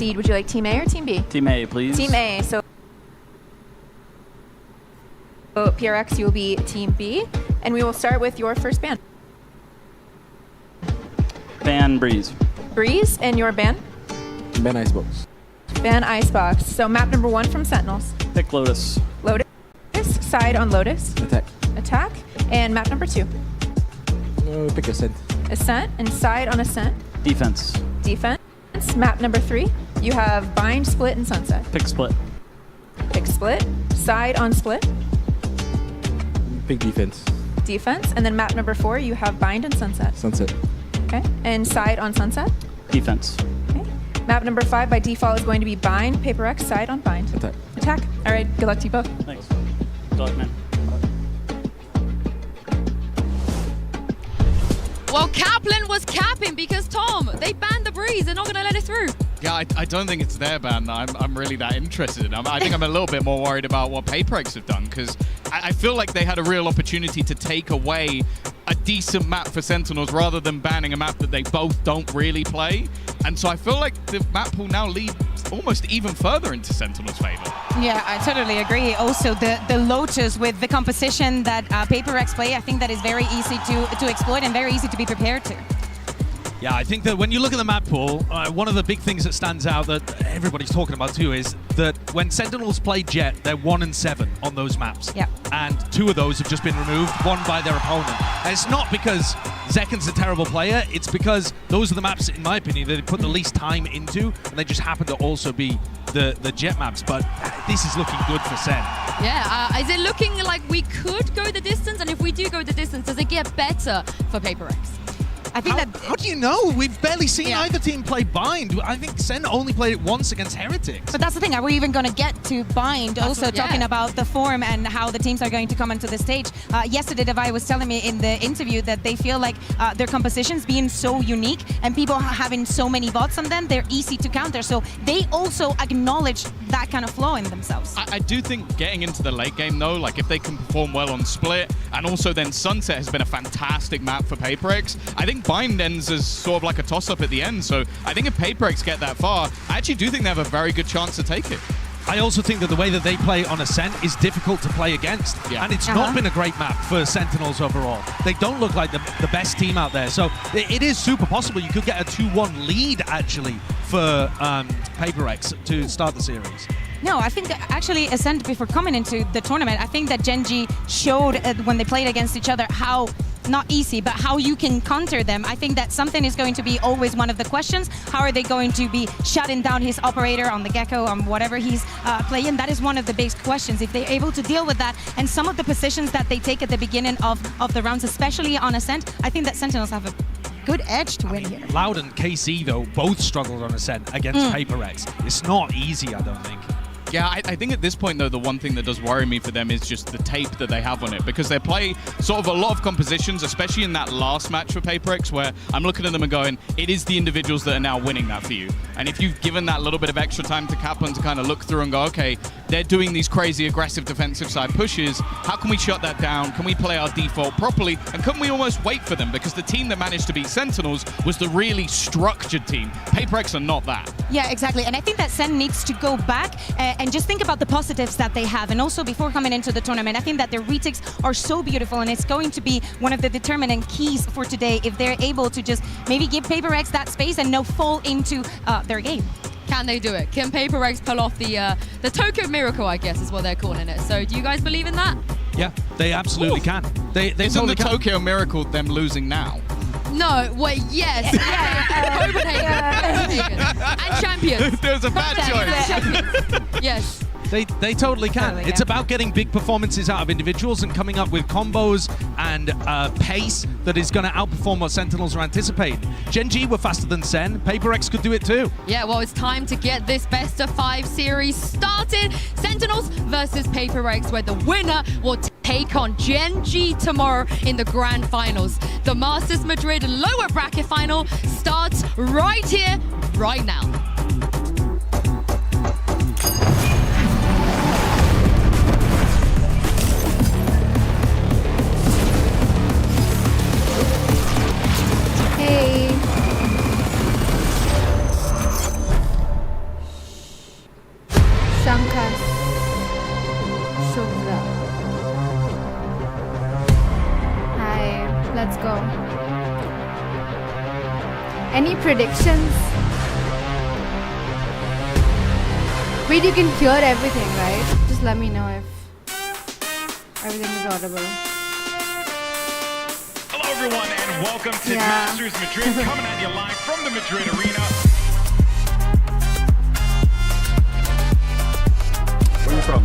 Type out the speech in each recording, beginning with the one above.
proceed, would you like Team A or Team B? Team A, please. Team A. So PRX, you will be Team B. And we will start with your first ban. Ban Breeze. Breeze, and your ban? Ban Icebox. Ban Icebox. So map number 1 from Sentinels. Pick Lotus. Lotus. Side on Lotus. Attack. Attack. And map number 2. Pick Ascent. Ascent, and side on Ascent. Defense. Defense. Map number 3. You have Bind, Split, and Sunset. Pick Split. Pick Split. Side on Split. Pick Defense. Defense. And then map number 4, you have Bind and Sunset. Sunset. Okay. And side on Sunset. Defense. Okay. Map number 5 by default is going to be Bind, PRX, side on Bind. Attack. Attack. All right. Good luck to you both. Thanks. Good luck, man. Well, Kaplan was capping because, Tom, they banned the Breeze. They're not going to let it through. Yeah, I don't think it's their ban that I'm really that interested in. I think I'm a little bit more worried about what PRX have done, because I feel like they had a real opportunity to take away a decent map for Sentinels rather than banning a map that they both don't really play. And so I feel like the map will now lead almost even further into Sentinels' favor. Yeah, I totally agree. Also, the Lotus with the composition that PRX play, I think that is very easy to exploit and very easy to be prepared to. Yeah, I think that when you look at the map pool, one of the big things that stands out that everybody's talking about too is that when Sentinels play Jet, they're 1 and 7 on those maps. Yeah. And 2 of those have just been removed, one by their opponent. And it's not because Zekken's a terrible player, it's because those are the maps, in my opinion, that they put the least time into, and they just happen to also be the Jet maps. But this is looking good for Sen. Yeah, is it looking like we could go the distance? And if we do go the distance, does it get better for PRX? I think How do you know? We've barely seen either team play Bind. I think Sen only played it once against Heretics. But that's the thing, are we even going to get to Bind? Also talking about the form and how the teams are going to come onto the stage. Yesterday, Devi was telling me in the interview that they feel like their compositions being so unique and people having so many bots on them, they're easy to counter. So they also acknowledge that kind of flaw in themselves. I do think getting into the late game, though, like if they can perform well on Split, and also then Sunset has been a fantastic map for PRX. I think Bind ends as sort of like a toss-up at the end. So I think if PRX get that far, I actually do think they have a very good chance to take it. I also think that the way that they play on Ascent is difficult to play against. Yeah. And it's not been a great map for Sentinels overall. They don't look like the best team out there. So it is super possible you could get a 2-1 lead, actually, for PRX to start the series. No, I think actually Ascent, before coming into the tournament, I think that Gen.G showed when they played against each other how, not easy, but how you can counter them. I think that something is going to be always one of the questions. How are they going to be shutting down his operator on the Gecko, on whatever he's playing? That is one of the big questions. If they're able to deal with that, and some of the positions that they take at the beginning of the rounds, especially on Ascent, I think that Sentinels have a good edge to win here. Loud and KC, though, both struggled on Ascent against PRX. It's not easy, I don't think. Yeah, I think at this point, though, the one thing that does worry me for them is just the tape that they have on it, because they play sort of a lot of compositions, especially in that last match for PRX, where I'm looking at them and going, it is the individuals that are now winning that for you. And if you've given that little bit of extra time to Kaplan to kind of look through and go, okay, they're doing these crazy aggressive defensive side pushes, how can we shut that down? Can we play our default properly? And can we almost wait for them? Because the team that managed to beat Sentinels was the really structured team. PRX are not that. Yeah, exactly. And I think that Sen needs to go back and just think about the positives that they have. And also before coming into the tournament, I think that their retakes are so beautiful, and it's going to be one of the determinant keys for today if they're able to just maybe give PRX that space and no fall into their game. Can they do it? Can PRX pull off the Tokyo Miracle, I guess is what they're calling it. So do you guys believe in that? Yeah, they absolutely can. They Isn't totally the can. Tokyo Miracle them losing now? No, wait, yes. Copenhagen. And champions. There's a bad choice. Yes. They totally can. Totally, It's yeah. about getting big performances out of individuals and coming up with combos and pace that is going to outperform what Sentinels are anticipating. Gen.G were faster than Sen. PRX could do it too. Yeah, well, it's time to get this best-of-5 series started. Sentinels versus PRX, where the winner will take on Gen.G tomorrow in the grand finals. The Masters Madrid lower bracket final starts right here, right now. Sankas. Shubhra. Hi, let's go. Any predictions? Wait, you can hear everything, right? Just let me know if everything is audible. Hello, everyone, and welcome to Yeah. Masters Madrid, coming at you live from the Madrid Arena. Where are you from?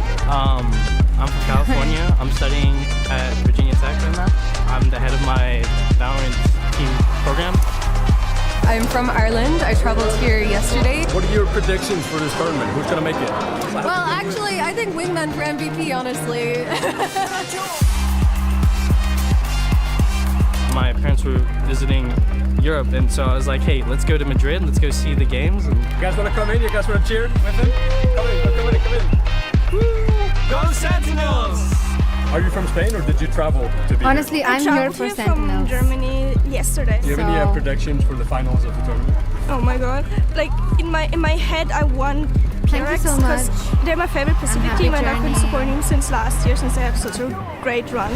I'm from California. I'm studying at Virginia Tech right now. I'm the head of my Valorant team program. I'm from Ireland. I traveled here yesterday. What are your predictions for this tournament? Who's gonna make it? Well, actually, I think Wingman for MVP, honestly. My parents were visiting Europe, and so I was like, hey, let's go to Madrid. Let's go see the games. And You guys wanna come in? You guys wanna cheer with him? Come in. go Sentinels! Are you from Spain or did you travel to be Honestly, I'm here for Sentinels. Germany yesterday. Do you have any So- predictions for the finals of the tournament? Oh my god! Like in my head, I want Thank you PRX so because much. they're my favorite Pacific happy team, and I've been journey. supporting them since last year, since they have such a great run.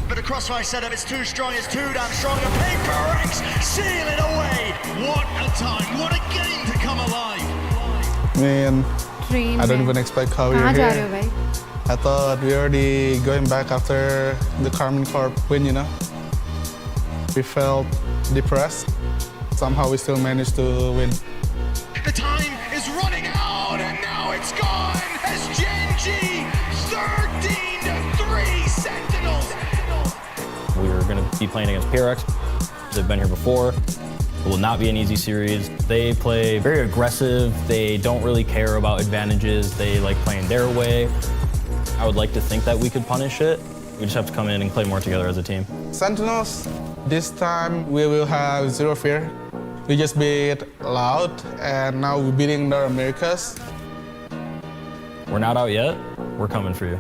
But the crossfire setup is too strong, it's too damn strong. And PRX seal it away. What a time, what a game to come alive. Man, Dream. I don't even expect how we're कहाँ जा रहे here. हो भाई? I thought we already going back after the Carmen Corp win, you know. We felt depressed. Somehow we still managed to win. The time is running out, and now it's gone. As Gen G 13-3 Sentinels. We're going to be playing against PRX. They've been here before. It will not be an easy series. They play very aggressive. They don't really care about advantages. They like playing their way. I would like to think that we could punish it. We just have to come in and play more together as a team. Sentinels, this time we will have zero fear. We just beat Loud, and now we're beating the Americas. We're not out yet. We're coming for you.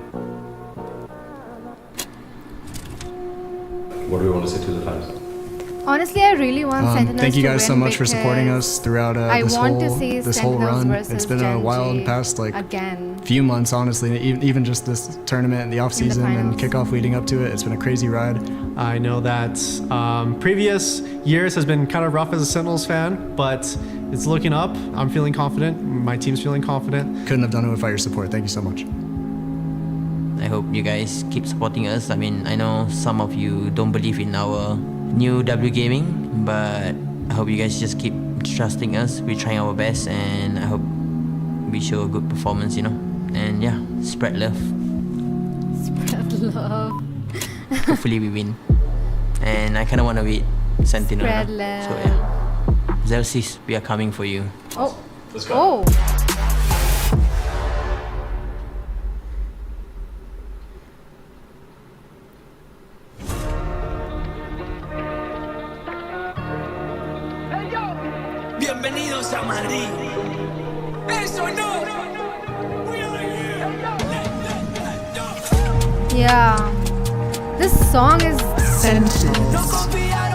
What do we want to say to the fans? Honestly, I really want Sentinels Thank you to guys so win much for supporting because us throughout I this want whole to see this whole Sentinels run. versus It's been Gen a wild G past like again. few months, honestly. Even just this tournament and the off season and finals. kickoff leading up to it. It's been a crazy ride. I know that previous years has been kind of rough as a Sentinels fan, but it's looking up. I'm feeling confident. My team's feeling confident. Couldn't have done it without your support. Thank you so much. I hope you guys keep supporting us. I mean, I know some of you don't believe in our new W Gaming, but I hope you guys just keep trusting us. We're trying our best, and I hope we show a good performance, you know. And yeah, spread love. Spread love. Hopefully we win. And I kind of want to beat Sentinel. Spread So love. yeah, Zelsis, we are coming for you. Oh. Let's go. Oh. Bienvenidos a Madrid. Eso no. Yeah. This song is crazy.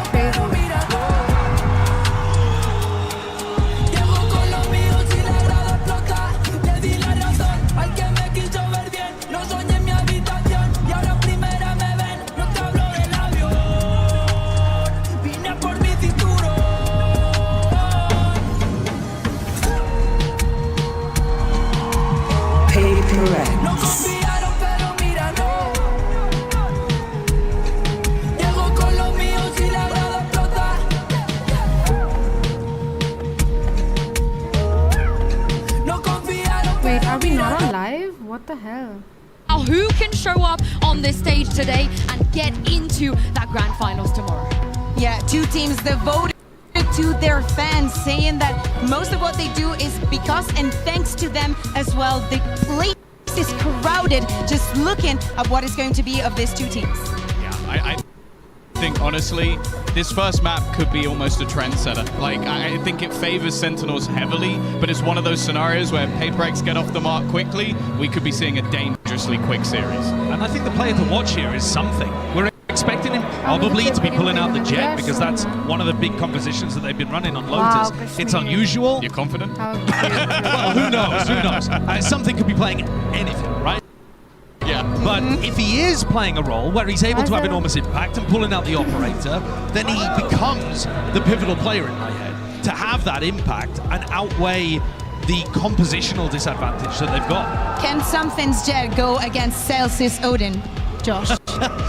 Wait, are we not on live? What the hell? Now, who can show up on this stage today and get into that grand finals tomorrow? Yeah, two teams devoted to their fans, saying that most of what they do is because and thanks to them as well. The place is crowded, just looking at what is going to be of these two teams. Yeah, I think honestly, this first map could be almost a trendsetter. Like, I think it favors Sentinels heavily, but it's one of those scenarios where PRX get off the mark quickly. We could be seeing a dangerously quick series. And I think the player to watch here is something. We're expecting him probably to be pulling out the jet because that's one of the big compositions that they've been running on Lotus. It's unusual. You're confident? Well, who knows? Who knows? Something could be playing anything, right? Yeah. But if he is playing a role where he's able to have enormous impact and pulling out the operator, then he becomes the pivotal player in my head to have that impact and outweigh the compositional disadvantage that they've got. Can Something's Jet go against Celsius Odin, Josh?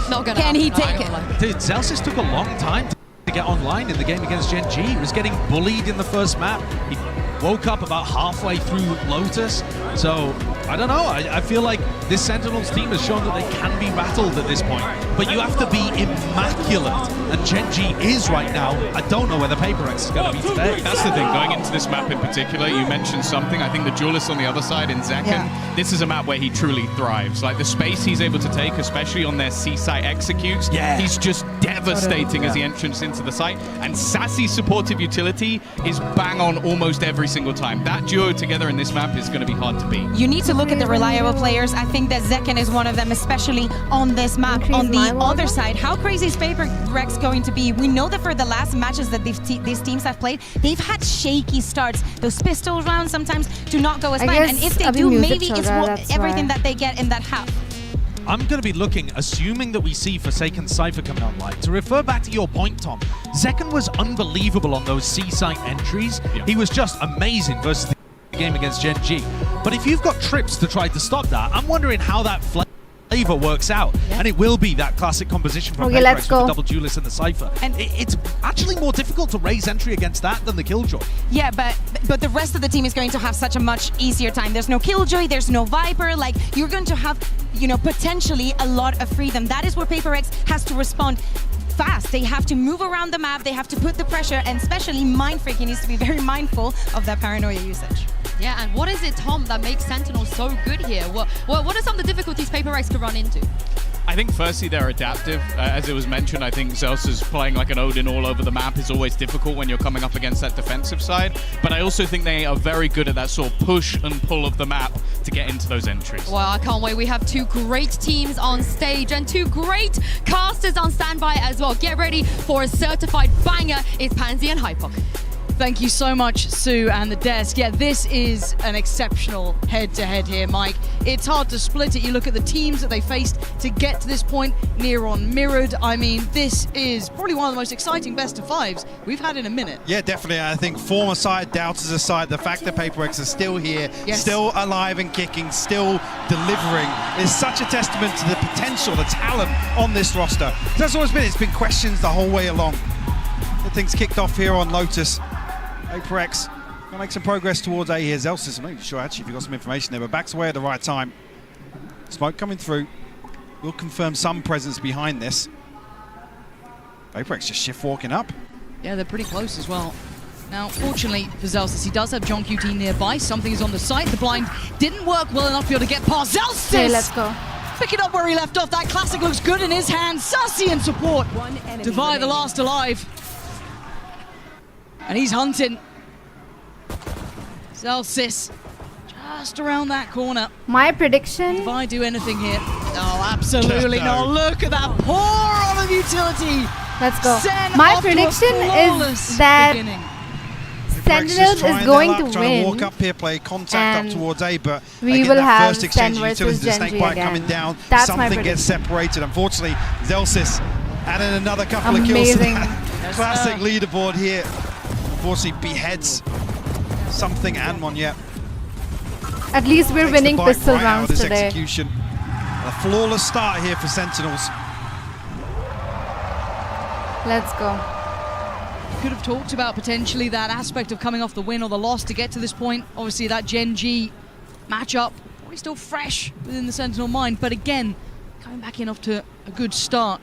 Not gonna Can he happen, take not it? Dude, Celsius took a long time to get online in the game against Gen G. He was getting bullied in the first map. He woke up about halfway through Lotus. So, I don't know. I feel like this Sentinels team has shown that they can be rattled at this point. But you have to be immaculate. And Gen G is right now. I don't know where the PRX is going to be today. That's the thing, going into this map in particular, you mentioned something. I think the duelist on the other side in Zekken, this is a map where he truly thrives. Like the space he's able to take, especially on their C-site executes, he's just devastating as he enters into the site. And Sassy's supportive utility is bang on almost every single time. That duo together in this map is going to be hard to beat. You need to look at the reliable players. I think that Zekken is one of them, especially on this map. On the other side, how crazy is PRX going to be? We know that for the last matches that these teams have played, they've had shaky starts. Those pistol rounds sometimes do not go as planned. And if they do, maybe it's everything that they get in that half. I'm going to be looking, assuming that we see Forsaken Cypher coming online, to refer back to your point, Tom. Zekken was unbelievable on those C-site entries. He was just amazing versus the game against Gen G. But if you've got trips to try to stop that, I'm wondering how that flavor works out. And it will be that classic composition from PRX with the double duelist and the Cypher. And it's actually more difficult to raise entry against that than the Killjoy. Yeah, but the rest of the team is going to have such a much easier time. There's no Killjoy, there's no Viper. Like, you're going to have, you know, potentially a lot of freedom. That is where PRX has to respond fast. They have to move around the map, they have to put the pressure, and especially Mindfreak, he needs to be very mindful of that paranoia usage. Yeah, and what is it, Tom, that makes Sentinels so good here? What are some of the difficulties PRX could run into? I think firstly they're adaptive. As it was mentioned, I think Zelsa's playing like an Odin all over the map is always difficult when you're coming up against that defensive side. But I also think they are very good at that sort of push and pull of the map to get into those entries. Well, I can't wait. We have two great teams on stage and two great casters on standby as well. Get ready for a certified banger. It's Pansy and Hypok. Thank you so much, Sue and the desk. Yeah, this is an exceptional head-to-head here, Mike. It's hard to split it. You look at the teams that they faced to get to this point, Neron mirrored. I mean, this is probably one of the most exciting best-of-5s we've had in a minute. Yeah, definitely. I think former side, doubters aside, the fact that PRX are still here, still alive and kicking, still delivering, is such a testament to the potential, the talent on this roster. That's always been, it's been questions the whole way along. Get things kicked off here on Lotus. PRX gonna make some progress towards A here. Zelsis, I'm not even sure actually if you got some information there, but backs away at the right time. Smoke coming through. Will confirm some presence behind this. PRX just shift walking up. Yeah, they're pretty close as well. Now, fortunately for Zelsis, he does have John QT nearby. Something is on the site. The blind didn't work well enough for you to get past Zelsis. Okay, let's go. Pick it up where he left off. That classic looks good in his hands. Sassy in support. Divide the last alive. And he's hunting. Zelsis just around that corner. My prediction. If I do anything here. Oh, absolutely not. Look at that pour on of utility. Let's go. Sen My off to a prediction flawless is that beginning. Sentinels is going to win. Walk up here, play contact up towards A, but we they will get that have first exchange Sen of utilities. versus The snake Gen G bite again. coming down. That's my Something gets prediction. separated. Unfortunately, Zelsis adding another couple of kills to that classic leaderboard here. Unfortunately, beheads Something and Monyet. At least we're winning pistol rounds this today. execution. A flawless start here for Sentinels. Let's go. Could have talked about potentially that aspect of coming off the win or the loss to get to this point. Obviously, that Gen G matchup probably still fresh within the Sentinel mind, but again, coming back in off to a good start.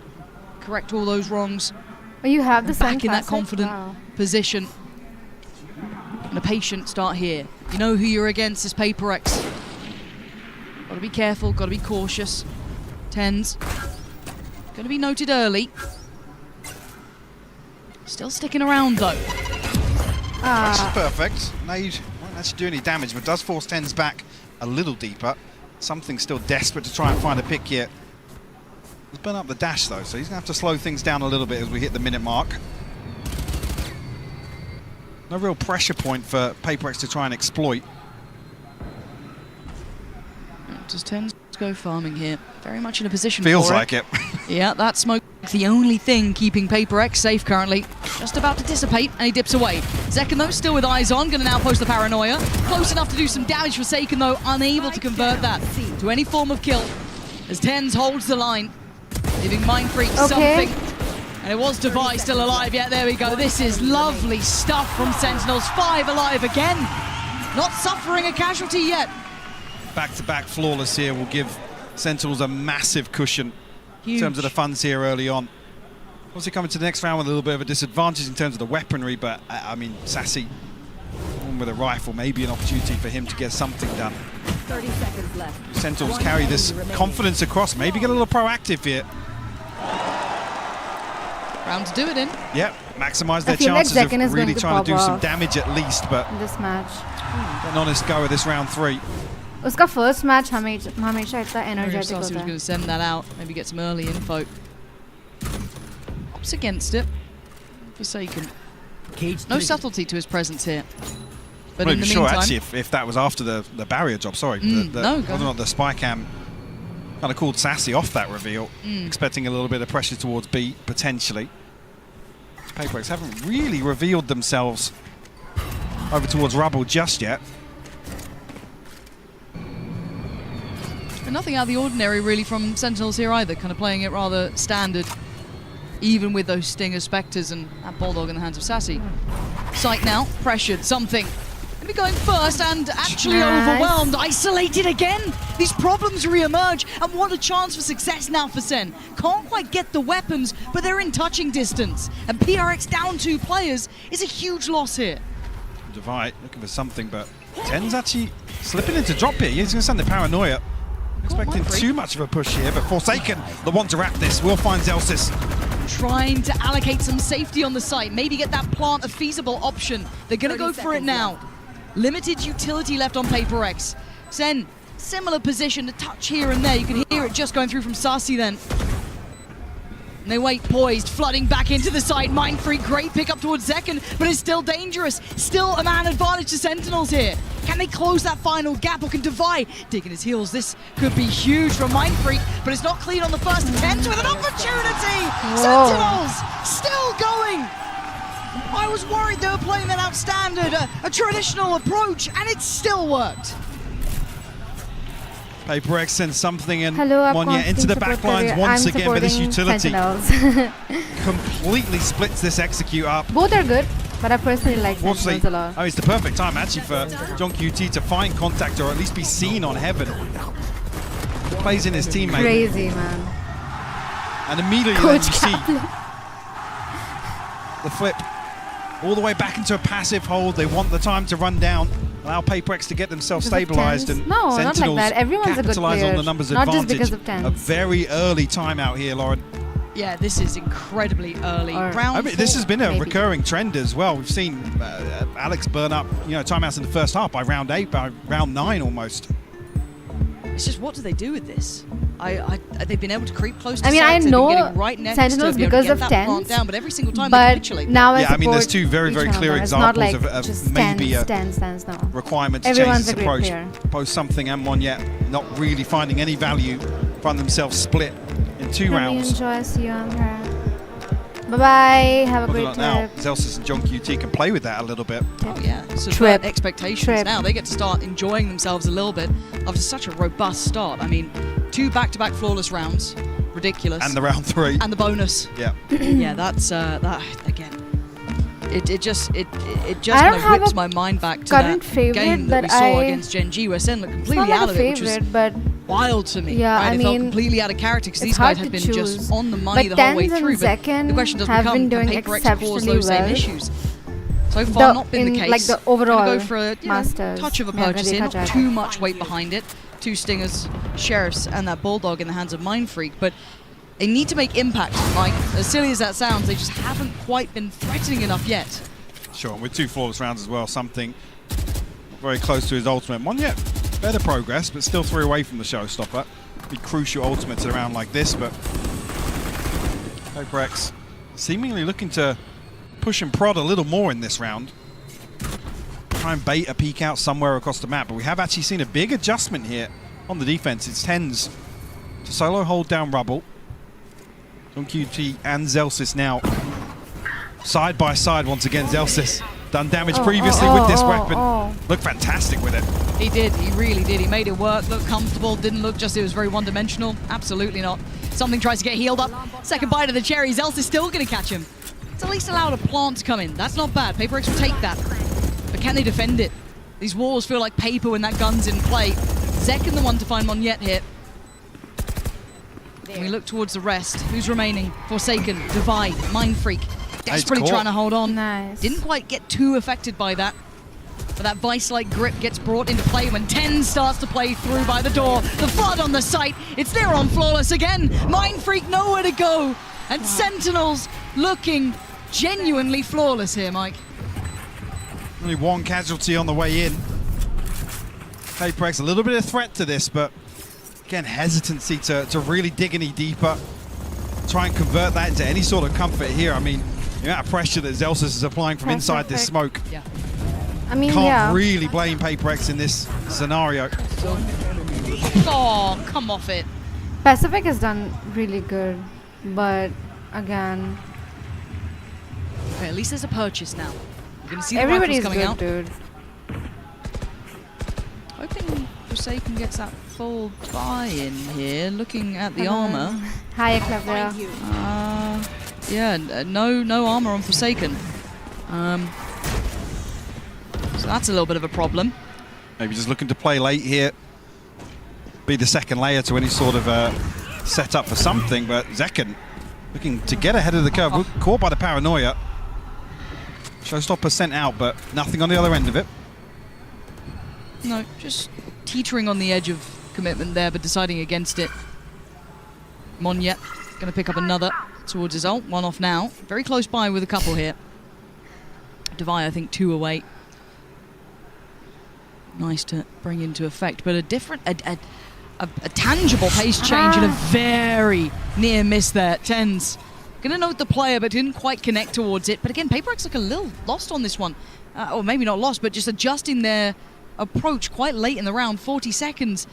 Correct all those wrongs. Oh, you have the back in that Classic? confident position. And a patient start here. You know who you're against is PRX. Gotta be careful, gotta be cautious. Tens. Gonna be noted early. Still sticking around though. This is perfect. Nade won't actually do any damage, but does force Tens back a little deeper. Something still desperate to try and find a pick here. He's burnt up the dash though, so he's going to have to slow things down a little bit as we hit the minute mark. No real pressure point for PaperX to try and exploit. Just tends to go farming here. Very much in a position Feels for like it. Yeah, that smoke, the only thing keeping PaperX safe currently. Just about to dissipate, and he dips away. Zekken, though, still with eyes on, going to now post the paranoia. Close enough to do some damage for Seiken, though, unable to convert that to any form of kill. As Tens holds the line, giving Mind Freak something. And it was Devi still alive. Yeah, there we go. This is lovely stuff from Sentinels. 5 alive again. Not suffering a casualty yet. Back-to-back flawless here will give Sentinels a massive cushion in terms of the funds here early on. Obviously coming to the next round with a little bit of a disadvantage in terms of the weaponry, but I mean, Sassy with a rifle, maybe an opportunity for him to get something done. 30 seconds left. Sentinels carry this confidence across, maybe get a little proactive here. Round to do it in. Yep, maximise their chances of really trying to do some damage at least, but this match. An honest go at this round 3. उसका first match हमेशा इतना energetic was होता going है. to send that out, maybe get some early info. Opts against it. Forsaken. No subtlety to his presence here. But I'm in not the even sure meantime, actually if that was after the barrier job, sorry. No, whether or not the spy cam kind of called Sassy off that reveal, expecting a little bit of pressure towards B, potentially. PaperX haven't really revealed themselves over towards Rubble just yet. and nothing out of the ordinary really from Sentinels here either, kind of playing it rather standard, even with those Stinger Spectres and that Bulldog in the hands of Sassy. Sight now, pressured, something. Gonna be going first and actually overwhelmed, isolated again. These problems re-emerge, and what a chance for success now for Sen. Can't quite get the weapons, but they're in touching distance. And PRX down 2 players is a huge loss here. Devi looking for something, but Ten's actually slipping into drop here. He's going to send the paranoia. Expecting too much of a push here, but Forsaken, the one to wrap this, will find Zelsis. Trying to allocate some safety on the site, maybe get that plant a feasible option. They're going to go for it now. Limited utility left on PaperX. Sen, similar position, a touch here and there. You can hear it just going through from Sassy then. And they wait poised, flooding back into the site. Mind Freak, great pick up towards Zekken, but it's still dangerous. Still a man advantage to Sentinels here. Can they close that final gap, or can Devi digging his heels? This could be huge from Mind Freak, but it's not clean on the first attempt with an opportunity. Whoa. Sentinels still going. I was worried they were playing that out standard, a traditional approach, and it still worked. PaperX sends something in Hello, Monya into the backlines once again, but this utility Sentinels. completely splits this execute up. Both are good, but I personally like Sentinels a lot. Oh, it's the perfect time actually for John QT to find contact or at least be seen on Heaven. Plays in his teammate. Crazy, man. And immediately then you see the flip all the way back into a passive hold. They want the time to run down, allow PaperX to get themselves stabilized, and no, Sentinels not like that. Everyone's a good capitalize player. on the numbers Not advantage. just because of Tens. A very early timeout here, Lauren. Yeah, this is incredibly early. Round I mean, this has been a maybe. recurring trend as well. We've seen Alex burn up, timeouts in the first half by round 8, by round 9 almost. It's just, what do they do with this? They've been able to creep close to I mean, I sites, they've been know getting right next Sentinels to be able because to of get that plant Tens, down, but every single time but they capitulate. now I Yeah, I mean, there's support two very, very each clear other. It's not examples like of just maybe a Tens, no. requirement to Everyone's change a this great approach. player. Post something and one yet not really finding any value, find themselves split in 2 rounds. Enjoy, see you on her. Bye-bye, have a Whether or great not now trip. Zelsis and John QT can play with that a little bit. Oh yeah, so Trip. expectations now. They get to start enjoying themselves a little bit after such a robust start. I mean, 2 back-to-back flawless rounds, ridiculous. And the round 3. And the bonus. Yeah. Yeah, that's that again. It just I kind don't of have whips a my mind back to current that favorite game that we that saw I- against Gen G, where Sen looked It's completely not out like of a it, which was favorite, but wild to me. yeah, right? I It felt mean, completely out of character because it's these guys hard had to been choose. just on the money But the whole way Tens and through. But Zekken the question does have become, been doing can PaperX cause exceptionally those same well. issues? So far, not been the in, case. like the Gonna overall go for a Masters. touch of a Yeah, purchase here, Gadget. not too much weight behind it. 2 Stingers, Sheriffs, and that Bulldog in the hands of Mind Freak, but they need to make impact, Mike. As silly as that sounds, they just haven't quite been threatening enough yet. Sure, with 2 flawless rounds as well, something very close to his ultimate. One yet better progress, but still 3 away from the showstopper. Be crucial ultimates at a round like this, but PRX seemingly looking to push and prod a little more in this round. Try and bait a peek out somewhere across the map, but we have actually seen a big adjustment here on the defense. It's Tens to solo hold down Rubble. QT and Zelsis now side by side once again. Zelsis done damage previously with this weapon. Looked fantastic with it. He did, he really did. He made it work, looked comfortable, didn't look just it was very one-dimensional. Absolutely not. Something tries to get healed up. Second bite of the cherry, Zelsis still going to catch him. It's at least allowed a plant to come in. That's not bad. PRX will take that. But can they defend it? These walls feel like paper when that gun's in play. Zekken the one to find Monyet here. And we look towards the rest. Who's remaining? Forsaken, Divide, Mind Freak. Desperately trying to hold on. Nice. Didn't quite get too affected by that. But that vice-like grip gets brought into play when 10 starts to play through by the door. The flood on the site. It's there on Flawless again. Mind Freak nowhere to go. And Sentinels looking genuinely flawless here, Mike. Only one casualty on the way in. PRX a little bit of threat to this, but again, hesitancy to really dig any deeper. Try and convert that into any sort of comfort here. I mean, the amount of pressure that Zelsis is applying from inside this smoke. Yeah. I mean, Can't really blame PRX in this scenario. Oh, come off it. Pacific has done really good, but again, okay, at least there's a purchase now. You're gonna see the everybody's rifles coming good, out. dude. Hoping Forsaken gets that full buy-in here. Looking at the armor. Hi, Clavia. Yeah, no armor on Forsaken. So that's a little bit of a problem. Maybe just looking to play late here. Be the second layer to any sort of setup for something, but Zekken looking to get ahead of the curve. Caught by the paranoia. Showstopper sent out, but nothing on the other end of it. No, just teetering on the edge of commitment there, but deciding against it. Monyet going to pick up another towards his ult. One off now. Very close by with a couple here. Devi, I think, 2 away. Nice to bring into effect, but a different, a tangible pace change and a very near miss there. Tens gonna note the player, but didn't quite connect towards it. But again, PRX look a little lost on this one, or maybe not lost, but just adjusting their approach quite late in the round. 40 seconds.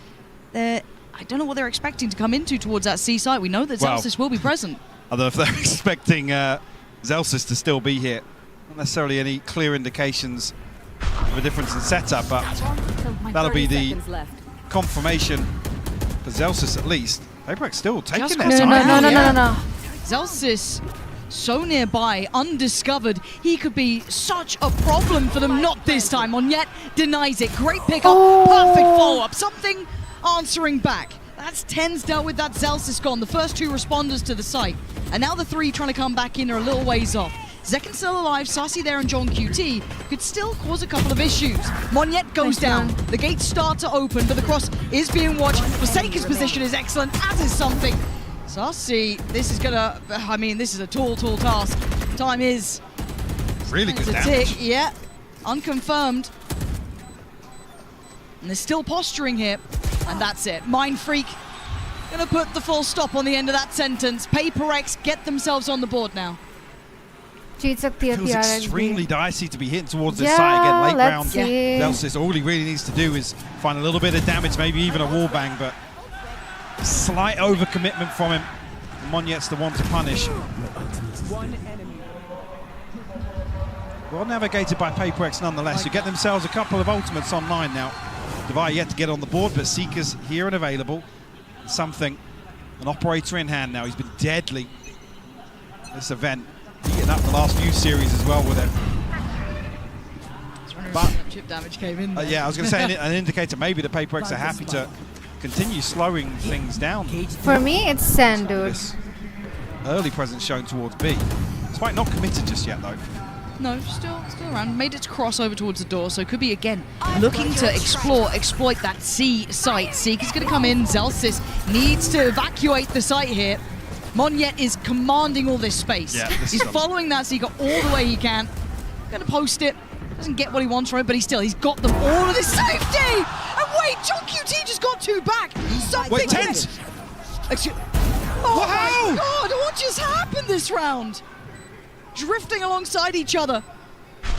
I don't know what they're expecting to come into towards that C site. We know that Zelsis will be present. I don't know if they're expecting Zelsis to still be here. Not necessarily any clear indications of a difference in setup, but that'll be the confirmation for Zelsis at least. PRX still taking their time. No. Zelsis so nearby, undiscovered. He could be such a problem for them. Not this time. Monyet denies it. Great pickup. Perfect follow-up. Something answering back. That's Tens dealt with that. Zelsis gone. The first 2 responders to the site. And now the 3 trying to come back in are a little ways off. Zekken still alive, Sassy there and John QT could still cause a couple of issues. Monyet goes down, the gates start to open, but the cross is being watched. Forsaken's position is excellent, as is something. Sassy, this is gonna, I mean, this is a tall task. Time is really good damage. Tick. Yeah, unconfirmed. And they're still posturing here, and that's it. Mind Freak gonna put the full stop on the end of that sentence. PRX get themselves on the board now. Feels extremely dicey to be hitting towards this side again, late round. Zelsis, all he really needs to do is find a little bit of damage, maybe even a wallbang, but slight overcommitment from him. Monyet's the one to punish. Well navigated by PRX nonetheless, who get themselves a couple of ultimates online now. Devi yet to get on the board, but Seeker's here and available. Something, an operator in hand now. He's been deadly this event. Heating up the last few series as well with it. But chip damage came in. Yeah, I was going to say an indicator maybe the PRX are happy to continue slowing things down. For me, it's SEN, dude. Early presence shown towards B. Despite not committed just yet, though. No, still around. Made its cross over towards the door, so could be again looking to exploit that C site. Seeker's going to come in. Zelsis needs to evacuate the site here. Monyet is commanding all this space. Yeah, he's following that Seeker all the way he can. Gonna post it. Doesn't get what he wants from it, but he's got them all with his safety! And wait, John QT just got 2 back! Something Wait, Tens! Excuse... Oh, Oh God, what just happened this round? Drifting alongside each other.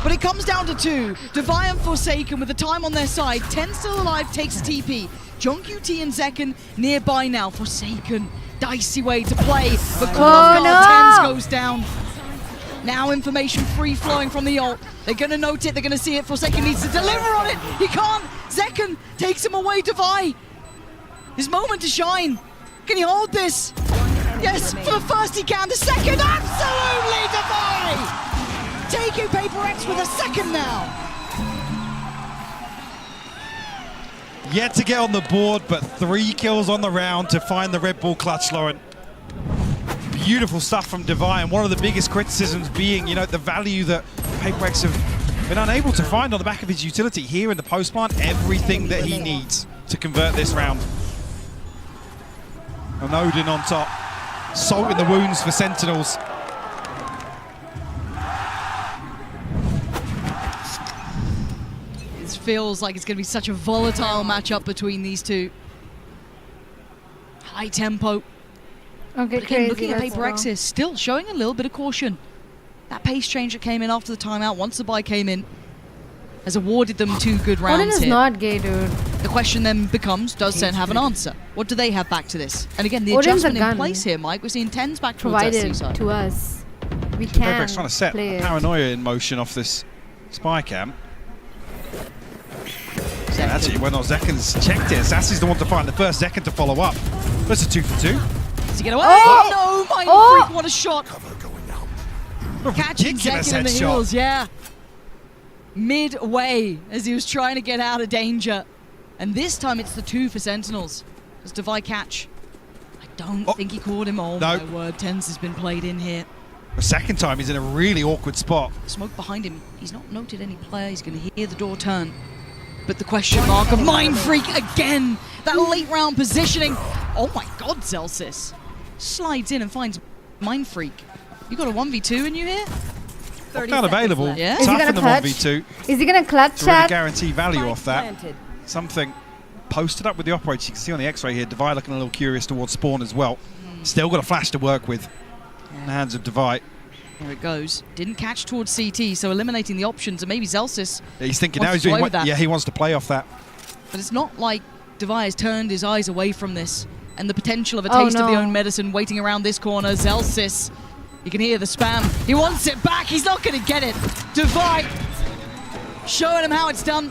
But it comes down to two. Devi and Forsaken with the time on their side. 10 still alive, takes a TP. John QT and Zekken nearby now. Forsaken, dicey way to play. But Tens goes down. Now information free flowing from the ult. They're going to note it, they're going to see it. Forsaken needs to deliver on it. He can't. Zekken takes him away. Devi. His moment to shine. Can he hold this? Yes, for the first he can. The second, absolutely Devi! Taking PRX with a second now. Yet to get on the board, but 3 kills on the round to find the Red Bull clutch, Lauren. Beautiful stuff from Devi, and one of the biggest criticisms being, you know, the value that PRX have been unable to find on the back of his utility here in the post plant. Everything that he needs to convert this round. And Odin on top. Salt in the wounds for Sentinels. It feels like it's going to be such a volatile matchup between these two. High tempo. Okay, but again, looking at PRX here, still showing a little bit of caution. That pace change that came in after the timeout, once the buy came in, has awarded them 2 good rounds Odin is here. not gay, dude. The question then becomes, does SEN have an answer? What do they have back to this? And again, the Odin's adjustment in place here, Mike, we're seeing 10s back towards that Provided side. to us. We can PRX trying to set play it. paranoia in motion off this spy cam. And actually, when Zekken's checked it, Sassy's the one to find the first. Zekken to follow up. That's a 2 for 2. Does he get away? Oh! No, my freak, what a shot. Catching Ridiculous Zekken in the headshot. heels, yeah. Midway, as he was trying to get out of danger. And this time it's the 2 for Sentinels. Does Devi catch? I don't think he caught him. Oh No. my word, Tens has been played in here. The second time he's in a really awkward spot. Smoke behind him. He's not noted any player. He's going to hear the door turn. But the question mark of Mind Freak again. That late round positioning. Oh my God, Zelsis. Slides in and finds Mind Freak. You got a 1v2 in you here? Not available. Yeah. Is he Tough gonna in the clutch? 1v2. Is he gonna clutch To really chat? guarantee value off that. Something posted up with the operator. You can see on the X-ray here, Devi looking a little curious towards spawn as well. Still got a flash to work with in the hands of Devi. Here it goes. Didn't catch towards CT, so eliminating the options, and maybe Zelsis. He's thinking wants now he's to doing play with that. yeah, he wants to play off that. But it's not like Devi has turned his eyes away from this, and the potential of a taste of the own medicine waiting around this corner. Zelsis, you can hear the spam. He wants it back. He's not going to get it. Devi showing him how it's done.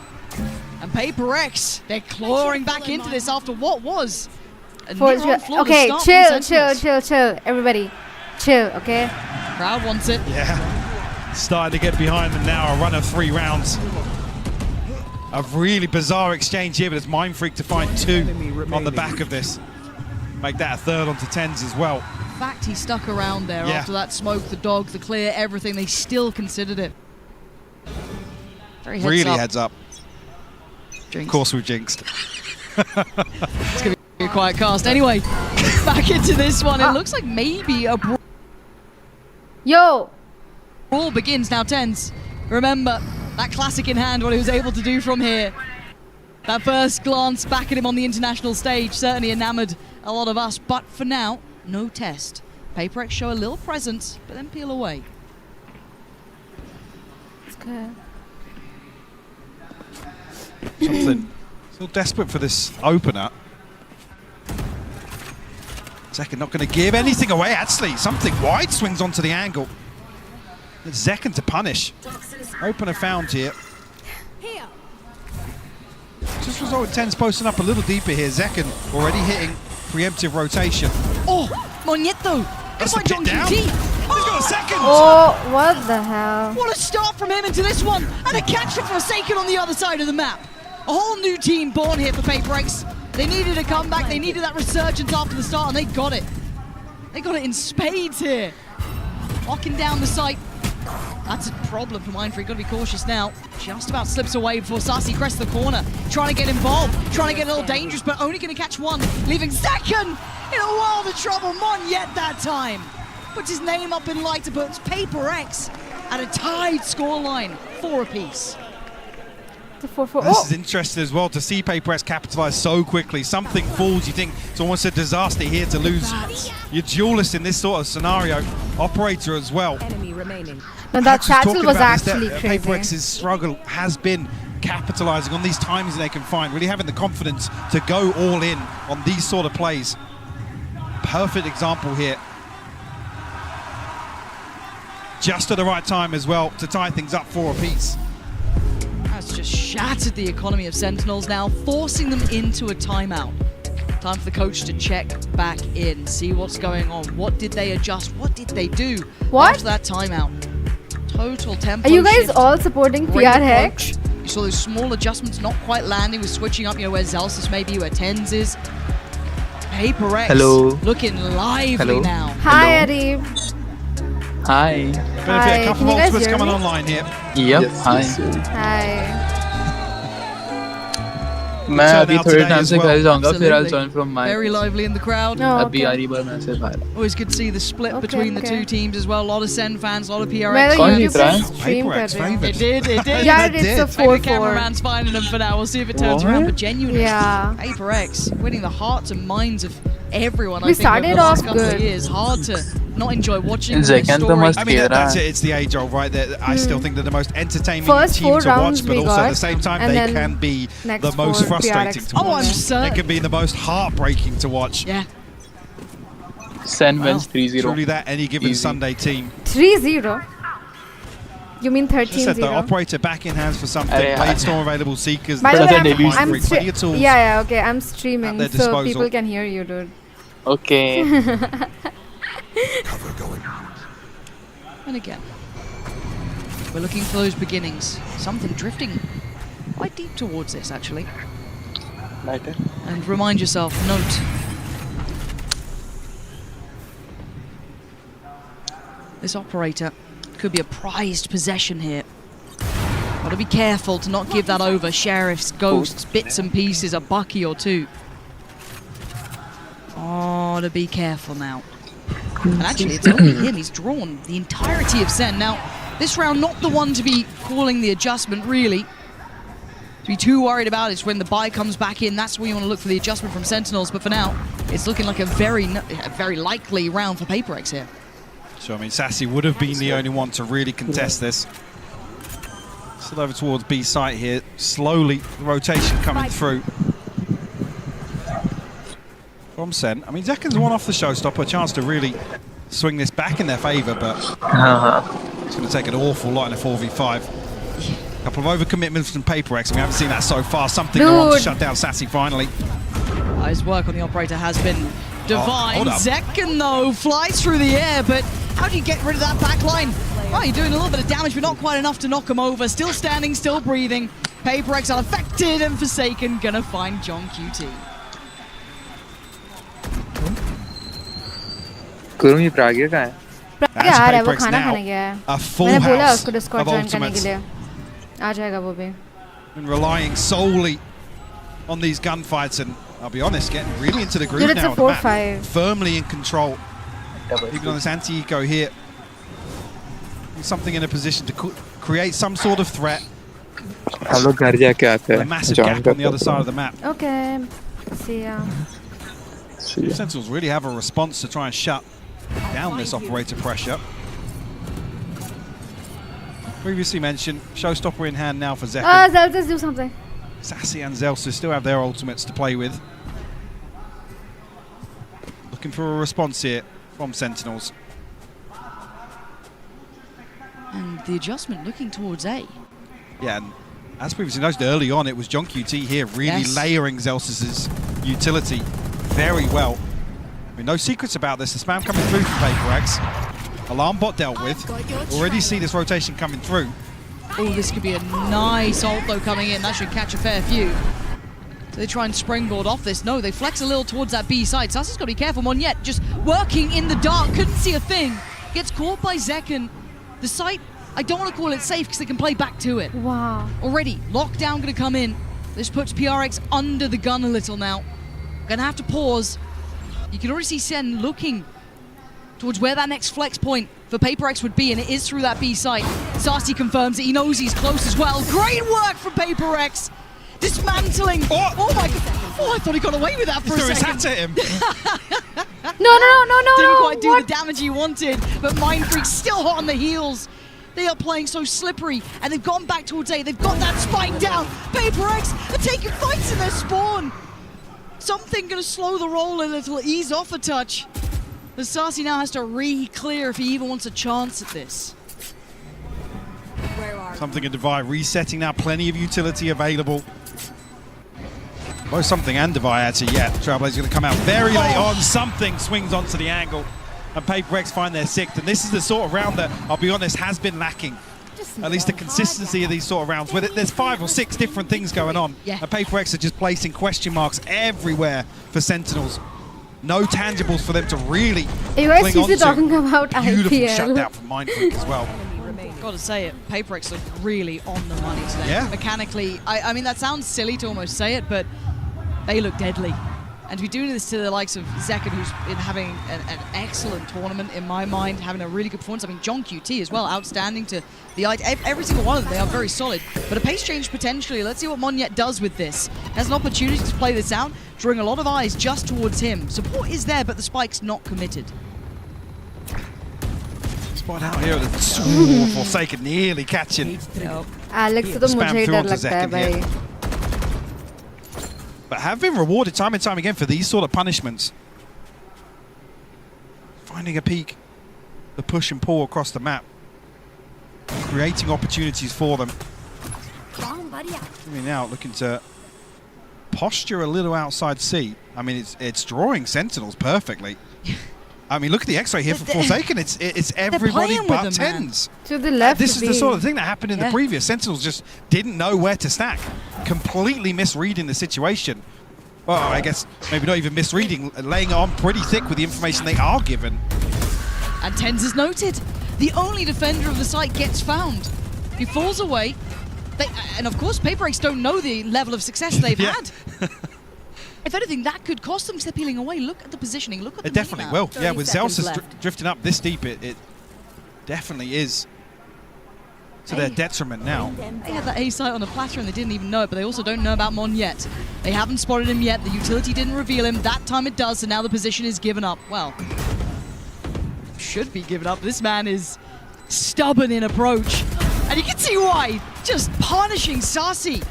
And PRX, they're clawing back into this after what was a near-on flawless Okay, start chill, from chill, Sentinels. chill. Everybody, chill, okay? Crowd wants it. Yeah. Starting to get behind them now. A run of 3 rounds. A really bizarre exchange here, but it's Mind Freak to find 2 on the back of this. Make that a 3rd onto 10s as well. In fact, he stuck around there Yeah. after that smoke, the dog, the clear, everything. They still considered it. Very heads Really up. heads up. Jinxed. Of course we jinxed. It's going to be a quiet cast. Anyway, back into this one. It looks like maybe a brawl begins now. Tens. Remember, that classic in hand, what he was able to do from here. That first glance back at him on the international stage certainly enamored a lot of us. But for now, no test. PRX show a little presence, but then peel away. It's good. Something still desperate for this opener. Zekken not going to give anything away, actually. Something wide swings onto the angle. It's Zekken to punish. Opener found here. Just result in 10s posting up a little deeper here. Zekken already hitting preemptive rotation. Oh, Monieto. That's Gonna find a John bit down. QT. He's got a second. Oh, what the hell? What a start from him into this one. And a catch for Forsaken on the other side of the map. A whole new team born here for PRX. They needed a comeback. They needed that resurgence after the start, and they got it. They got it in spades here. Locking down the site. That's a problem for Mind Freak. Got to be cautious now. Just about slips away before Sassy crests the corner. Trying to get involved. Trying to get a little dangerous, but only going to catch one. Leaving Zekken in a world of trouble. Monyet that time. Puts his name up in lighter, puts PRX at a tied scoreline, 4 apiece. It's a 4-4. This is interesting as well to see PaperX capitalize so quickly. Something falls, you think it's almost a disaster here to lose your duelist in this sort of scenario. Operator as well. Enemy remaining. No, that Just talking satchel was about this, actually crazy. PaperX's struggle has been capitalizing on these times they can find, really having the confidence to go all in on these sort of plays. Perfect example here. Just at the right time as well to tie things up 4 apiece. That's just shattered the economy of Sentinels now, forcing them into a timeout. Time for the coach to check back in, see what's going on. What did they adjust? What did they do after that timeout? Total tempo Are you guys shift. all supporting Great PRX? approach. You saw those small adjustments not quite landing with switching up, where Zelsis may be, where Tens is. PaperX looking lively now. Hi, Eddie. Hi. Hi. A couple Can you of guys ultimates hear coming me? online here. Yep. Hi. Hi. मैं अभी थोड़े time से घर जाऊंगा फिर I'll join from my Very lively in the crowd. अभी आ रही बार मैं से बाहर Always good to see the split between the two teams as well. A lot of SEN fans, a lot of PRX. मेरा कौन YouTube जीत रहा पे है? stream कर रहे हैं. It did. Yeah, it's a Maybe the 4-4. cameraman's finding them for now. We'll see if it turns around. But genuinely, Yeah. PaperX winning the hearts and minds of everyone. We I think over started the last off couple of good. years. Hard to not enjoy watching the Second तो story. मस्त I mean, खेल रहा that's है it. It's the age old, right? I still think they're the most entertaining First team 4 to rounds watch, but we also at got, the same time, and they then can be next the most 4 frustrating PRX. to watch. Oh, I'm certain. They can be the most heartbreaking to watch. Yeah. SEN wins 3-0 Truly that any given Easy. Sunday team. 3-0. You mean Just said the 13-0? operator back in hands for something. Arey, Blade Storm available, Seekers. By the way, Debut. I'm plenty of tools. yeah, okay. I'm streaming, their so disposal. people can hear you, dude. Okay. And again, we're looking for those beginnings. Something drifting quite deep towards this, actually. Lighter. And remind yourself, note. This operator could be a prized possession here. Gotta be careful to not give that over. Sheriffs, ghosts, bits and pieces, a bucky or two. Oh, to be careful now. And actually, it's only him. He's drawn the entirety of SEN. Now, this round, not the one to be calling the adjustment, really. To be too worried about is when the buy comes back in. That's where you want to look for the adjustment from Sentinels. But for now, it's looking like a very likely round for PaperX here. So, I mean, Sassy would have been the only one to really contest this. Still over towards B site here. Slowly, the rotation coming through. From SEN. I mean, Zekken's one off the showstopper, a chance to really swing this back in their favour, but it's going to take an awful lot in a 4v5. A couple of overcommitments from PaperX, and we haven't seen that so far. Something going on to shut down Sassy finally. His work on the operator has been divine. hold up. Zekken, though, flies through the air, but how do you get rid of that back line? Oh, you're doing a little bit of damage, but not quite enough to knock him over. Still standing, still breathing. PaperX unaffected, and Forsaken gonna find John QT. Kurumi Pragya कहाँ है? प्राग्या आ रहा है, वो खाना खाने गया है. A full मैंने बोला house उसको डिस्कॉर्ड of ज्वाइन करने के ultimates. लिए. आ जाएगा वो भी. And relying solely on these gunfights, and I'll be honest, getting really into the groove Dude, it's now. a of the map. 4-5. Firmly in control. Even on this anti-eco here. Something in a position to create some sort of threat. हम लोग घर जाके आते A हैं. massive Join gap on the करते other side of the map. Okay. See ya. Sentinels really have a response to try and shut down this operator pressure. Previously mentioned, showstopper in hand now for Zekken. Zeldas, do something. Sassy and Zelsa still have their ultimates to play with. Looking for a response here from Sentinels. And the adjustment looking towards A. Yeah, and as previously noted early on, it was John QT here really layering Zelsis' utility very well. I mean, no secrets about this. The spam coming through from PaperX. Alarm bot dealt with. Already see this rotation coming through. Oh, this could be a nice ult, though, coming in. That should catch a fair few. So they try and springboard off this. No, they flex a little towards that B side. Sassy's got to be careful. Monyet just working in the dark. Couldn't see a thing. Gets caught by Zekken. The site, I don't want to call it safe because they can play back to it. Wow. Already, lockdown going to come in. This puts PRX under the gun a little now. Going to have to pause. You can already see SEN looking towards where that next flex point for PaperX would be, and it is through that B site. Sarsy confirms that he knows he's close as well. Great work from PaperX. Dismantling. Oh my god. Oh, I thought he got away with that for a second. He threw his hat at him. No. Didn't quite do the damage he wanted, but Mindfreak's still hot on the heels. They are playing so slippery, and they've gone back towards A. They've got that spike down. PaperX are taking fights in their spawn. Something going to slow the roll a little, ease off a touch. The Sarsy now has to re-clear if he even wants a chance at this. Something in Divide resetting now, plenty of utility available. Both Something and Divide actually, yeah. Trailblazer going to come out very late on. Something swings onto the angle, and PaperX find their 6th. And this is the sort of round that, I'll be honest, has been lacking. At least the consistency of these sort of rounds, where there's 5 or 6 different things going on. Yeah. And PaperX are just placing question marks everywhere for Sentinels. No tangibles for them to really You guys cling on keep to. talking about Beautiful IPL. shutdown from Mindfreak as well. Gotta say it, PaperX look really on the money today. Yeah. Mechanically, I mean, that sounds silly to almost say it, but they look deadly. And to be doing this to the likes of Zekken, who's been having an excellent tournament in my mind, having a really good performance. I mean, John QT as well, outstanding to the every single one of them. They are very solid. But a pace change potentially. Let's see what Monyet does with this. Has an opportunity to play this out, drawing a lot of eyes just towards him. Support is there, but the spike's not committed. Spot out here with the Forsaken nearly catching. Alex तो Spam मुझे ही through डर onto लगता है Zekken here. भाई. But have been rewarded time and time again for these sort of punishments. Finding a peak, the push and pull across the map, creating opportunities for them. Coming out, looking to posture a little outside C. I mean, it's drawing Sentinels perfectly. I mean, look at the X-ray here for Forsaken. It's everybody but Tens. To the left. This is the sort of thing that happened in the previous. Sentinels just didn't know where to stack. Completely misreading the situation. Well, I guess maybe not even misreading, laying it on pretty thick with the information they are given. And Tens is noted. The only defender of the site gets found. He falls away. And of course, PaperX don't know the level of success they've had. If anything, that could cost them because they're peeling away. Look at the positioning. Look at the It definitely will. Yeah, with Zelsis drifting up this deep, it definitely is to their detriment now. They had that A site on the platter and they didn't even know it, but they also don't know about Mon yet. They haven't spotted him yet. The utility didn't reveal him. That time it does, so now the position is given up. Well, should be given up. This man is stubborn in approach. And you can see why. Just punishing Sarsy.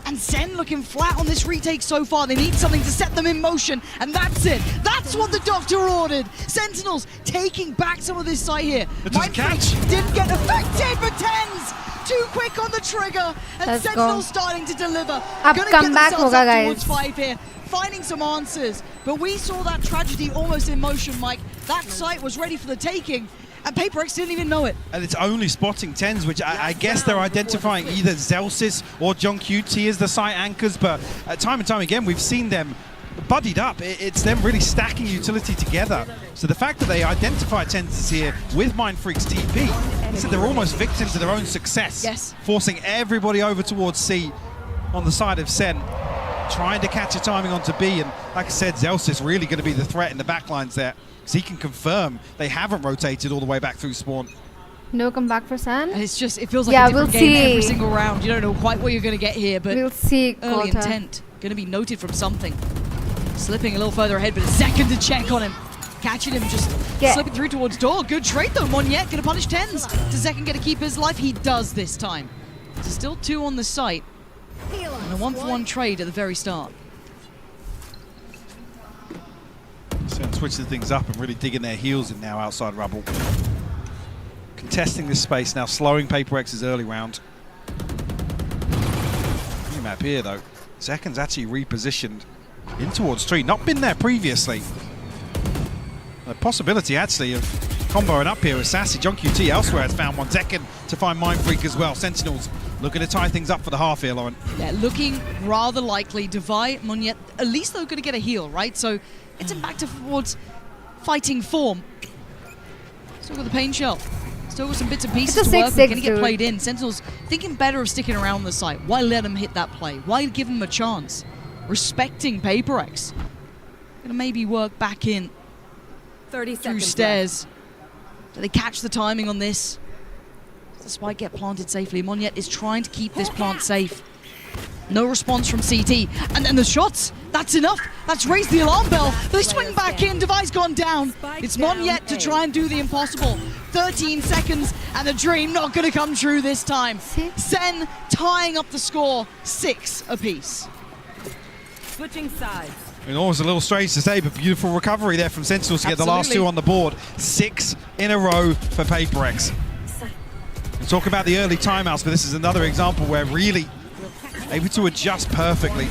And Zen looking flat on this retake so far. They need something to set them in motion, and that's it. That's what the doctor ordered. Sentinels taking back some of this site here. Mindfreak didn't get affected, but Tens too quick on the trigger, and Let's Sentinels go. starting to deliver. Ab Gonna come get back themselves hoga, up guys. towards 5 here, finding some answers. But we saw that tragedy almost in motion, Mike. That site was ready for the taking. And PaperX didn't even know it. And it's only spotting Tens, which I guess they're identifying either Zelsis or John QT as the site anchors, but time and time again, we've seen them buddied up. It's them really stacking utility together. So the fact that they identify Tens here with Mindfreak's TP, so they're almost victims of their own success. Yes. Forcing everybody over towards C on the side of Sen, trying to catch a timing onto B, and like I said, Zelsis really going to be the threat in the backlines there. So he can confirm they haven't rotated all the way back through spawn. No comeback for San. And it's just, it feels like a different we'll game see. every single round. You don't know quite what you're going to get here, but We'll see. early Kota. intent going to be noted from something. Slipping a little further ahead, but a second to check on him. Catching him, just slipping through towards door. Good trade though, Monyet going to punish Tens. Does Zekken get to keep his life? He does this time. So still 2 on the site. And a 1-for-1 trade at the very start. Sen switching things up and really digging their heels in now outside rubble. Contesting this space now, slowing PaperX's early round. New map here though. Zekken's actually repositioned in towards tree. Not been there previously. A possibility actually of comboing up here with Sassy. John QT elsewhere has found one. Zekken to find Mindfreak as well. Sentinels looking to tie things up for the half here, Lauren. Yeah, looking rather likely. Divide, Monyet, at least they're going to get a heal, right? So it's back towards fighting form. Still got the pain shell. Still got some bits and pieces to work with. Going to get played in. Sentinels thinking better of sticking around the site. Why let them hit that play? Why give them a chance? Respecting PaperX. Going to maybe work back in through seconds stairs. Do they catch the timing on this? Does the spike get planted safely? Monyet is trying to keep this plant safe. No response from CT. And then the shots. That's enough. That's raised the alarm bell. They swing back in. Device gone down. It's Monyet to try and do the impossible. 13 seconds and the dream not going to come true this time. SEN tying up the score, 6 apiece. Switching sides. It almost a little strange to say, but beautiful recovery there from Sentinels to get the last 2 on the board. 6 in a row for PaperX. We talk about the early timeouts, but this is another example where really able to adjust perfectly.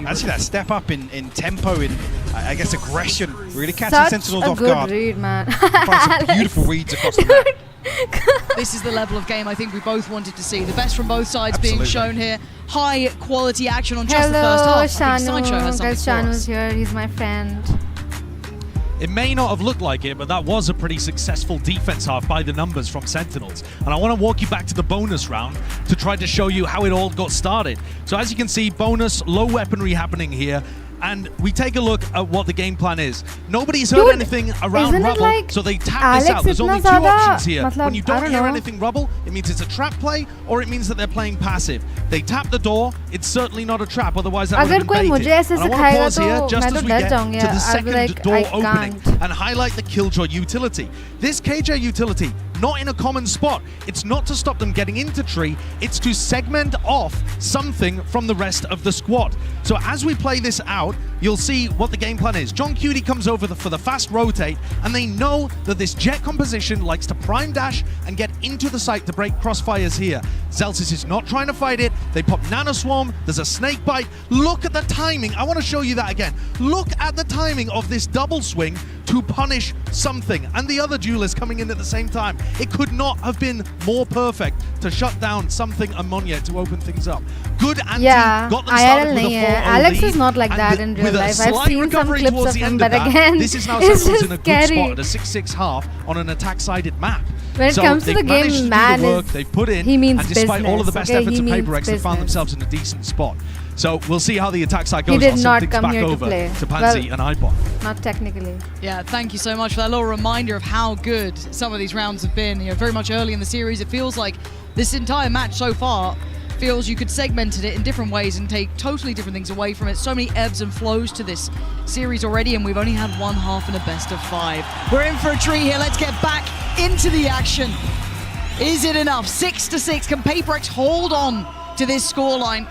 Actually, that step up in tempo, in I guess aggression, really catching Sentinels off guard. Such a good read, man. Find some beautiful reads across the map. This is the level of game I think we both wanted to see. The best from both sides being shown here. High quality action on just the first half. Hello, I think Sideshow has something Shanu. Guys, for Shanu's us. here. He's my friend. It may not have looked like it, but that was a pretty successful defense half by the numbers from Sentinels. And I want to walk you back to the bonus round to try to show you how it all got started. So as you can see, bonus, low weaponry happening here. And we take a look at what the game plan is. Nobody's heard anything around isn't it rubble, like so they tap this Alex out. There's only itna 2 zyada, options here. matlab, When you I don't don't hear know. anything rubble, it means it's a trap play, or it means that they're playing passive. They tap the door, it's certainly not a trap, otherwise that would अगर have कोई been मुझे baited. ऐसे And I want to सिखाएगा pause here तो just मैं as तो we डर get जाऊंगी. to the I'll be second like, door I opening can't. and highlight the Killjoy utility. This KJ utility, not in a common spot. It's not to stop them getting into tree, it's to segment off something from the rest of the squad. So as we play this out, you'll see what the game plan is. John Cutie comes over for the fast rotate, and they know that this jet composition likes to prime dash and get into the site to break crossfires here. Zelsis is not trying to fight it. They pop Nano Swarm. There's a snake bite. Look at the timing. I want to show you that again. Look at the timing of this double swing to punish something. And the other duelist coming in at the same time. It could not have been more perfect to shut down something and Monyet to open things up. Good anti, Yeah, got them started IRL with a nahi 4-0 hai. Alex lead, is not like and that in real with a life. I've slight seen some recovery clips towards of the him, end but of that. again, This is now it's Sentinels just in a good scary. spot at a 6-6 half on an attack-sided map. When it So comes to they've the game, managed to do man the work is- they've put in, he means and despite all of the business, best okay? efforts He of means PaperX, they found business. themselves in a decent spot. So we'll see how the attack side He goes. did I'll send not things come back here to over play. to Pansy Well, and iPod. Not technically. Yeah, thank you so much for that little reminder of how good some of these rounds have been. You know, very much early in the series, it feels like this entire match so far feels you could segment it in different ways and take totally different things away from it. So many ebbs and flows to this series already, and we've only had one half in a best of 5. We're in for a treat here. Let's get back into the action. Is it enough? 6-6. Can PaperX hold on to this scoreline?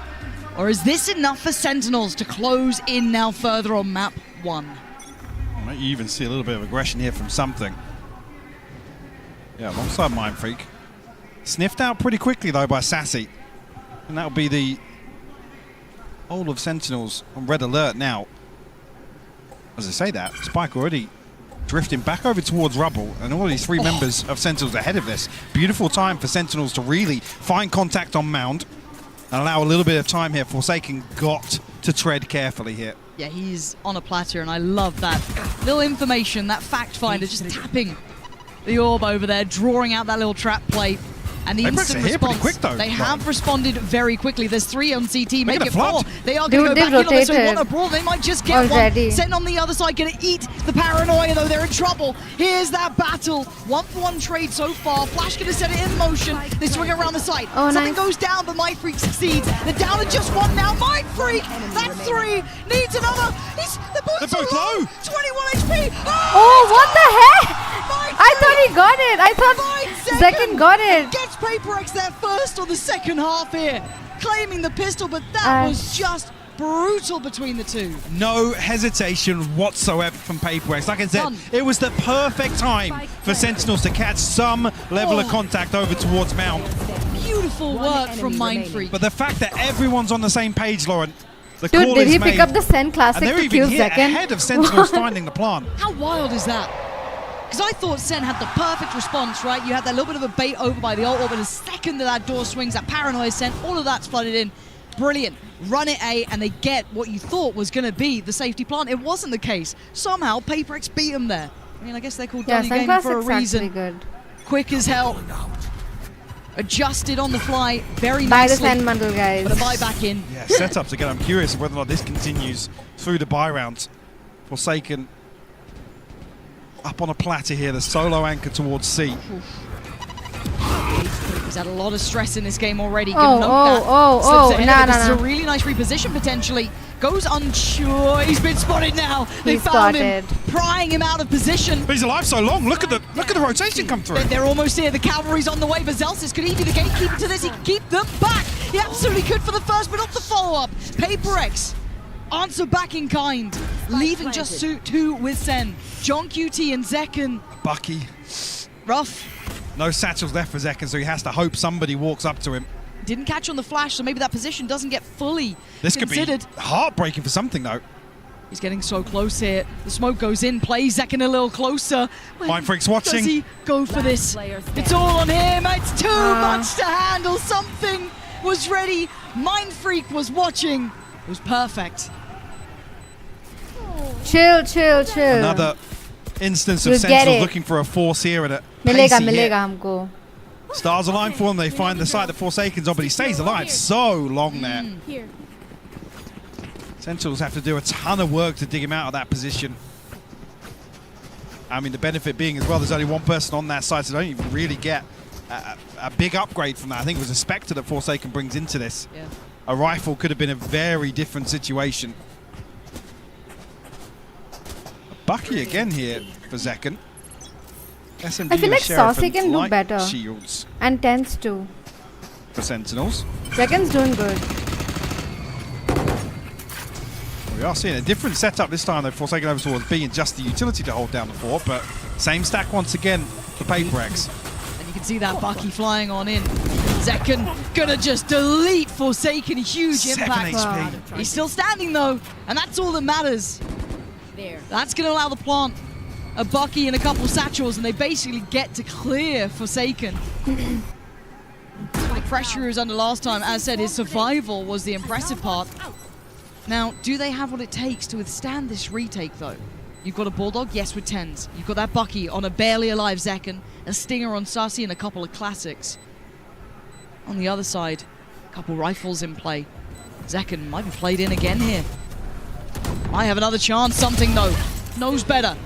Or is this enough for Sentinels to close in now further on map 1? Might you even see a little bit of aggression here from something. Yeah, alongside Mind Freak. Sniffed out pretty quickly though by Sassy. And that'll be the whole of Sentinels on red alert now. As I say that, Spike already drifting back over towards Rubble, and all these 3 members of Sentinels ahead of this. Beautiful time for Sentinels to really find contact on Mound and allow a little bit of time here. Forsaken got to tread carefully here. Yeah, he's on a platter, and I love that little information, that fact finder, just tapping the orb over there, drawing out that little trap play. And the They instant press it here pretty response, quick, though, they Lauren. have responded very quickly. There's 3 on CT, make it it 4. flood. They are going to Dude, go they've back in on this. They rotated want a brawl. They might just get already. one. Sent on the other side, going to eat the paranoia, though. They're in trouble. Here's that battle. 1-for-1 trade so far. Flash going to set it in motion. They swing around the site. Oh, Something nice. goes down, but Mind Freak succeeds. They're down to just 1 now. Mind Freak, that's 3. Needs another. They're both low. 21 HP. Oh, what the heck? I thought he got it. I thought Zekin got it. Gets PaperX there first on the second half here, claiming the pistol, but that was just brutal between the 2. No hesitation whatsoever from PaperX. Like I said, None. it was the perfect time for Sentinels to catch some level of contact over towards Mount. Beautiful work from Mind Freak. But the fact that everyone's on the same page, Lauren, the Dude, call did is he made, pick up the SEN Classic and they're to even kill here Zekin? ahead of Sentinels finding the plant. How wild is that? Because I thought SEN had the perfect response, right? You had that little bit of a bait over by the ult, but the second that door swings, that paranoia SEN, all of that's flooded in. Brilliant. Run it A, and they get what you thought was going to be the safety plant. It wasn't the case. Somehow, PaperX beat them there. I mean, I guess they're called Yeah, Donny SEN Gaming for a Classic's reason. actually good. Quick as hell. Adjusted on the fly very Buy the nicely. SEN bundle, guys. But a buy back in. Yeah, setups again. I'm curious whether or not this continues through the buy rounds. Forsaken up on a platter here, the solo anchor towards C. He's had a lot of stress in this game already. This is a really nice reposition potentially. Goes unsure. He's been spotted now. They found him, prying him out of position. But he's alive so long. Look at the rotation come through. They're almost here. The cavalry's on the way. But Zelsis, could he be the gatekeeper to this? He can keep them back. He absolutely could for the first, but not the follow-up. PRX answer back in kind, leaving just two with SEN. John QT and Zekken. Bucky. Rough. No satchels left for Zekken, so he has to hope somebody walks up to him. Didn't catch on the flash, so maybe that position doesn't get fully This considered. could be heartbreaking for something, though. He's getting so close here. The smoke goes in, plays Zekken a little closer. Mindfreak's watching. Does he go for this? It's all on him. It's too much to handle. Something was ready. Mindfreak was watching. It was perfect. Chill. Another instance of Sentinels looking for a force here and a Milega humko. Stars align for him. They find the site that Forsaken's on, but he stays alive so long there. Here. Sentinels have to do a ton of work to dig him out of that position. I mean, the benefit being as well, there's only one person on that side, so they don't even really get a big upgrade from that. I think it was a Spectre that Forsaken brings into this. Yeah. A rifle could have been a very different situation. Bucky again here for Zekken. SMD I feel like Saucy can do light better. Shields And Tense too. for Sentinels. Zekken's doing good. We are seeing a different setup this time, though. Forsaken over towards B and just the utility to hold down the fort, but same stack once again for PRX. And you can see that Bucky flying on in. Zekken gonna just delete Forsaken. Huge impact. HP. He's still standing though, and that's all that matters. That's gonna allow the plant a Bucky and a couple satchels, and they basically get to clear Forsaken. The pressure he was under last time, as said, his survival was the impressive part. Now, do they have what it takes to withstand this retake, though? You've got a Bulldog, yes, with 10s. You've got that Bucky on a barely alive Zekken, a Stinger on Sassy, and a couple of classics. On the other side, a couple rifles in play. Zekken might be played in again here. Might have another chance, something though. Knows better.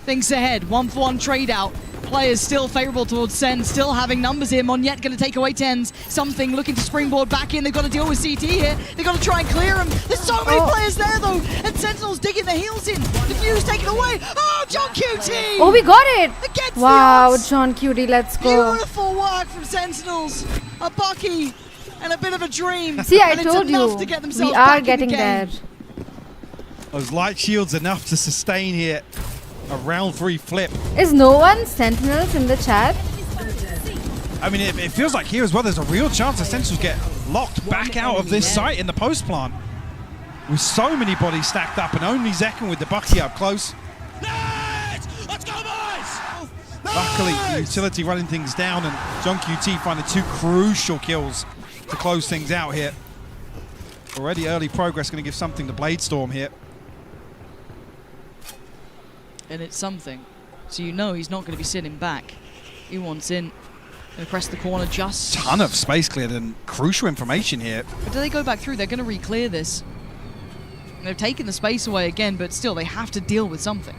Thinks ahead, 1-for-1 trade out. Players still favorable towards SEN, still having numbers here. Monyet going to take away 10s. Something looking to springboard back in. They've got to deal with CT here. They've got to try and clear him. There's so many players there though. And Sentinels digging their heels in. Diffuse taken away. Oh, John QT! Oh, we got it! Against Wow, the odds. John Cutie, let's go. Beautiful work from Sentinels. A Bucky and a bit of a dream. See, I And it's told enough you, to get themselves we back are in the getting game. there. Those light shields enough to sustain here a round 3 flip. Is no one Sentinels in the chat? I mean, it feels like here as well, there's a real chance the Sentinels get locked back out of this site in the post plant. With so many bodies stacked up and only Zekken with the Bucky up close. Let's go, boys! Luckily, the utility running things down and John QT finding 2 crucial kills to close things out here. Already early progress going to give something to Bladestorm here. And it's something. So you know he's not going to be sitting back. He wants in. Going to press the corner just... Ton of space cleared and crucial information here. But do they go back through? They're going to re-clear this. And they've taken the space away again, but still they have to deal with something.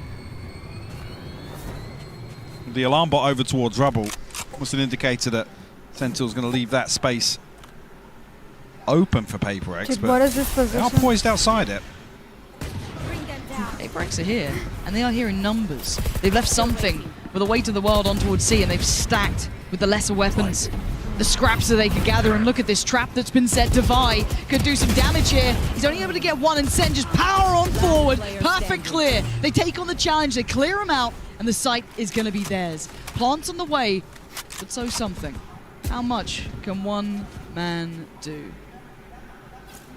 The alarm bot over towards rubble. Almost an indicator that Sentinel's going to leave that space open for PRX. Dude, but what is this they position? are poised outside it. PRX are here, and they are here in numbers. They've left something with the weight of the world on towards C, and they've stacked with the lesser weapons. The scraps that they could gather, and look at this trap that's been set. Devi could do some damage here. He's only able to get one, and SEN just power on forward. Perfect clear. They take on the challenge, they clear him out, and the site is going to be theirs. Plants on the way, but so something. How much can one man do?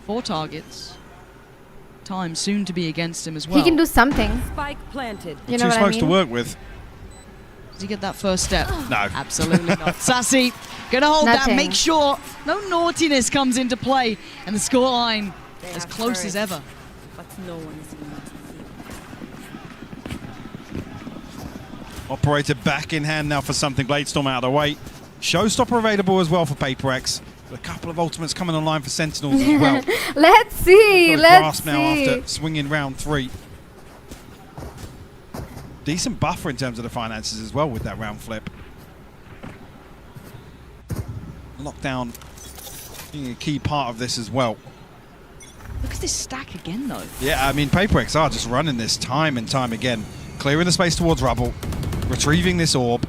4 targets. Time soon to be against him as well. He can do something. Spike planted. You know 2 what I smokes mean? to work with. Does he get that first step? No. Absolutely not. Sassy, gonna hold that, Nothing. make sure no naughtiness comes into play, and the scoreline as close as ever. But no one is Operator back in hand now for something. Bladestorm out of the way. Showstopper available as well for PRX. A couple of ultimates coming online for Sentinels as well. Let's see, Got a let's grasp now see. after swinging round 3. decent buffer in terms of the finances as well with that round flip. Lockdown being a key part of this as well. Look at this stack again, though. Yeah, I mean, PaperX are just running this time and time again. Clearing the space towards rubble, retrieving this orb.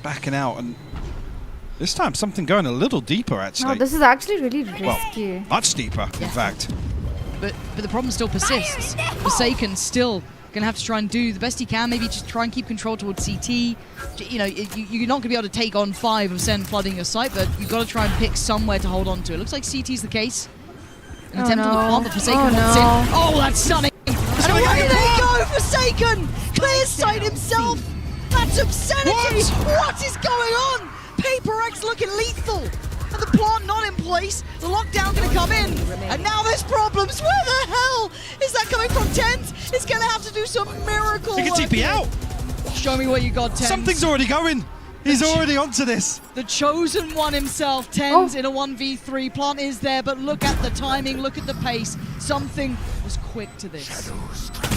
Backing out, and this time something going a little deeper, actually. No, this is actually really risky. Well, much deeper, in fact. But the problem still persists. Forsaken still going to have to try and do the best he can, maybe just try and keep control towards CT. You know, you're not going to be able to take on 5 of SEN flooding your site, but you've got to try and pick somewhere to hold on to. It looks like CT's the case. An attempt on the plant, but Forsaken wants in. Oh, that's stunning! And away they go, Forsaken! Clears sight himself! That's obscenity! What is going on? PaperX looking lethal! And the plant not in place, the lockdown gonna come in, and now there's problems. Where the hell is that coming from? Tens is gonna have to do some miracle He can work TP here. out! Show me what you got, Tens. Something's already going! He's already onto this! The chosen one himself, Tens in a 1v3. Plant is there, but look at the timing, look at the pace. Something was quick to this.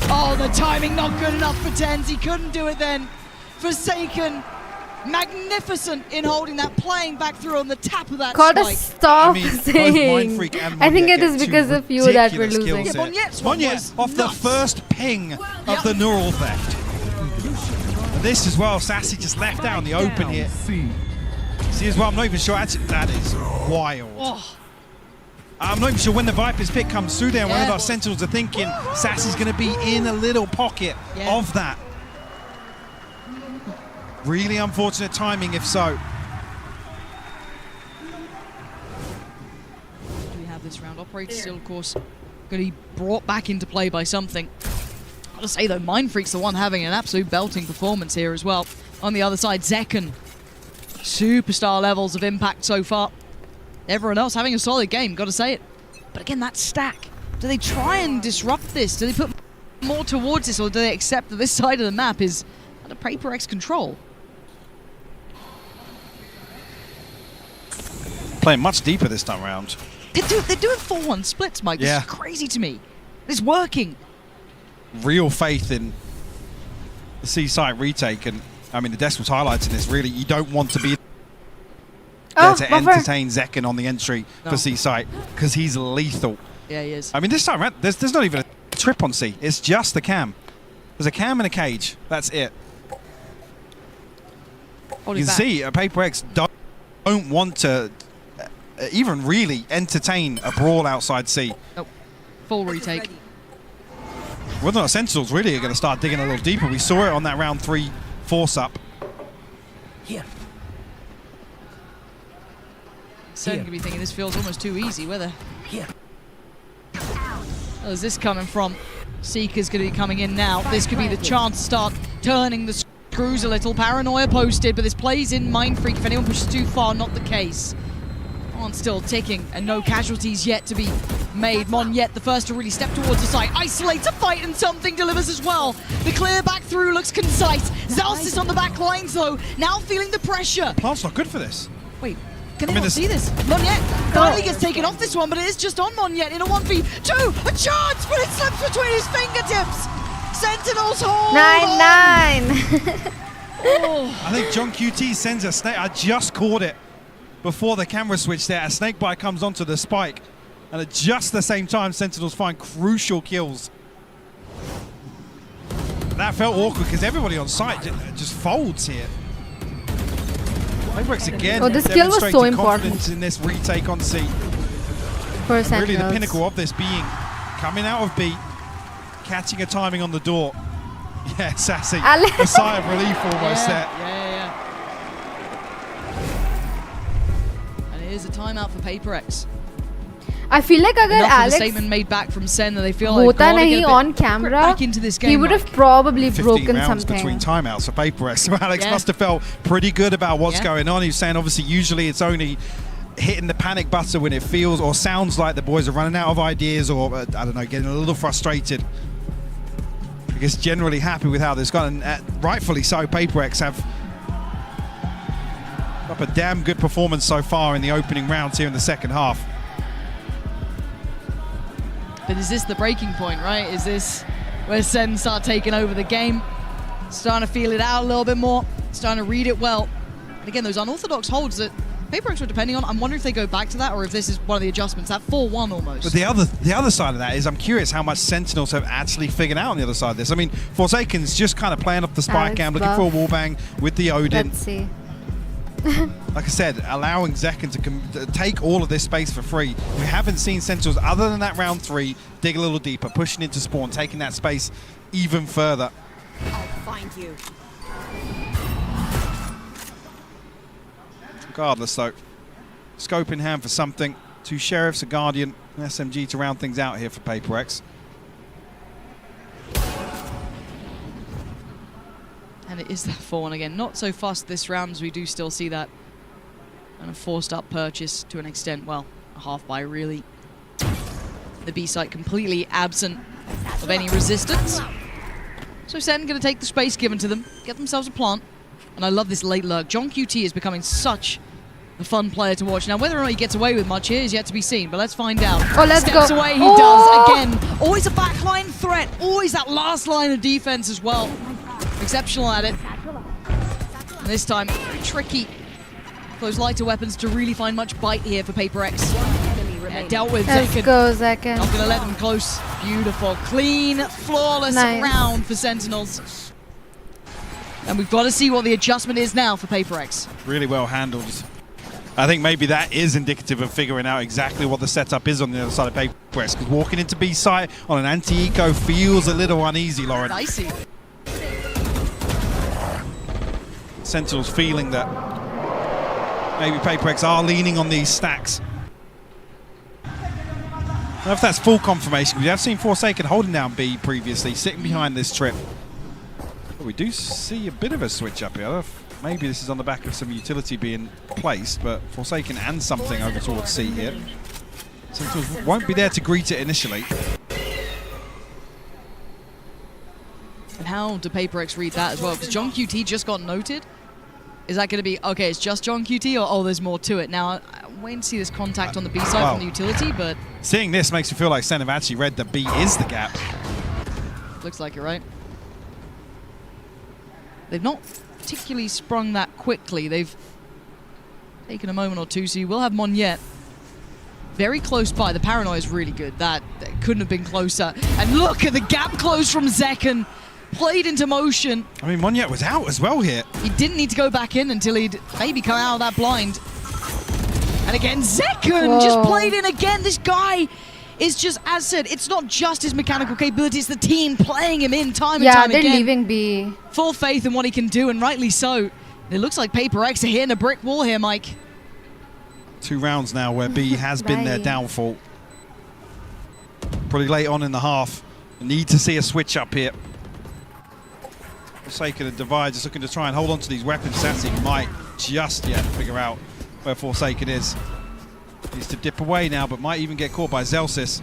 Oh, the timing not good enough for Tens. He couldn't do it then. Forsaken, magnificent in holding that, playing back through on the tap of that Gotta spike. stop saying. I think it is because of you that we're losing. Monjet off the first ping of the neural theft. This as well, Sassy just left out in the open here. See as well, I'm not even sure, actually, that is wild. Oh. I'm not even sure when the Viper's pick comes through there, one of our Sentinels are thinking Sassy's going to be in a little pocket of that. Really unfortunate timing, if so. Do we have this round? Operator still, of course, going to be brought back into play by something. Gotta say though, Mindfreak's the one having an absolute belting performance here as well. On the other side, Zekken, superstar levels of impact so far. Everyone else having a solid game, gotta say it. But again, that stack, do they try and disrupt this? Do they put more towards this, or do they accept that this side of the map is under PaperX control? Playing much deeper this time around. They're doing 4-1 splits, Mike. This is crazy to me. It's working. Real faith in the C-site retake, and I mean the Decimals highlights in this, really you don't want to be there to entertain Zekken on the entry for C-site, because he's lethal. Yeah, he is. I mean this time around, there's not even a trip on C, it's just the cam. There's a cam and a cage, that's it. You can see PaperX don't want to even really entertain a brawl outside C. Nope. Full retake. Whether or not Sentinels really are going to start digging a little deeper. We saw it on that round 3 force-up. Here. SEN could be thinking this feels almost too easy. Where the... Here. Where's this coming from? Seeker's going to be coming in now. This could be the chance to start turning the screws a little. Paranoia posted, but this plays in Mindfreak. If anyone pushes too far, not the case. On still ticking, and no casualties yet to be made. Monjet, the first to really step towards the site, isolates a fight, and something delivers as well. The clear back through looks concise. Zalsis on the back lines though, now feeling the pressure. Plant's not good for this. Wait, can they not see this? Monjet finally gets taken off this one, but it is just on Monjet in a 1v2. A chance, but it slips between his fingertips. Sentinels hold 9-9. I think John QT sends a snake. I just caught it before the camera switch there. A snakebite comes onto the spike, and at just the same time, Sentinels find crucial kills. That felt awkward because everybody on site just folds here. PaperX again. Oh, this kill was so important confidence in this retake on C. For Sentinels. Really, the pinnacle of this being coming out of B, catching a timing on the door. Yeah, Sassy. A sigh of relief almost there. Yeah. And it is a timeout for PaperX. I feel like agar Alex statement made back from SEN that they feel like hota nahi on camera, back into this game, he would have probably 15 broken rounds something. between timeouts for PaperX. So Alex must have felt pretty good about what's going on. He was saying obviously usually it's only hitting the panic button when it feels or sounds like the boys are running out of ideas or I don't know, getting a little frustrated. Because generally happy with how this gone, and rightfully so. PaperX have up a damn good performance so far in the opening rounds here in the second half. But is this the breaking point, right? Is this where SEN start taking over the game. Starting to feel it out a little bit more, starting to read it well. And again, those unorthodox holds that PRX were depending on, I'm wondering if they go back to that or if this is one of the adjustments, that 4-1 almost. But the other side of that is I'm curious how much Sentinels have actually figured out on the other side of this. I mean, Forsaken's just kind of playing off the spike cam, looking for a wallbang with the Odin. Let's see. Like I said, allowing Zekken to take all of this space for free. We haven't seen Sentinels, other than that round 3, dig a little deeper, pushing into spawn, taking that space even further. I'll find you. Regardless, though, scope in hand for something. 2 Sheriffs, a Guardian, an SMG to round things out here for PRX. And it is that 4-1 again. Not so fast this round as we do still see that kind of forced up purchase to an extent. Well, a half buy really. The B site completely absent of any resistance. So SEN going to take the space given to them, get themselves a plant. And I love this late lurk. John QT is becoming such a fun player to watch. Now, whether or not he gets away with much here is yet to be seen, but let's find out. Oh, let's Steps go. away, he does. Again, always a backline threat. Always that last line of defense as well. Exceptional at it. And this time, tricky. Those lighter weapons to really find much bite here for PRX. Yeah, dealt with Let's Zekken. go, Zekken. Not going to let them close. Beautiful, clean, flawless round for Sentinels. And we've got to see what the adjustment is now for PRX. Really well handled. I think maybe that is indicative of figuring out exactly what the setup is on the other side of PRX, because walking into B site on an anti-eco feels a little uneasy, Lauren. Dicey. Sentinels feeling that maybe PRX are leaning on these stacks. I don't know if that's full confirmation. We have seen Forsaken holding down B previously, sitting behind this trip. But we do see a bit of a switch up here. Maybe this is on the back of some utility being placed, but Forsaken and something over towards C here. Sentinels won't be there to greet it initially. And how do PRX read that as well? Because John QT just got noted. Is that going to be, okay, it's just John QT, or oh, there's more to it? Now, I'm waiting to see this contact on the B side from the utility, but... Seeing this makes me feel like Sen have actually read that B is the gap. Looks like you're right. They've not particularly sprung that quickly. They've taken a moment or two, so you will have Monyet very close by. The paranoia is really good. That couldn't have been closer. And look at the gap close from Zekken. Played into motion. I mean, Monyet was out as well here. He didn't need to go back in until he'd maybe come out of that blind. And again, Zekken just played in again. This guy is just, as said, it's not just his mechanical capability, it's the team playing him in time and time again. Yeah, they're leaving B. Full faith in what he can do, and rightly so. It looks like PRX are hitting a brick wall here, Mike. 2 rounds now where B has been their downfall. Pretty late on in the half. Need to see a switch up here. For the sake of the divide, just looking to try and hold on to these weapons. Sassy might just yet figure out where Forsaken is. Needs to dip away now, but might even get caught by Zelsis.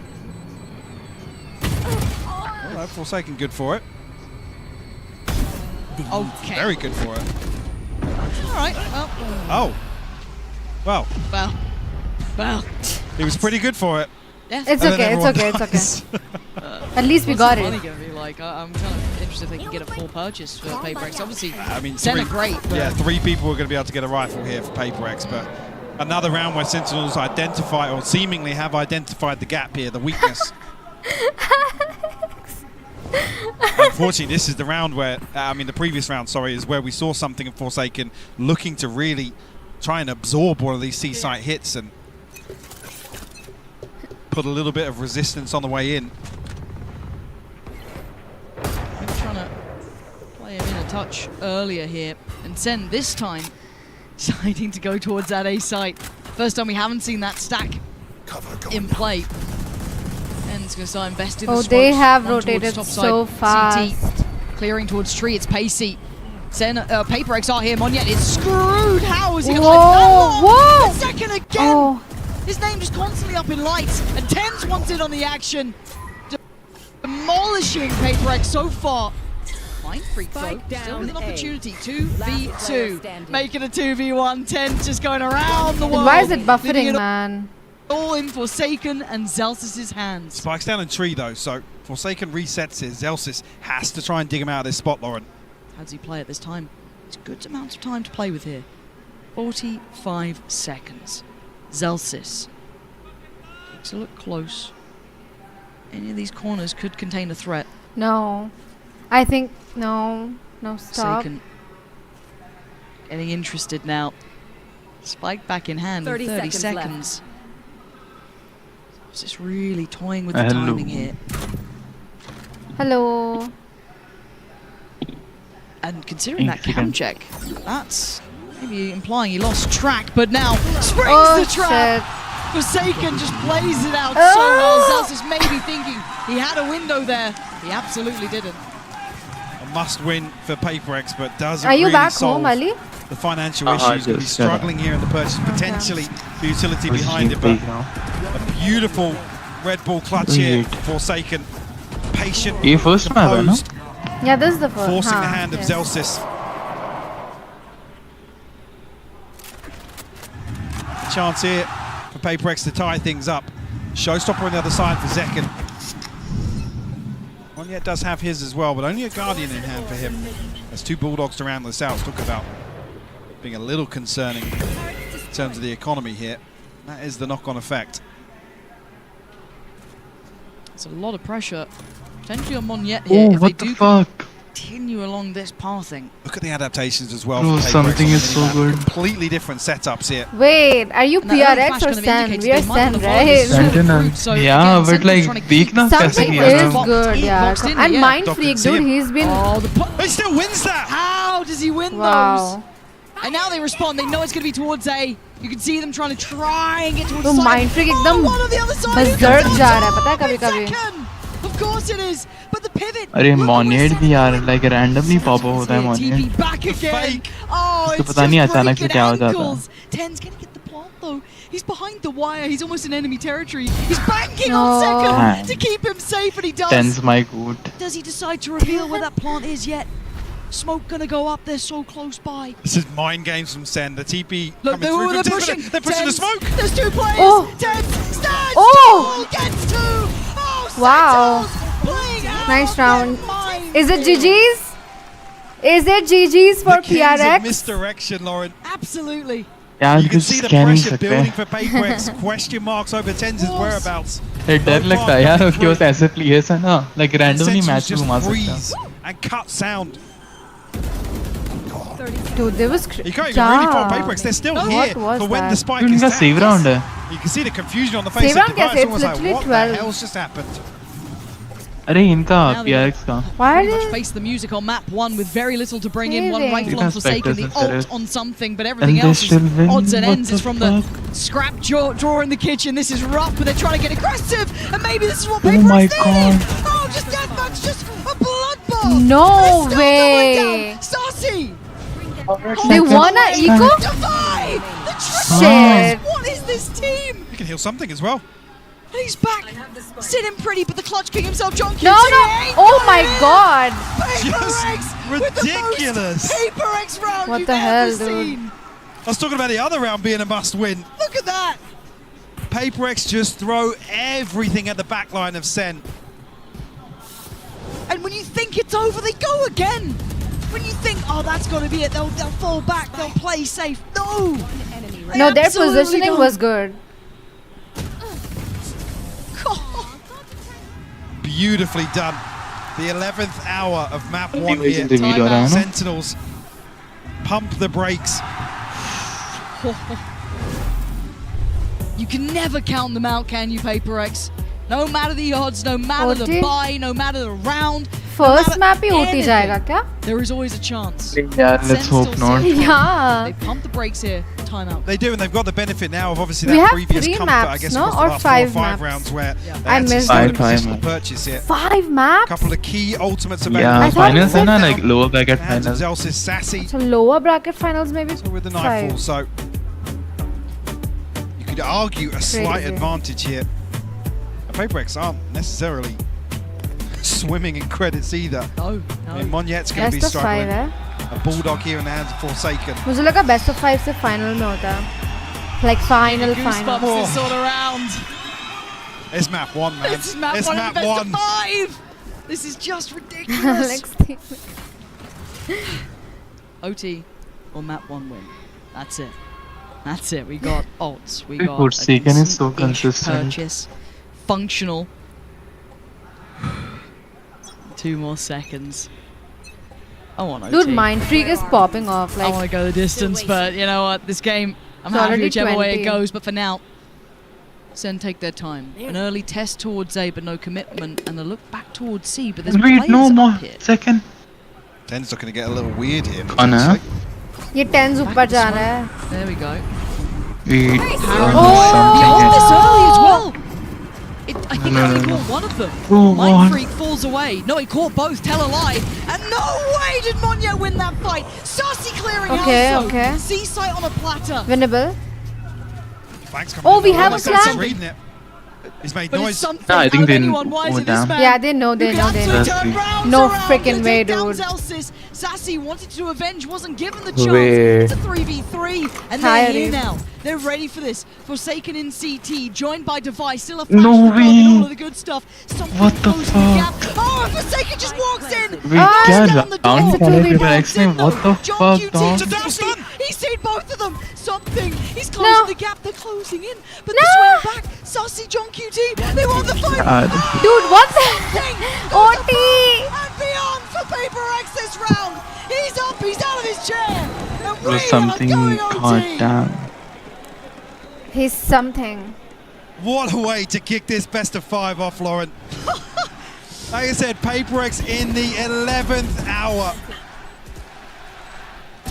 Well, Forsaken good for it. Okay. Very good for it. All right. Well. Oh. Well. He was pretty good for it. Yeah. It's okay, it's okay. At least we got it. What's the money gonna be like? I'm kind of interested if they can get a full purchase for PRX. Obviously, I mean, SEN are great. Yeah, 3 people are going to be able to get a rifle here for PRX, but another round where Sentinels identify, or seemingly have identified the gap here, the weakness. Unfortunately, this is the round where, the previous round, sorry, is where we saw something in Forsaken looking to really try and absorb one of these C-site hits and put a little bit of resistance on the way in. Maybe trying to play him in a touch earlier here. And SEN this time deciding to go towards that A site. First time we haven't seen that stack in play. And it's going to start investing the smokes. They have One towards rotated top so side. fast. CT clearing towards tree. It's pacey. SEN, PRX are here. Monyet is screwed. How is he going to live that long? Whoa! A second again. His name just constantly up in lights. And Tens wanted on the action. Demolishing PRX so far. Mind Freak though, still with an opportunity. 2v2. Making a 2v1. Tens just going around the world. Why is it buffering, man? all in Forsaken and Zelsis' hands. Spike's down in tree though, so Forsaken resets it. Zelsis has to try and dig him out of this spot, Lauren. How does he play at this time? It's a good amount of time to play with here. 45 seconds. Zelsis takes a look close. Any of these corners could contain a threat. No. I think, no, stop. Forsaken getting interested now. Spike back in hand. 30 seconds. Is this really toying with the timing here? Hello. And considering that cam check, that's maybe implying he lost track, but now springs the trap. Forsaken just plays it out so well. Zelsis maybe thinking he had a window there. He absolutely didn't. A must-win for PaperX, but doesn't Are you really back solve home, Ali? the financial issues. He'll be struggling here in the purchase, potentially the utility behind it, but a beautiful Red Bull clutch here. Forsaken, patient, composed, Yeah, this is the first. forcing the hand of Zelsis. Chance here for PaperX to tie things up. Showstopper on the other side for Zekken. Monyet does have his as well, but only a Guardian in hand for him. There's two Bulldogs to round this out. Talk about being a little concerning in terms of the economy here. That is the knock-on effect. It's a lot of pressure potentially on Monyet here. If what they the do fuck? continue along this pathing. Look at the adaptations as well. Bro, for PaperX something on is so minimap. good. Completely different setups here. Wait, are you And that early PRX flash or kind of SEN? indicates We are they might SEN, wanna follow this right? route, so Yeah, again, but Sentinel's like trying to weak keep na Something कैसे is किया good, yeah. boxed in, And yeah. Mind Doc Freak, can see dude, him. he's been... He still wins that! How does he win Wow. those? And now they respond. They know it's going to be towards A. You can see them trying to and get towards तो side. Mind Freak एकदम One on the other side. berserk जा रहा है, पता है कभी-कभी. Second. Of course it is. But the pivot. अरे Monyet भी यार like randomly pop up होता है Monyet. TP back again. Oh, उसको it's पता नहीं just अचानक से breaking क्या हो जाता है. ankles. Ten's going to get the plant though. He's behind the wire. He's almost in enemy territory. He's banking on Man. second to keep him safe, and he does. Ten's my good. Does he decide to reveal where that plant is yet? Smoke gonna go up. They're so close by. This is mind games from Sen. The TP Look, coming through. they're from pushing. They're pushing the Tens. smoke. There's two players. Oh. Tens stands. Oh. Gets two. Oh, Wow. Sentinels playing out Nice their round. mind. Is it GG's? Is it GG's for The kings of PRX? misdirection, Lauren. Absolutely. यार You can कुछ see the कह नहीं pressure सकते. building for PaperX. Question marks over Tens' whereabouts. ये डर लगता है यार उसके पास ऐसे players है ना like randomly Sentinels match just घुमा सकता freeze है. and cut sound. Dude, there was... You can't even really fault PaperX. They're still here What was for when the that? spike उनका is save down. round है. You can see the confusion on the face Save of round Device. कैसे? Almost It's like, literally what 12. the hell's just happened? अरे इनका Now they PRX का. Why pretty did... much face the music on map one with very little to bring in. One Saving. rifle on Forsaken, the Spectres ult and on something, but everything And they else is still win. odds and What ends. the Is from the scrap drawer in the kitchen. This is rough, but they're trying to get aggressive, and maybe this is what Oh PaperX my needed. God. Oh, just deathmatch, just a bloodbath. No They're still way. going down. Sassy. They won an eco? Defy! The Shit. What is this team? You can heal something as well. And he's back. Sitting pretty, but the clutch king himself, John Q. No, no. Oh my god. PaperX with the ridiculous. most PaperX round What you've the hell, ever dude? seen. I was talking about the other round being a must-win. Look at that. PaperX just throw everything at the back line of Sen. And when you think it's over, they go again. When you think, oh, that's got to be it, they'll fall back, they'll play safe. No. They No, their absolutely positioning don't. was good. Beautifully done. The 11th hour of map 1 here. reveal हो रहा है ना? Sentinels pump the brakes. You can never count them out, can you, PaperX? No matter the odds, no matter the OT? buy, no matter the round. First map he OT जाएगा क्या? There is always a chance. यार let's hope not. Yeah. They pump the brakes here. Timeout. They do, and they've got the benefit now of obviously We that have previous 3 comfort, I maps, guess, no? across the Or last 5 4 or 5 maps? rounds where they I had to missed start it. a Five positional maps. purchase here. 5 maps? Couple of key ultimates available. Yeah, I thought finals it है ना was- like lower bracket Hands of finals. Zelsis sassy So lower bracket finals maybe? with the 5. nightfall, so you could argue a slight Crazy. advantage here. The PaperX aren't necessarily swimming in credits either. No, I mean, Monyet's going to be Best of 5 struggling. है. A Bulldog here in the hands of Forsaken. मुझे लगा best of 5 से final में होता है. Like final. Goosebumps this all around. It's map 1, man. This is map it's 1 map of the best 1. of 5. This is just ridiculous. OT or map 1 win. That's it. That's it. We got ults. We got Forsaken is so consistent. purchase. Functional. 2 more seconds. I want OT. Dude, Mind Freak is popping off. I Like, want to go the distance, but you know what? This game, I'm It's happy already whichever way it 20. goes. But for now, SEN take their time. An early test towards A, but no commitment, and a look back towards C. But there's Wait, players no more. up here. Second. Ten's looking to get a little weird here. Oh, no. ये 10 ऊपर जा रहा है. There we go. Wait. He got this early as well. I think No, he no, no. caught one of them. Oh, Mind what? Freak falls away. No, he caught both. Tell alive. And no way did Monyo win that fight. Sassy clearing Okay, out. okay. Seaside on a platter. Winnable. Flank's coming Oh, in. we have a Like Sansa's flag. reading it. He's made But noise. it's something No, I think out of they anyone. Why is went it this down. man? Yeah, they know. You can absolutely turn rounds No around. freaking Gonna way, take down dude. Zelsis. Sassy wanted to avenge, wasn't given the chance. Wait. It's a 3v3, and Hi, they're here Arif. now. They're ready for this. Forsaken in CT, joined by Device, still a No flash way. and all of the good stuff. Something What the closing the gap. fuck? Oh, Forsaken just walks in. Wait, Knocks क्या down the door. round It's a 2v1. PRX में? What the John fuck, QT, dog? It's a down stun. He's seen both of them. Something. He's closing No. the gap. They're closing in. But they swing back. Sassy, John QT. They want the fight. Dude, what the? OT! OT! And beyond for Paper X this round. He's up. He's out of his chair. And we Bro, are something going OT. goddamn. He's something. What a way to kick this best of 5 off, Lauren. Like I said, Paper X in the 11th hour.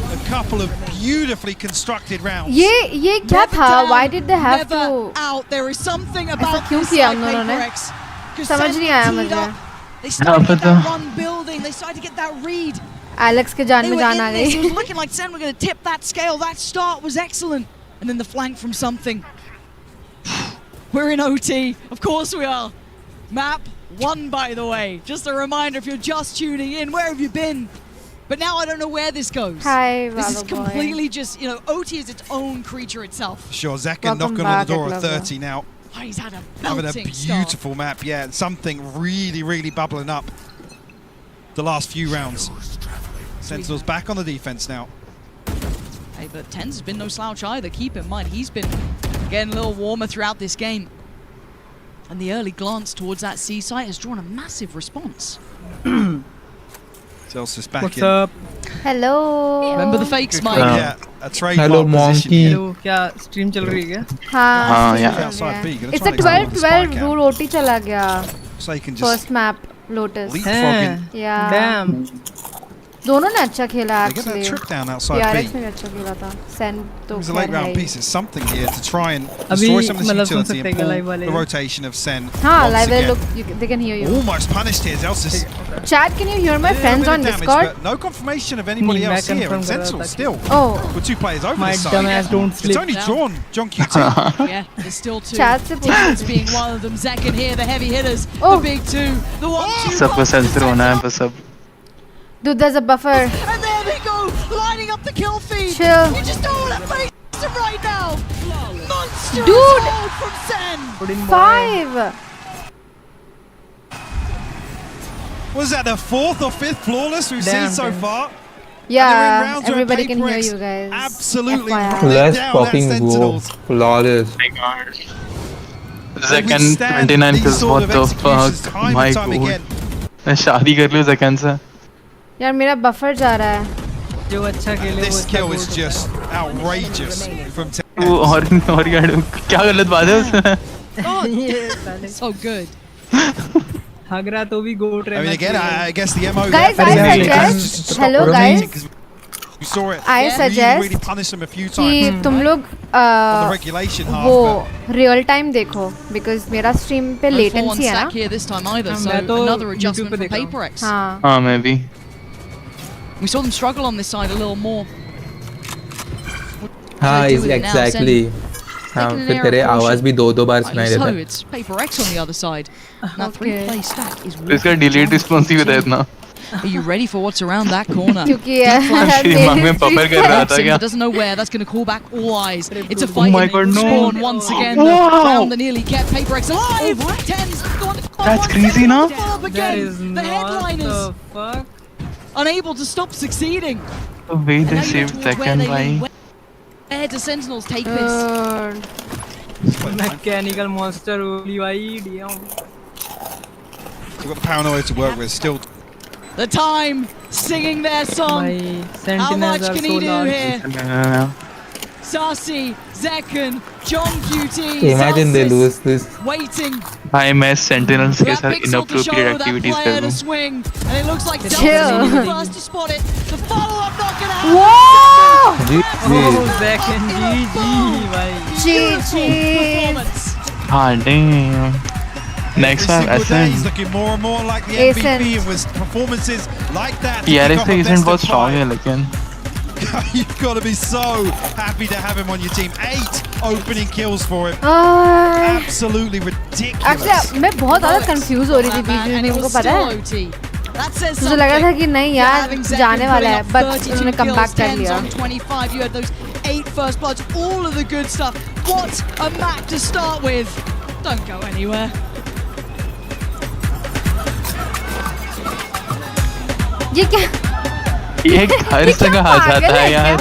A couple of beautifully constructed rounds. ये क्या Never था? down, Why did they have never to? out. There is something ऐसा about क्यों this किया side उन दोनों ने? Paper X. 'Cause समझ Sen नहीं आया teed मुझे. up. They started to get पता. that run building. They started to get that read. Alex के जान They में were जान in uh this. It was गई. looking like Sen were going to tip that scale. That start was excellent. And then the flank from something. We're in OT. Of course we are. Map 1, by the way. Just a reminder, if you're just tuning in, where have you been? But now I don't know where this goes. Hi, This is Valo boy. completely just, OT is its own creature itself. Sure, Zekken Welcome knocking on back, the door at Eklover. 30 now. Oh, he's had a Having a belting start. beautiful map, yeah, and something really, really bubbling up the last few rounds. Sentinel's back on the defense now. Hey, but Tens has been no slouch either. Keep in mind, he's been getting a little warmer throughout this game. And the early glance towards that C site has drawn a massive response. Celsius back What's in. up? Hello. Remember the fakes, Mike? Yeah, a trademark Hello, position monkey. here. तो क्या stream चल रही है क्या? हाँ. हाँ, सही yeah. चल Outside रहा B, है. gonna It's try a and extend the 12-12 spy dude. OT चला गया. So you can just First map Lotus. leapfrogging. Yeah. Damn. दोनों ने अच्छा खेला They get that actually. trip down outside PRX B. में भी अच्छा खेला था. Sen तो It was a खैर late है round he. piece. It's something here to try and अभी destroy some of this मतलब सुन utility सकते and हैं live pull वाले. the rotation of Sen. हाँ, once live again. look, they can hear you. Almost punished here. Zelsis. Chat, can you hear my Yeah, a friends bit of on damage, Discord? but no confirmation of anybody नहीं, मैं else here. confirm And कर रहा Sentinel था still Oh. with 2 players over My this side. dumbass don't It's sleep. only drawn John QT. Yeah, there's still 2. Chat से पूछ Tens being one of them. Zekken here, the heavy hitters. Oh. The big 2. The 1-2. सबको sensor होना है बस अब. Dude, there's a buffer. And there they go, lining up the kill feed. Chill. You just don't want to face him right now. Monstrous Dude. hold from Sen. 5. Was that the 4th or 5th flawless we've seen Damn, so damn. far? Yeah, rounds where everybody can Paper hear X you guys. Absolutely FYI. run it Let's down that fucking go. Sentinels. Flawless. Zekken Withstand 29 these kills. sort What of the executions fuck? time My and time god. again. मैं शादी कर लूँ Zekken से. यार मेरा buffer जा रहा है. जो अच्छा खेले वो This अच्छा kill goal is होता just outrageous from Ten. वो और क्या गलत बात है उसमें? है. So good. हगरा तो भी गोट I mean, again, I guess the MO Guys, there I is suggest- just to stop Hello, rotating, guys. 'cause we saw it I really, suggest really punish them a few कि times तुम लोग on the regulation half. वो but real time देखो because मेरा stream पे No 4-1 latency है stack ना. here this time either, so मैं तो another YouTube adjustment पे for देख रहा हूँ. Paper X. हाँ. हाँ मैं भी. We saw them struggle on this side a little more. हाँ do with it now, exactly. हाँ Taking an फिर air तेरे of caution. आवाज भी दो बार Rightly सुनाई so, देता है. it's Paper X on the other side. That 3-play stack is इसका delayed response ही होता है इतना. Are you ready for what's around that corner? क्योंकि दिमाग में बफर कर रहा था क्या? Doesn't know where. That's going to call back all eyes. It's a fight. Oh my God, no. Spawn once again. Wow. Round the nearly get Paper X alive. Tens. That's crazy, no? Again, the headliners unable to stop succeeding. The way they saved second, bhai. Where do Sentinels take this? Mechanical monster only bhai. Damn. We've got the paranoia to work with still. The time singing their song. How much can he do here? Sassy, Zekken, John QT, Imagine they lose this. waiting. भाई मैं Sentinels के साथ Pixel to show inappropriate that activities player कर to दूँ. swing, and it looks like Chill. Delta's the first to spot it. The follow-up not gonna happen. Second GG bhai. Performance. हाँ damn. Next time Every single day SN. he's looking more and more like the Ascent. MVP, and with performances like that. to यार kick off इससे a Ascent best बहुत of strong है five. लेकिन. You've got to be so happy to have him on your team. 8 opening kills for him. Absolutely ridiculous. Actually मैं बहुत ज़्यादा confuse हो रही थी बीच में उनको पता है मुझे लगा था कि नहीं यार जाने वाला है बट उन्होंने कम बैक कर लिया 25, you had those 8 first bloods, all of the good stuff. What a map to start with. Don't go anywhere. ये क्या ये हर जगह आ जाता है यार.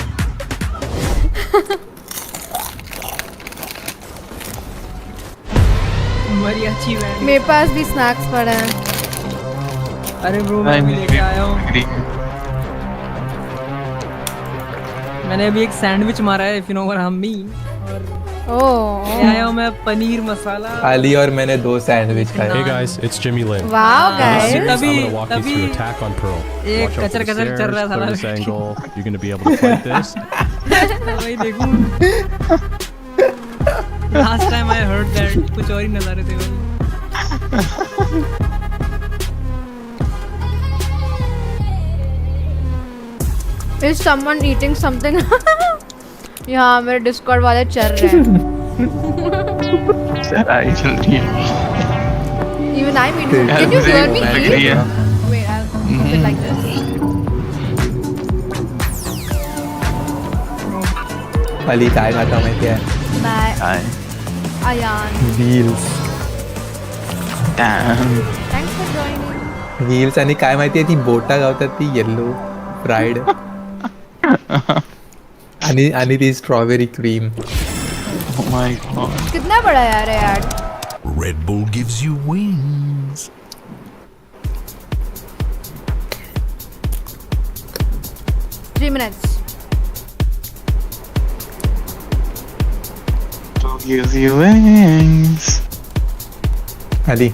बड़ी अच्छी बैट. मेरे पास भी स्नैक्स पड़े हैं अरे ब्रो मैं भी लेके आया हूँ. मैंने अभी एक सैंडविच मारा है, if you know what I mean. ले आया हूँ मैं पनीर मसाला. Ali और मैंने 2 सैंडविच खाए. Hey guys, it's Jimmy Lin. Wow, guys. I'm gonna walk you through attack on Pearl. एक Watch out for कचर the कचर चल रहा stairs, था clear this angle. You're gonna be able to fight this. वही देखूं. Last time I heard that कुछ और ही नज़ारे थे भाई. Is someone eating something? यहाँ मेरे डिस्कॉर्ड वाले चल रहे हैं. चराई चल रही है. Even I'm eating. Can you hear me लग रही eat? है. Wait, I'll put it like this. Ali काय खाता मैं क्या? Bye. Hi. Ayan. Wheels. Damn. Thanks for joining. Wheels आणि काय माहिती ती बोटा गावतात ती येलो फ्राईड. आणि ती strawberry cream. Oh my God. कितना बड़ा यार है यार. Red Bull gives you wings. Three minutes. Gives you wings. Ali.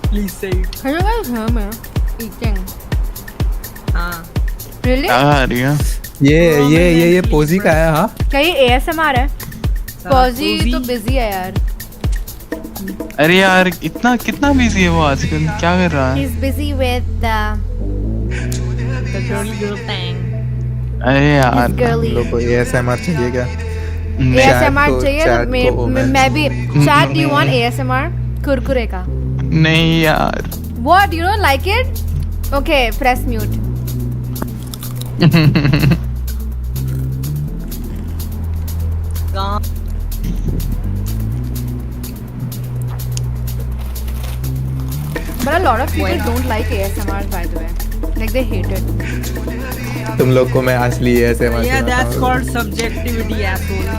Please say it. Can you guys hear me eating? Really? आ रही है. ये पोजी का है हाँ. क्या ये ASMR है? पॉजी तो बिजी है यार. अरे यार इतना कितना बिजी है वो आजकल. क्या कर रहा है? He's busy with the girl thing. अरे यार लोग को ASMR चाहिए क्या? ASMR चाहिए तो मैं भी. Chat, do you want ASMR? Kurkure का. नहीं यार. What? You don't like it? Okay, press mute. But a lot of people don't like ASMR, by the way. Like they hate it. तुम लोग को मैं असली ASMR. Yeah, that's called subjectivity, asshole.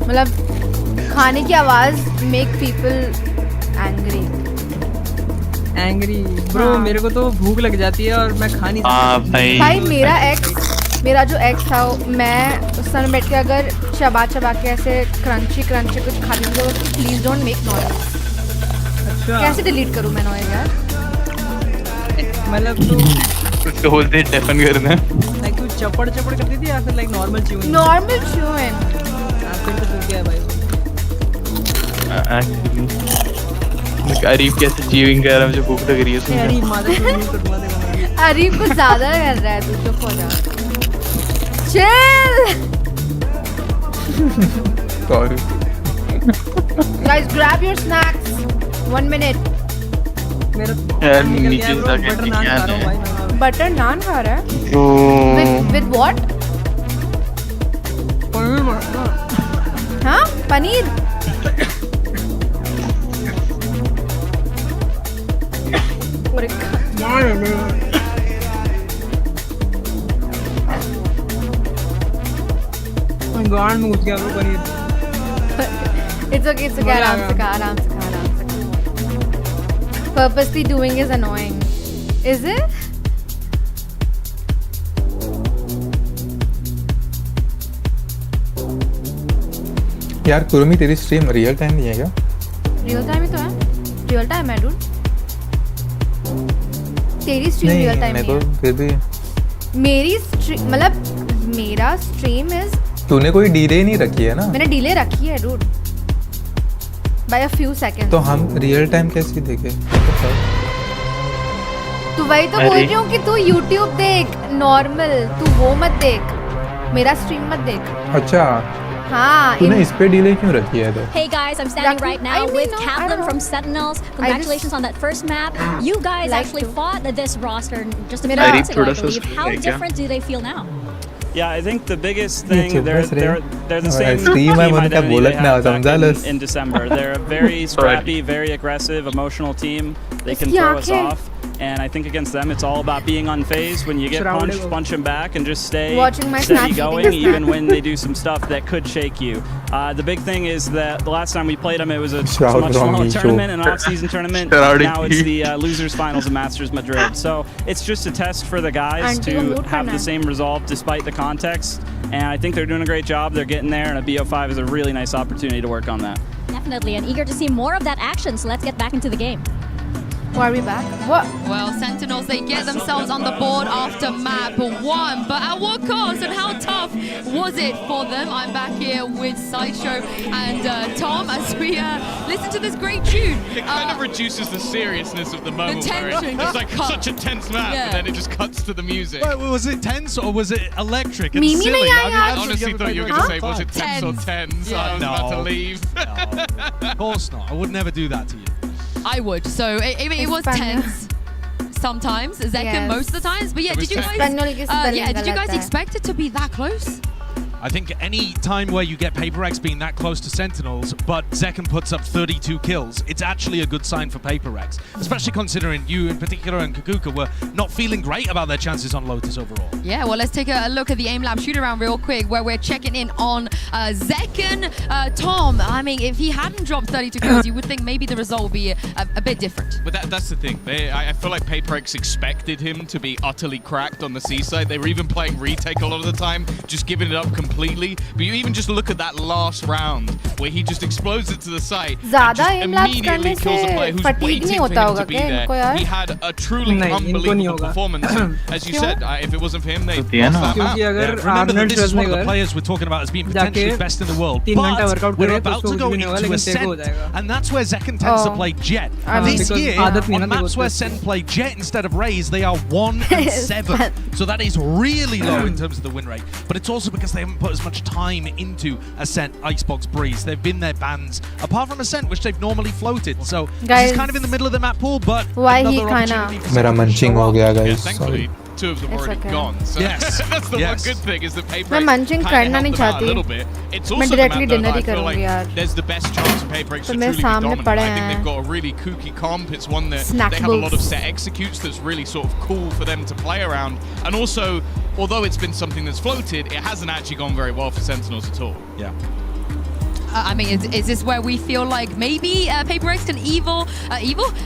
मतलब खाने की आवाज make people angry. Angry, bro. मेरे को तो भूख लग जाती है और मैं खा नहीं सकता. भाई मेरा जो एक्स था मैं उस समय बैठ के अगर चबा के ऐसे क्रंची कुछ खाती थी तो प्लीज डोंट मेक नॉइज. कैसे डिलीट करूं मैं नॉइज यार? मतलब तो बोलते डेफन करना. लाइक तू चपड़ करती थी या फिर like normal chewing? Normal chewing. फिर तो भूख गया भाई. एक्चुअली अरीब कैसे च्यूइंग कर रहा है मुझे भूख लग रही है सुन. अरीब कुछ ज्यादा कर रहा है. तू चुप हो जा. Chill. Sorry. Guys, grab your snacks. 1 minute. यार नीचे जाके क्या है बटर नान खा रहा है with what? हाँ पनीर गांड में घुस गया वो पनीर It's okay आराम से खा purposely doing is annoying is it? यार कुरुमी तेरी स्ट्रीम रियल टाइम नहीं है क्या? रियल टाइम ही तो है रियल टाइम है डूड तेरी स्ट्रीम रियल टाइम नहीं है फिर भी मेरी स्ट्रीम मतलब मेरा स्ट्रीम इज तूने कोई डिले नहीं रखी है ना? मैंने डिले रखी है dude by a few seconds तो हम रियल टाइम कैसे देखे? तो वही तो बोल रही हूँ कि तू YouTube देख नॉर्मल तू वो मत देख मेरा स्ट्रीम मत देख अच्छा हाँ तूने इस पे डिले क्यों रखी है तो? Hey guys, I'm standing right now with Kaplan from Sentinels. Congratulations on that first map. You guys actually fought this roster just a few months ago, I believe. How different do they feel now? Yeah, I think the biggest thing they're the same team identity they had back in December. They're a very scrappy, very aggressive, emotional team. They can throw us off. And I think against them, it's all about being unfazed. When you get punched, punch them back and just stay steady going, even when they do some stuff that could shake you. The big thing is that the last time we played them, it was a much smaller tournament, an off-season tournament. Now it's the losers finals of Masters Madrid. So it's just a test for the guys to have the same resolve despite the context. And I think they're doing a great job. They're getting there, and a BO5 is a really nice opportunity to work on that. Definitely, and eager to see more of that action. So let's get back into the game. Why are we back? What? Well, Sentinels, they get themselves on the board after map 1, but at what cost and how tough was it for them? I'm back here with Sideshow and Tom as we listen to this great tune. It kind of reduces the seriousness of the moment. The tension it's like such a tense map, and then it just cuts to the music. Wait, was it tense or was it electric and Mimi silly? I honestly thought you were going to say, was it tense or tens? I was about to leave. No, of course not. I would never do that to you. I would. So it was tense sometimes, Zekken most of the times. But yeah, did you guys expect it to be that close? I think any time where you get PaperX being that close to Sentinels, but Zekken puts up 32 kills, it's actually a good sign for PaperX. Especially considering you in particular and Kakuka were not feeling great about their chances on Lotus overall. Yeah, well, let's take a look at the aim lab shoot around real quick, where we're checking in on Zekken. Tom, I mean, if he hadn't dropped 32 kills, you would think maybe the result would be a bit different. But that's the thing. I feel like PaperX expected him to be utterly cracked on the seaside. They were even playing retake a lot of the time, just giving it up completely. But you even just look at that last round where he just explodes it to the site and just immediately kills a player who's waiting for him to be there. He had a truly unbelievable performance. As you said, if it wasn't for him, they lost that map. Remember that this is one of the players we're talking about as being potentially best in the world. But we're about to go into Ascent, and that's where Zekken tends to play Jet. This year, on maps where Sen play Jet instead of Raze, they are 1-7. So that is really low in terms of the win rate. But it's also because they haven't put as much time into Ascent, Icebox, Breeze. They've been their bans, apart from Ascent, which they've normally floated. So this is kind of in the middle of the map pool, but why he opportunity for मेरा munching हो गया guys. Thankfully, two of them already gone. So that's the one good thing is that PaperX मैं munching करना नहीं चाहती. a little bit. It's also मैं directly dinner ही करूँगी यार. There's the best chance for PaperX to truly be dominant. I think they've got a really kooky comp. It's one that they have a lot of set executes that's really sort of cool for them to play around. And also, although it's been something that's floated, it hasn't actually gone very well for Sentinels at all. Yeah. I mean, is this where we feel like maybe PaperX can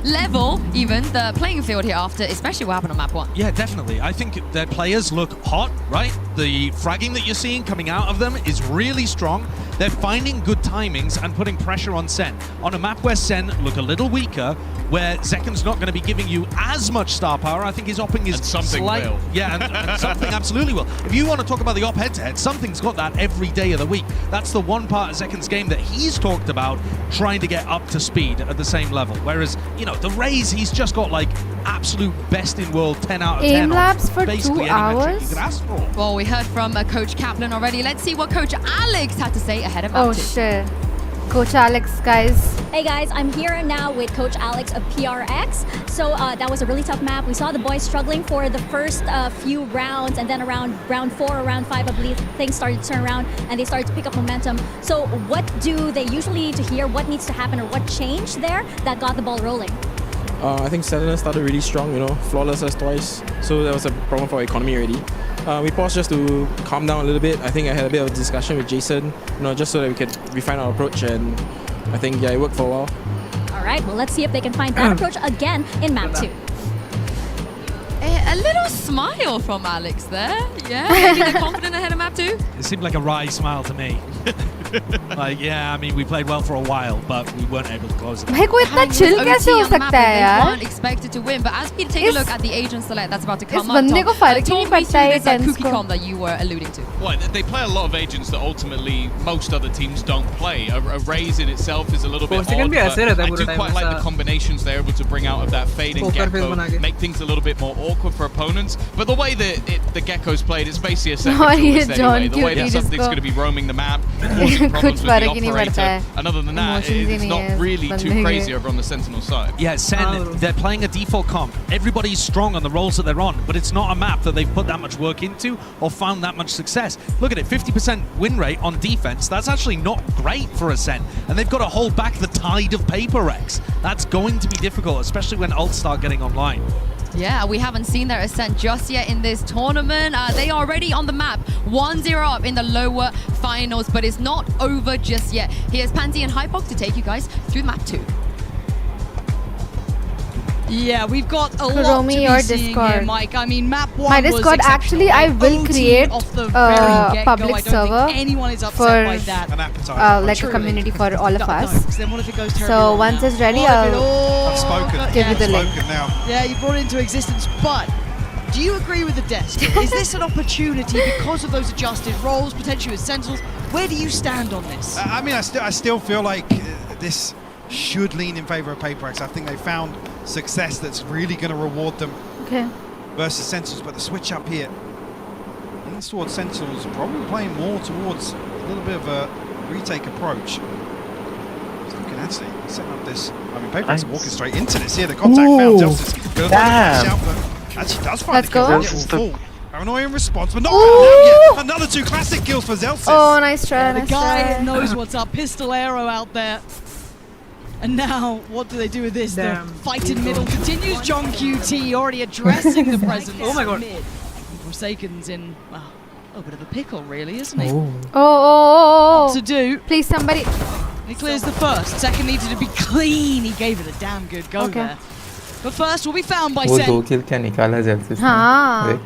level even the playing field here after, especially what happened on map 1? Yeah, definitely. I think their players look hot, right? The fragging that you're seeing coming out of them is really strong. They're finding good timings and putting pressure on Sen. On a map where Sen look a little weaker, where Zekken's not going to be giving you as much star power, I think his opping is something will. Yeah, and something absolutely will. If you want to talk about the op head-to-head, something's got that every day of the week. That's the one part of Zekken's game that he's talked about trying to get up to speed at the same level. Whereas, you know, the Raze, he's just got like absolute best in world 10 out of 10. Aim labs for 2 hours? You could ask for. Well, we heard from Coach Kaplan already. Let's see what Coach Alex had to say ahead of map 2. Oh shit. Coach Alex, guys. Hey guys, I'm here now with Coach Alex of PRX. So that was a really tough map. We saw the boys struggling for the first few rounds, and then around round 4 or round 5, I believe, things started to turn around and they started to pick up momentum. So what do they usually need to hear? What needs to happen, or what changed there that got the ball rolling? I think Southerners started really strong, flawless us twice. So that was a problem for our economy already. We paused just to calm down a little bit. I think I had a bit of a discussion with Jason, just so that we could refine our approach, and I think, it worked for a while. All right, well, let's see if they can find that approach again in map 2. A little smile from Alex there. Yeah, maybe they're confident ahead of map 2. It seemed like a wry smile to me. We played well for a while, but we weren't able to close it. भाई कोई इतना chill कैसे हो सकता है यार? They weren't expected to win, but as we take a look at the agent select that's about to come up, बंदे को फर्क ही नहीं पड़ता है that cookie comp that you were alluding to. Well, they play a lot of agents that ultimately most other teams don't play. A raise in itself is a little bit odd, but I do quite like the combinations they're able to bring out of that fading gecko, make things a little bit more awkward for opponents. But the way that the gecko's played, it's basically a second anyway. The way that something's going to be roaming the map, causing problems with the operator. And other than that, it's not really too crazy over on the Sentinel side. Yeah, SEN, they're playing a default comp. Everybody's strong on the roles that they're on, but it's not a map that they've put that much work into or found that much success. Look at it, 50% win rate on defense. That's actually not great for a SEN. And they've got to hold back the tide of PRX. That's going to be difficult, especially when ults start getting online. Yeah, we haven't seen their ascent just yet in this tournament. They are already on the map, 1-0 up in the lower finals, but it's not over just yet. Here's Pansy and Hypok to take you guys through map 2. Yeah, we've got a lot to be seeing here, Mike. I mean, map 1 my Discord, actually, I will create a public server for like a community for all of us. So once it's ready, I'll give you the link. Yeah, you brought it into existence, but do you agree with the desk? Is this an opportunity because of those adjusted roles, potentially with Sentinels? Where do you stand on this? I still feel like this should lean in favor of PRX. I think they found success that's really going to reward them versus Sentinels, but the switch up here leans towards Sentinels, probably playing more towards a little bit of a retake approach. So we can actually set up this. PRX are walking straight into this here. The contact found Zelsis. Actually does find the kill. Full. Paranoia in response, but not found yet. Another 2 classic kills for Zelsis. Oh, nice try, the guy knows what's up. Pistol arrow out there. And now, what do they do with this? The fight in middle continues. John QT already addressing the presence. Oh my god. Forsaken's in a little bit of a pickle, really, isn't he? What to do? Please, somebody. He clears the first. Second needed to be clean. He gave it a damn good go there. But first will be found by Sen. वो 2 kill क्या निकाला Zelsis हाँ.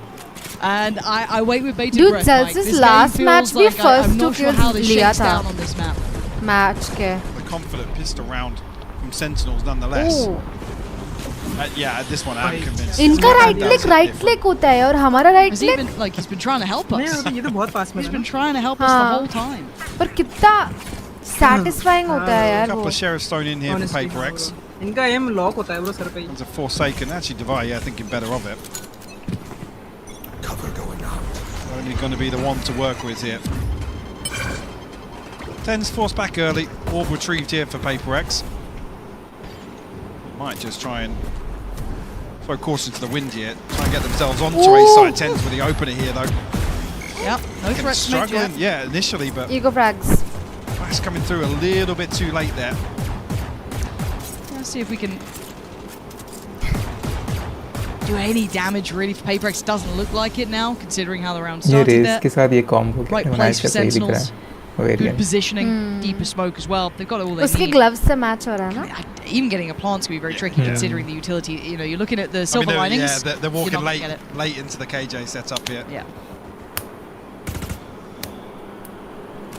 And I wait with bated Dude, breath. Zelsis last match भी first 2 kills लिया था. On this map. Match के. Confident pistol round from Sentinels nonetheless. Yeah, this one I'm convinced. इनका right click होता है और हमारा right click. He's been trying to help us. ये तो बहुत पास में He's been trying to help us the whole time. पर कितना satisfying होता है यार A couple of sheriffs thrown in here for PRX. इनका aim lock होता है bro सर पे ही. There's a Forsaken, actually Divide, thinking better of it. Cover going up. Only going to be the one to work with here. Tens forced back early, orb retrieved here for PRX. Might just try and throw caution to the wind here, try and get themselves onto A side. Tens with the opener here though. Yep, no threat struggling, yeah, initially, but Ego frags. Frags coming through a little bit too late there. Let's see if we can do any damage really for PRX. Doesn't look like it now, considering how the round started there. के साथ ये combo right place for Sentinels. Good positioning, deeper smoke as well. They've got all they need. उसके gloves से match हो रहा है ना? Even getting a plant's gonna be very tricky considering the utility. You know, you're looking at the silver linings. Yeah, they're walking late into the KJ setup here. Yeah.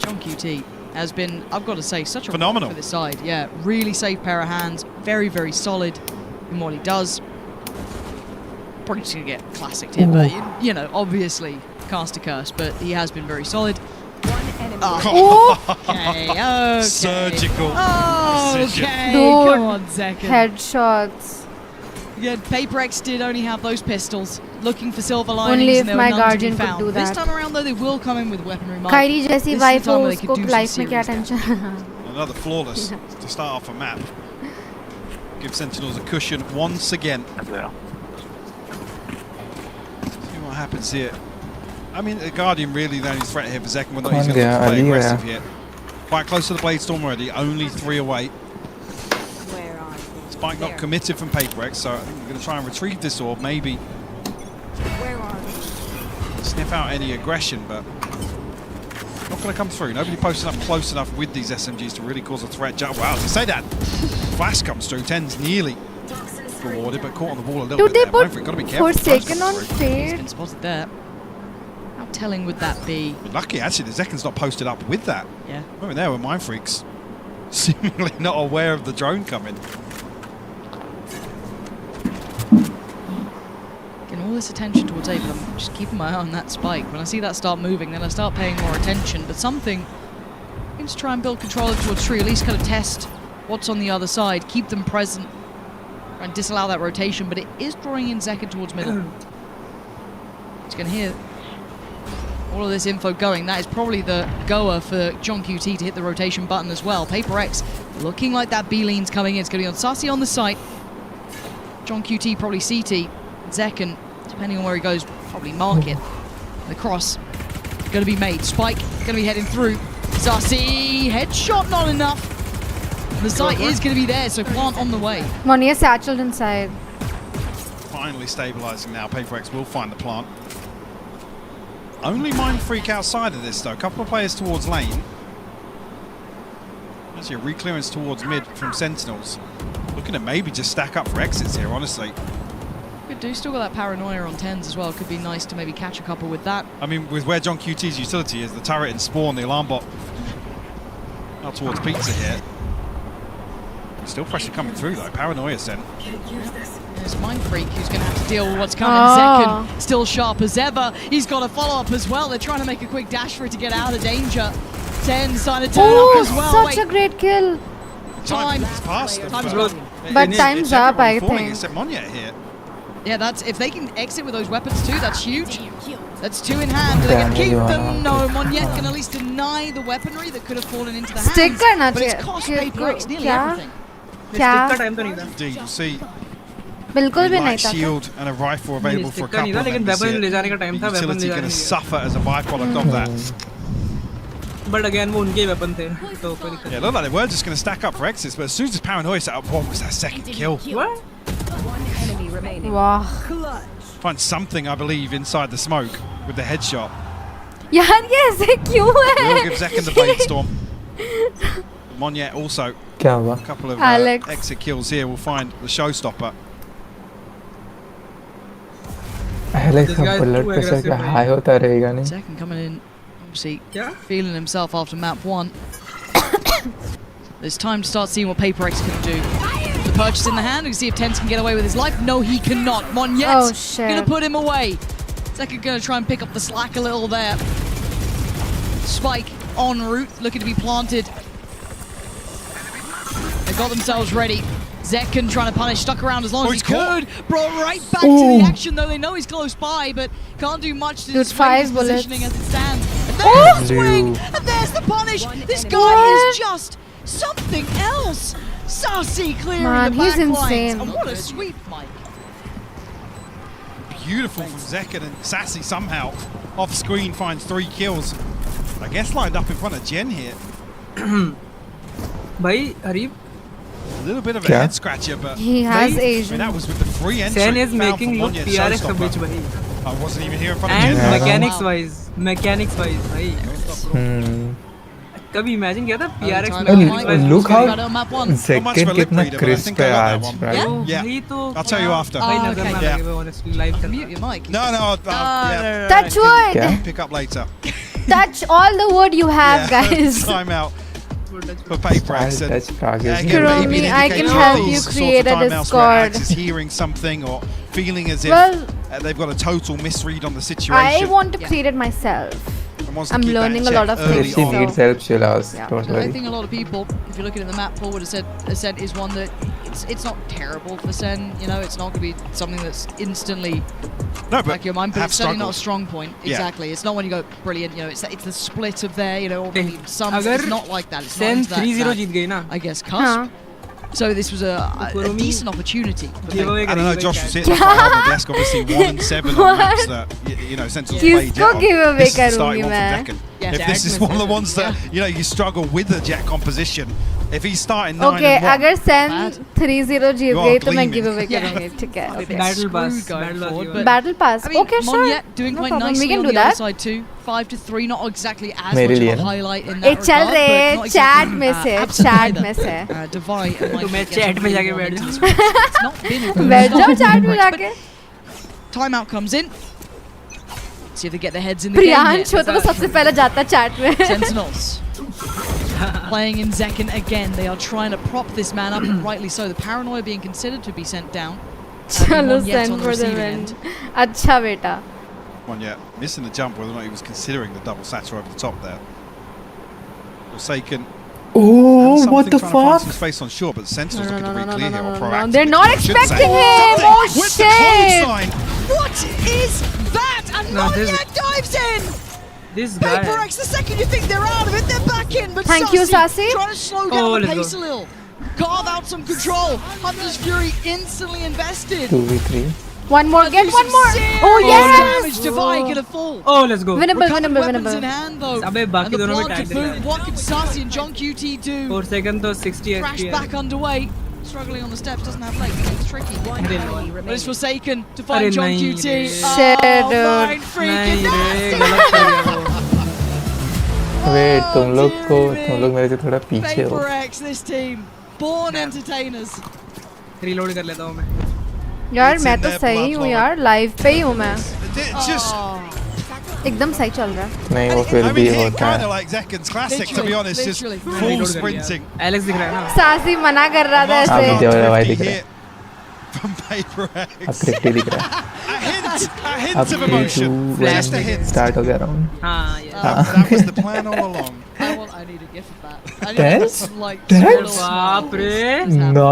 John QT has been, I've got to say, such a phenomenal for this side. Yeah, really safe pair of hands. Very, very solid in what he does. Probably just gonna get classicked here, but you know, obviously cast a curse, but he has been very solid. Okay. Surgical. Okay. Dude, come on, second. Headshots. Yeah, PRX did only have those pistols, looking for silver linings. Only if and there my were none guardian to be could found. do that. This time around, though, they will come in with weaponry. Kyrie जैसी wife हो उसको life में क्या tension? Another flawless to start off a map. Give Sentinels a cushion once again. See what happens here. I mean, the Guardian really the only threat here for Zekken, whether he's going to play aggressive here. Quite close to the Blade Storm already, only 3 away. Spike not committed from PaperX, so I think we're going to try and retrieve this orb, maybe sniff out any aggression, but not going to come through. Nobody posted up close enough with these SMGs to really cause a threat. Wow, to say that, Flash comes through, 10's nearly rewarded, but caught on the wall a little bit there. Mindfreak, got to be careful. Forsaken on Fade. Been spotted there. How telling would that be? Lucky, actually, the Zekken's not posted up with that. Yeah. Over there were Mindfreaks seemingly not aware of the drone coming. Getting all this attention towards A, but I'm just keeping my eye on that spike. When I see that start moving, then I start paying more attention. But something seems to try and build control towards Tree, at least kind of test what's on the other side, keep them present, and disallow that rotation. But it is drawing in Zekken towards middle. It's going to hear all of this info going. That is probably the goer for John QT to hit the rotation button as well. PaperX looking like that B-lean's coming in. It's going to be on Sassy on the site. John QT probably CT. Zekken, depending on where he goes, probably market. The cross going to be made. Spike going to be heading through. Sassy, headshot not enough. The site is going to be there, so plant on the way. Monia satchelled inside. Finally stabilizing now. PaperX will find the plant. Only Mindfreak outside of this though. A couple of players towards lane. Actually a re-clearance towards mid from Sentinels. Looking to maybe just stack up for exits here, honestly. Could do still got that paranoia on 10s as well. Could be nice to maybe catch a couple with that. I mean, with where John QT's utility is, the turret and spawn, the alarm bot out towards Pizza here. Still pressure coming through though. Paranoia sent. There's Mindfreak who's going to have to deal with what's coming. Zekken still sharp as ever. He's got a follow-up as well. They're trying to make a quick dash for it to get out of danger. 10 starting to turn up as well. Such a great kill. Time's passed. Time's run. But time's up, I think. Except Monyet here. Yeah, that's if they can exit with those weapons too, that's huge. That's 2 in hand. Are they going to keep them? No, Monyet can at least deny the weaponry that could have fallen into the hands. Stick करना but it's cost PaperX nearly everything. Indeed, you'll see. बिल्कुल भी नहीं Light था. shield and a rifle available for a couple of members here. Utility going to suffer as a byproduct of that. But again, वो उनके weapon थे. तो कोई दिक्कत Yeah, it looked like they were just going to stack up for exits, but as soon as Paranoia set up, what was that second kill? What? Wow. Find something, I believe, inside the smoke with the headshot. यार ये ऐसे क्यों है? We'll give Zekken the Blade Storm. Monyet also. A couple of exit kills here will find the showstopper. Alex का blood pressure क्या high होता रहेगा नहीं? Zekken coming in, obviously feeling himself after map 1. There's time to start seeing what PaperX can do. The purchase in the hand, we can see if Tense can get away with his life. No, he cannot. Monyet's gonna put him away. Zekken gonna try and pick up the slack a little there. Spike en route, looking to be planted. They got themselves ready. Zekken trying to punish, stuck around as long as he could. Brought right back to the action, though they know he's close by, but can't do much to display his positioning as it stands. And there's the swing, and there's the punish. This guy is just something else. Sassy clearing the back lines. And what a sweep, Mike. Beautiful from Zekken, and Sassy somehow off screen finds 3 kills. I guess lined up in front of Jen here. भाई हरीफ A little bit of a head scratcher, but he has Asian. I mean, that was with the free entry. SEN is making look PRX a bitch, भाई. I wasn't even here in front of And Jen. mechanics wise, भाई. कभी imagine किया था PRX Look how Zekken कितना crisp है आज, right? Yeah, I'll tell you after. Honestly, live mute your mic. No, yeah. Touch wood. Pick up later. Touch all the wood you have, guys. Time out for PaperX. Kuromi, I can help you create a Discord. Is hearing something or feeling as if they've got a total misread on the situation. I want to create it myself. I'm learning a lot of things. She needs help, she'll ask. Don't worry. I think a lot of people, if you're looking at the map pool, would have said SEN is one that it's not terrible for SEN. You know, it's not going to be something that's instantly No, but like your mind, but have it's certainly not a struggled. strong point. Yeah. Exactly. It's not when you go brilliant. You know, it's the split of there. You know, or maybe some. It's not like that. It's SEN not that, 3-0 जीत गई ना. I guess cusp. So this was a decent opportunity. I don't know, Josh was sitting quite hard on the desk, obviously 1-7 on maps that, you know, Sentinels played Jet on. giveaway This is the starting करूँगी one from मैं. Decken. Yeah, If this is one of the ones that, you know, you struggle with the Jet composition, if he's starting 9-1. Okay, अगर SEN 3-0 Jeet You are गई तो मैं gleaming. giveaway करूँगी. ठीक है. Battle pass. Battle pass. I mean, Okay, sure. Monyet doing No quite problem. nicely We can on do the other that. side too. 5-3, not exactly as मेरे much लिए of a ना. highlight in A that चल regard, रहे but not chat exactly, में से absent chat either. में से. Divide and तो मैं Mike chat में जाके बैठ into this race. It's not been a good बैठ start जाओ for chat में PRX, जाके. but timeout comes in. See if they get their heads in the game Priyansh here. हो तो सबसे पहले जाता है chat में. Sentinels playing in Zekken again. They are trying to prop this man up, and rightly so. The paranoia being considered to be sent down. चलो Monyet send on the for the receiving win. end. अच्छा बेटा. Monyet missing the jump, whether or not he was considering the double satter over the top there. Forsaken. Oh, what the fuck? Some space on shore, but the Sentinels looking to No, re-clear here or no. proactive. They're not expecting him. Oh With the shit. clothesline. What is that? And No, this- Monyet dives in. This guy. PRX, the second you think they're out of it, they're back in. But Thank you, Sassy. trying to slow down the let's pace go. a little. Carve out some control. Hunter's Fury instantly invested. 2v3. One more. Get one more. Oh Damage. yes. Divine gonna fall. Oh, let's go. Winnable, Recovered winnable, weapons in winnable. hand though. अबे And बाकी the दोनों में blood to tag boot. दिया. What can Sassy and John QT do? 4 second तो 60 Crash HP back underway. Struggling on the steps, doesn't have legs. It's tricky. But it's Forsaken to find अरे John नहीं QT. रे. Shit, Oh, dude. mind freaking नहीं रे nasty. गलत कर दिया वो. Wait, तुम लोग मेरे से थोड़ा पीछे हो. PRX, this team. Born entertainers. Reload कर लेता हूँ मैं. यार मैं तो सही हूँ यार. Live पे ही हूँ मैं. Just, एकदम सही चल रहा है. नहीं वो फिर I भी mean, hit होता kind है. of like Zekken's classic, to be honest. Just literally. full Reload कर sprinting. लिया. Alex दिख रहा है ना. सासी मना कर रहा था हाँ, ऐसे. वीडियो वाला भाई दिख रहा है. Hit from PRX. अब क्रिप्टी दिख रहा है. A hint अब of emotion. 3, Just a 2, 1 hint. Start हो गया राउंड. हाँ ये. That was the plan all along. I need a gift of that. I need Dance? some, like, Dance? बाप रे. No.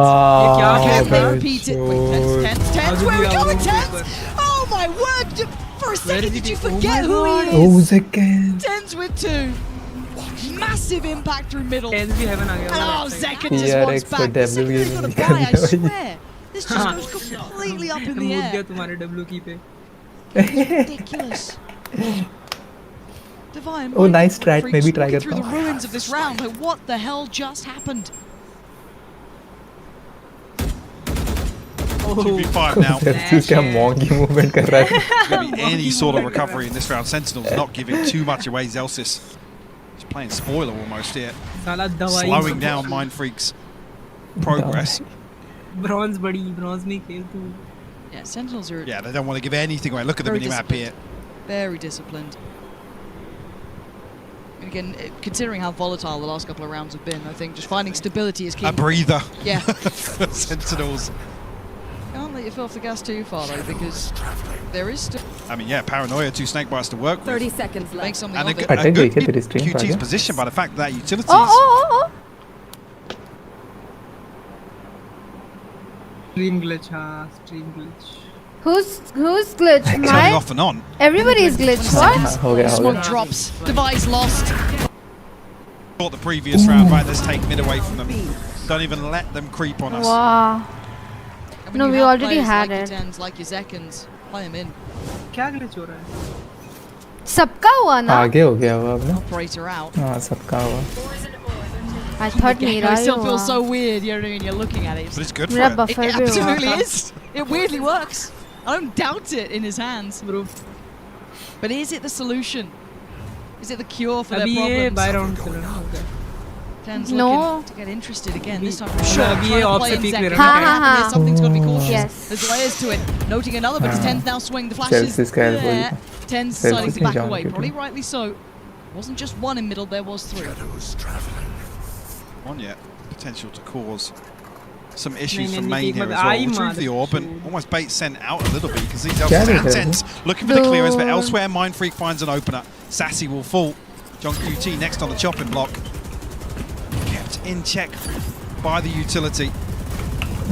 Can they Oh, repeat it? Wait, tense. Where are we going, tense? Oh my word! For a second, did you forget who he Oh, is? Zekken. Tens with 2. Massive impact through middle. Tens भी heaven आ गया. Oh, Zekken just wants PRX back. The second W he's got a नहीं buy, I करने वाली. swear. This just goes completely up in the मुड़ air. गया तुम्हारे W की पे. Ridiculous. Divine. Oh, nice strat. Freaks Maybe try looking करता through the हूँ. ruins of this round. Like, what the hell just happened? 2v5 now. Versus क्या monkey movement कर रहा है. There's going to be any sort of recovery in this round. Sentinels not giving too much away. Zelsis just playing spoiler almost here. साला दवाई. Slowing down Mind Freak's progress. Bronze बड़ी. Bronze में खेल तू. Yeah, Sentinels are Yeah, they don't want to give anything away. Look at the Very mini-map here. very disciplined. And again, considering how volatile the last couple of rounds have been, I think just finding stability is key. A breather. Yeah. For Sentinels. Can't let you feel off the gas too far though, because there is still I mean, yeah, Paranoia, 2 snake bites to work with. 30 seconds left. make something And of it. a अटक गई क्या good तेरी stream पर QT's आगे? position by the fact that utilities. Oh. Stream glitch. हाँ. Stream glitch. Who's glitch? Turning My. off and on. Everybody's glitch. What? हो गया हो Smoke गया. drops. Device lost. Thought the previous round, right? Let's take mid away from them. Don't even let them creep on us. Wow. And when No, you we have already players had like it. your Tens, like your Zekkens, play them in. क्या glitch हो रहा है? सबका हुआ ना? आगे हो गया वो अब ना. Operator out. हाँ सबका हुआ. I thought मेरा I ही still feel हुआ. so weird, you know what I mean? You're looking at it. But it's good for मेरा it. buffer It भी हुआ absolutely था. is. It weirdly works. I don't doubt it in his hands, bro. But is it the solution? Is it the cure for their अभी ये problems? buy round चल रहा है. Okay. Tens No. looking to get interested again. This time, अभी- sure. अभी trying ये to off play से in peek ले Zekken. रहा है. Okay, हाँ, हाँ, Something's got to be cautious. Yes. There's layers to it. Noting another, but it's हाँ. Tens now swinging the flashes. Celsius careful. There. Tens Celsius deciding to नहीं back जान away. क्यों. Probably rightly so. Wasn't just one in middle, there was 3. On yet. Potential to cause some issues नहीं, from नहीं, main नहीं, here as but well. I Retrieve the orb and shoot. almost bait sent out a little bit because these क्या elsewhere देख रहे हो? Tens looking for the clearance, but Dude. elsewhere Mind Freak finds an opener. Sassy will fall. John QT next on the chopping block. Kept in check by the utility.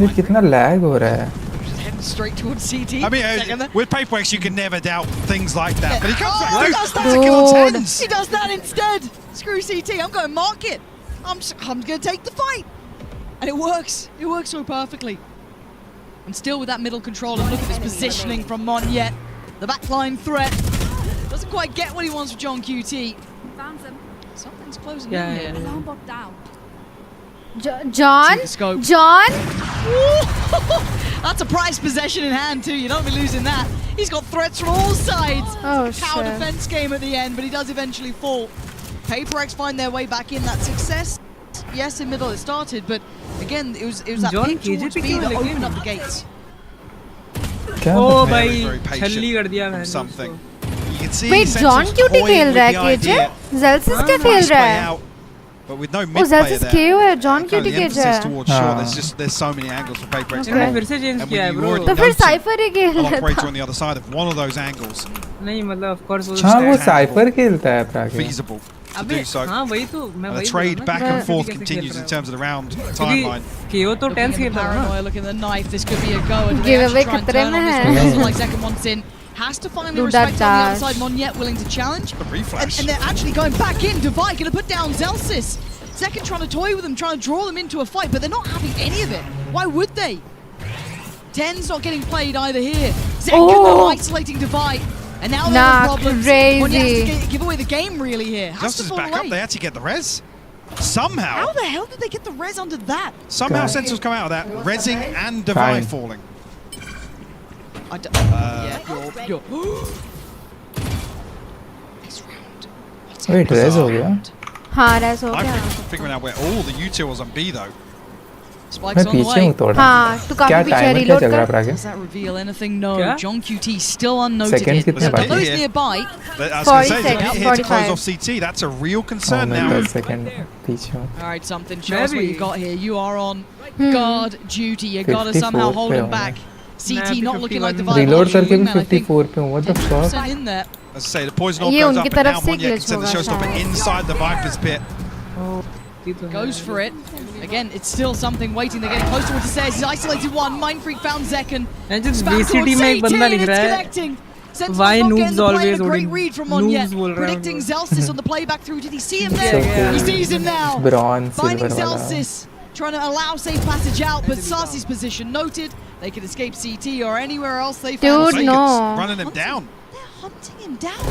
ये कितना lag हो रहा है. straight towards CT. I mean, Second. with PaperX, you can never doubt things like that. But he comes back He through. does that. That's a kill on tens. He does that instead. Screw CT. I'm going market. I'm going to take the fight. And it works. It works so perfectly. And still with that middle control, and look at this positioning from Monyet. The backline threat. Doesn't quite get what he wants with John QT. Found him. Something's closing in here. Alarm bot down. John? John? That's a prize possession in hand too. You don't be losing that. He's got threats from all sides. Oh, Tower shit. defense game at the end, but he does eventually fall. PaperX find their way back in. That success, yes, in middle it started, but again, it was that John pick towards KJP B that क्यों लगी opened up the gates. O Very, भाई very patient छल्ली कर दिया from मैंने something. You can see Wait, John Sentinels क्यों toying खेल with रहा है the केजे? idea. Zelsis क्या Fast खेल रहा play है? out, but with no oh mid player Zelsis there. KO है, John क्यों Kind of the KJ emphasis है? towards short. There's so many angles for PaperX. मैंने फिर से चेंज And किया है when you ब्रो already तो फिर noted साइफर ही खेल an रहा operator था. on the other side of one of those angles, नहीं मतलब ऑफ कोर्स हाँ वो साइफर खेलता है प्रागे. feasible to do so. हाँ वही तो मैं And वही the trade बोल back रहा हूँ and ना, forth कैसे continues खेल in रहा terms of the round है. timeline. KO तो 10 खेल रहा है ना. Paranoia, look at the knife. This could be a go. And they Giveaway actually try and खतरे turn में on this है. one. Doesn't like second one in. Has to find the Do respect that on the other dash. side. Monyet willing to challenge. The reflash. And they're actually going back in. Divide going to put down Zelsis. Second trying to toy with them, trying to draw them into a fight, but they're not having any of it. Why would they? 10's not getting played either here. Zekken though isolating Divide. And now they have problems. Crazy. Monyet has to give away the game really here. Has Just to as fall back away. up, they actually get the res. Somehow. How the hell did they get the res under that? Somehow Sentinels come out of that. Rezzing and Divide falling. I don't, yeah, you're This round. Wait, raise हो गया? हाँ race हो I'm गया. figuring out where all the utils on B though. Spikes मैं on the पीछे way. हूँ थोड़ा. हाँ तू क्या काफी पीछे टाइमर क्या reload चल रहा है कर. प्रागे? Does that reveal anything? No. क्या? John QT still unnoted Seconds it. कितने For बाकी those हैं? nearby, But I was going to 40 say, seconds, here to close 45. off CT, that's a real Oh, concern मैं now. 10 second पीछे हूँ. all right, something. Show us what you got here. You are on Hmm. guard duty. You got to somehow 54 hold पे him हूँ back. CT मैं not looking like the 51 vibe. Reload करके भी I think 54 पे हूँ. What the fuck? 10% in there. As I say, the poison orb ये goes उनकी up and तरफ now से Monyet can glitch send the होगा showstopper शायद. inside the Viper's pit. Goes for it. Again, it's still something waiting. They're getting close towards the stairs. He's isolated one. Mind Freak found Zekken. And just Spam VCT towards में एक CT बंदा and लिख it's रहा है. connecting. Sentinel's Why not noobs getting the play always and a great holding- read from noobs Monyet. बोल रहा है Predicting उनको. Zelsis on the playback through. Did he see him So there? cool. He sees him now. Bronze, Finding silver वाला. Zelsis. Trying to allow safe passage out, but Sarsi's position noted. They can escape CT or anywhere else they found. Dude, no. Running him down. They're hunting him down.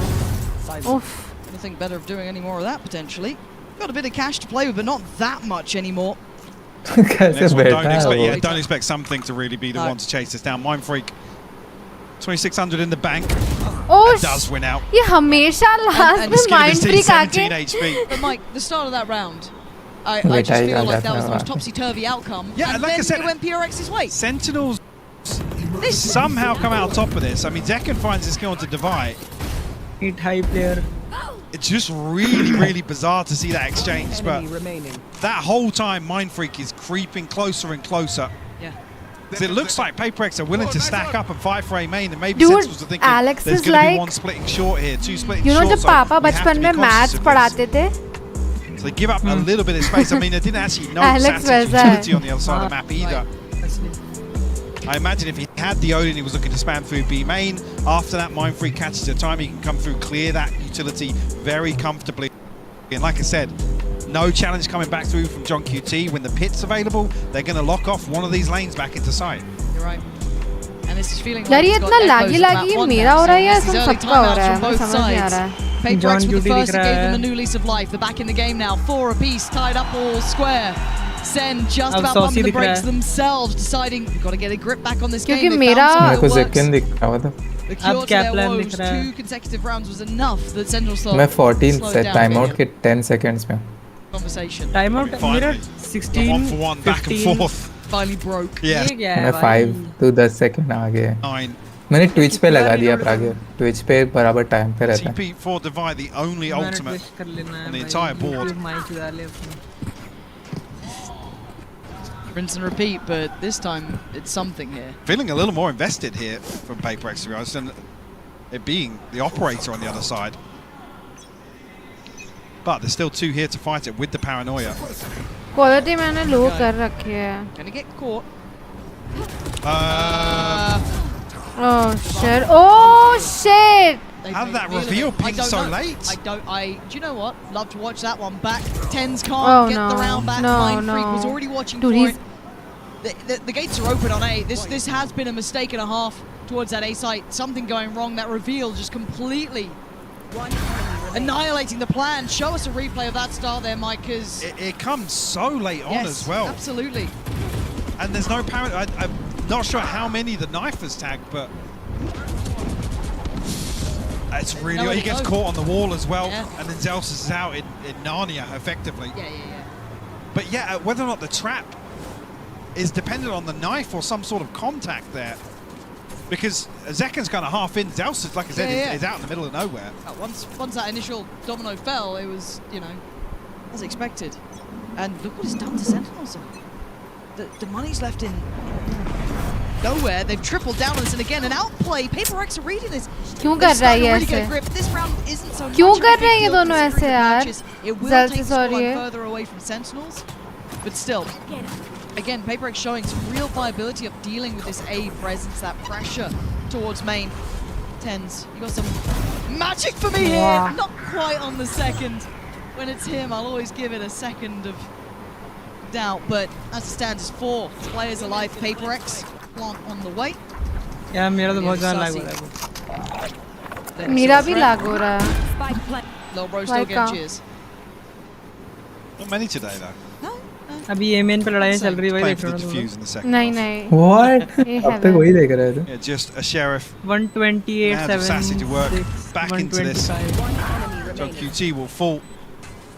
Oof. I think better of doing any more of that potentially. Got a bit of cash to play with, but not that much anymore. कैसे Next one, बैठा है वो? don't expect something to really be the No. one to chase this down. Mind Freak, 2600 in the bank. Oh, That does win out. ये हमेशा last and में It's giving mind this team freak 17 आके. HP. But Mike, the start of that round, I Wait, just I feel like got that was the that most one. topsy-turvy outcome. Yeah, and like I then said- it went PRX's way. Sentinels somehow come out on top of this. I mean, Zekken finds his kill onto Divide. Hit high player. It's just really, really bizarre to see that exchange. But that whole time, Mind Freak is creeping closer and closer. Yeah. So it looks like PaperX are willing to stack up and fight for A main, and maybe Dude, Sentinels are thinking Alex there's is going to be like- one splitting short here, two splitting You know short. जब so पापा we have to बचपन be में conscious maths of this. पढ़ाते थे. So they give up a little bit of space. I mean, they didn't actually know Alex Sat's वैसा है. utility on the other side of the map either. I imagine if he had the Odin, he was looking to spam through B main. After that, Mind Freak catches the time, he can come through, clear that utility very comfortably. And like I said, no challenge coming back through from John QT. When the pit's available, they're going to lock off one of these lanes back into sight. You're right. And this is feeling यार like ये it's इतना got echoes laggy of laggy map ये one मेरा now, हो रहा है या so तुम these early सबका हो timeouts रहा है? from मुझे both समझ नहीं आ sides. रहा है. PaperX John were the Duty first दिख that रहा gave them है. a new lease of life. They're back in the game now. 4 apiece, tied up all square. Sen just अब about Saucy bumping the दिख रहा brakes है. themselves, deciding we've got to get a grip back on this क्योंकि game. They मेरा- found मेरे something को that works. Second दिख रहा था. The cure to क्या their plan woes, दिख रहा है? 2 consecutive rounds was enough that Central thought मैं 14 slow से down टाइम for आउट के 10 seconds में. conversation. Time out Finally, मेरा the 16 one for one, back and 15. forth. Finally broke. Yeah, ये क्या है मैं भाई? 5 to 10 सेकंड आगे. 9. मैंने ट्विच पे लगा दिया प्रागे. ट्विच पे बराबर टाइम पे रहता है. TP for Divide, the only मैंने ultimate. twist कर लेना है on the भाई. entire board. YouTube mic डाले अपने. Rinse and repeat, but this time it's something here. Feeling a little more invested here from PaperX, to be honest, and it being the operator on the other side. But there's still 2 here to fight it with the paranoia. Quality मैंने लो कर रखी है. Gonna get caught. Oh shit! Oh shit! How did that reveal ping so late? Do you know what? Love to watch that one back. Tens can't Oh, get no. the round back. No, Mind Freak no. was already watching Dude, for he's- it. The gates are open on A. This has been a mistake and a half towards that A site. Something going wrong. That reveal just completely annihilating the plan. Show us a replay of that start there, Mike, because It comes so late on as well. Absolutely. And there's no parent. I'm not sure how many the knife has tagged, but it's really. Nowhere He to gets go. caught on the wall as well, Yeah. and then Zelsis is out in Narnia effectively. Yeah. But yeah, whether or not the trap is dependent on the knife or some sort of contact there, because Zekan's kind of half in. Zelsis, like I said, Yeah. is out in the middle of nowhere. Once that initial domino fell, it was, as expected. And look what it's done to Sentinels. The money's left in nowhere. They've tripled down on this, and again, an outplay. PaperX are reading this. क्यों They've कर रहा है started to ये really get ऐसे? a grip. This round isn't so क्यों much of a कर big रहे हैं ये deal दोनों considering ऐसे the यार? matches. It will Zelsis take और squad ये? further away from Sentinels, but still. Again, PaperX showing some real viability of dealing with this A presence, that pressure towards main. Tens, you got some magic for me Wow. here. Not quite on the second. When it's him, I'll always give it a second of doubt. But as it stands, it's 4 players alive. PaperX plant on the way. यार मेरा तो बहुत ज़्यादा lag हो रहा है। मेरा भी lag हो रहा है। Lil Bro Why still getting can't- cheers. Not many today though. अभी ये मेन पे लड़ाई चल रही है वही Playing देख for रहा the हूँ defuse in the second. नहीं नहीं। What? ये अब है तक वही देख रहे थे। Yeah, just a sheriff. 128 Man of sassy to work 7 back into this. 125 John QT will fall.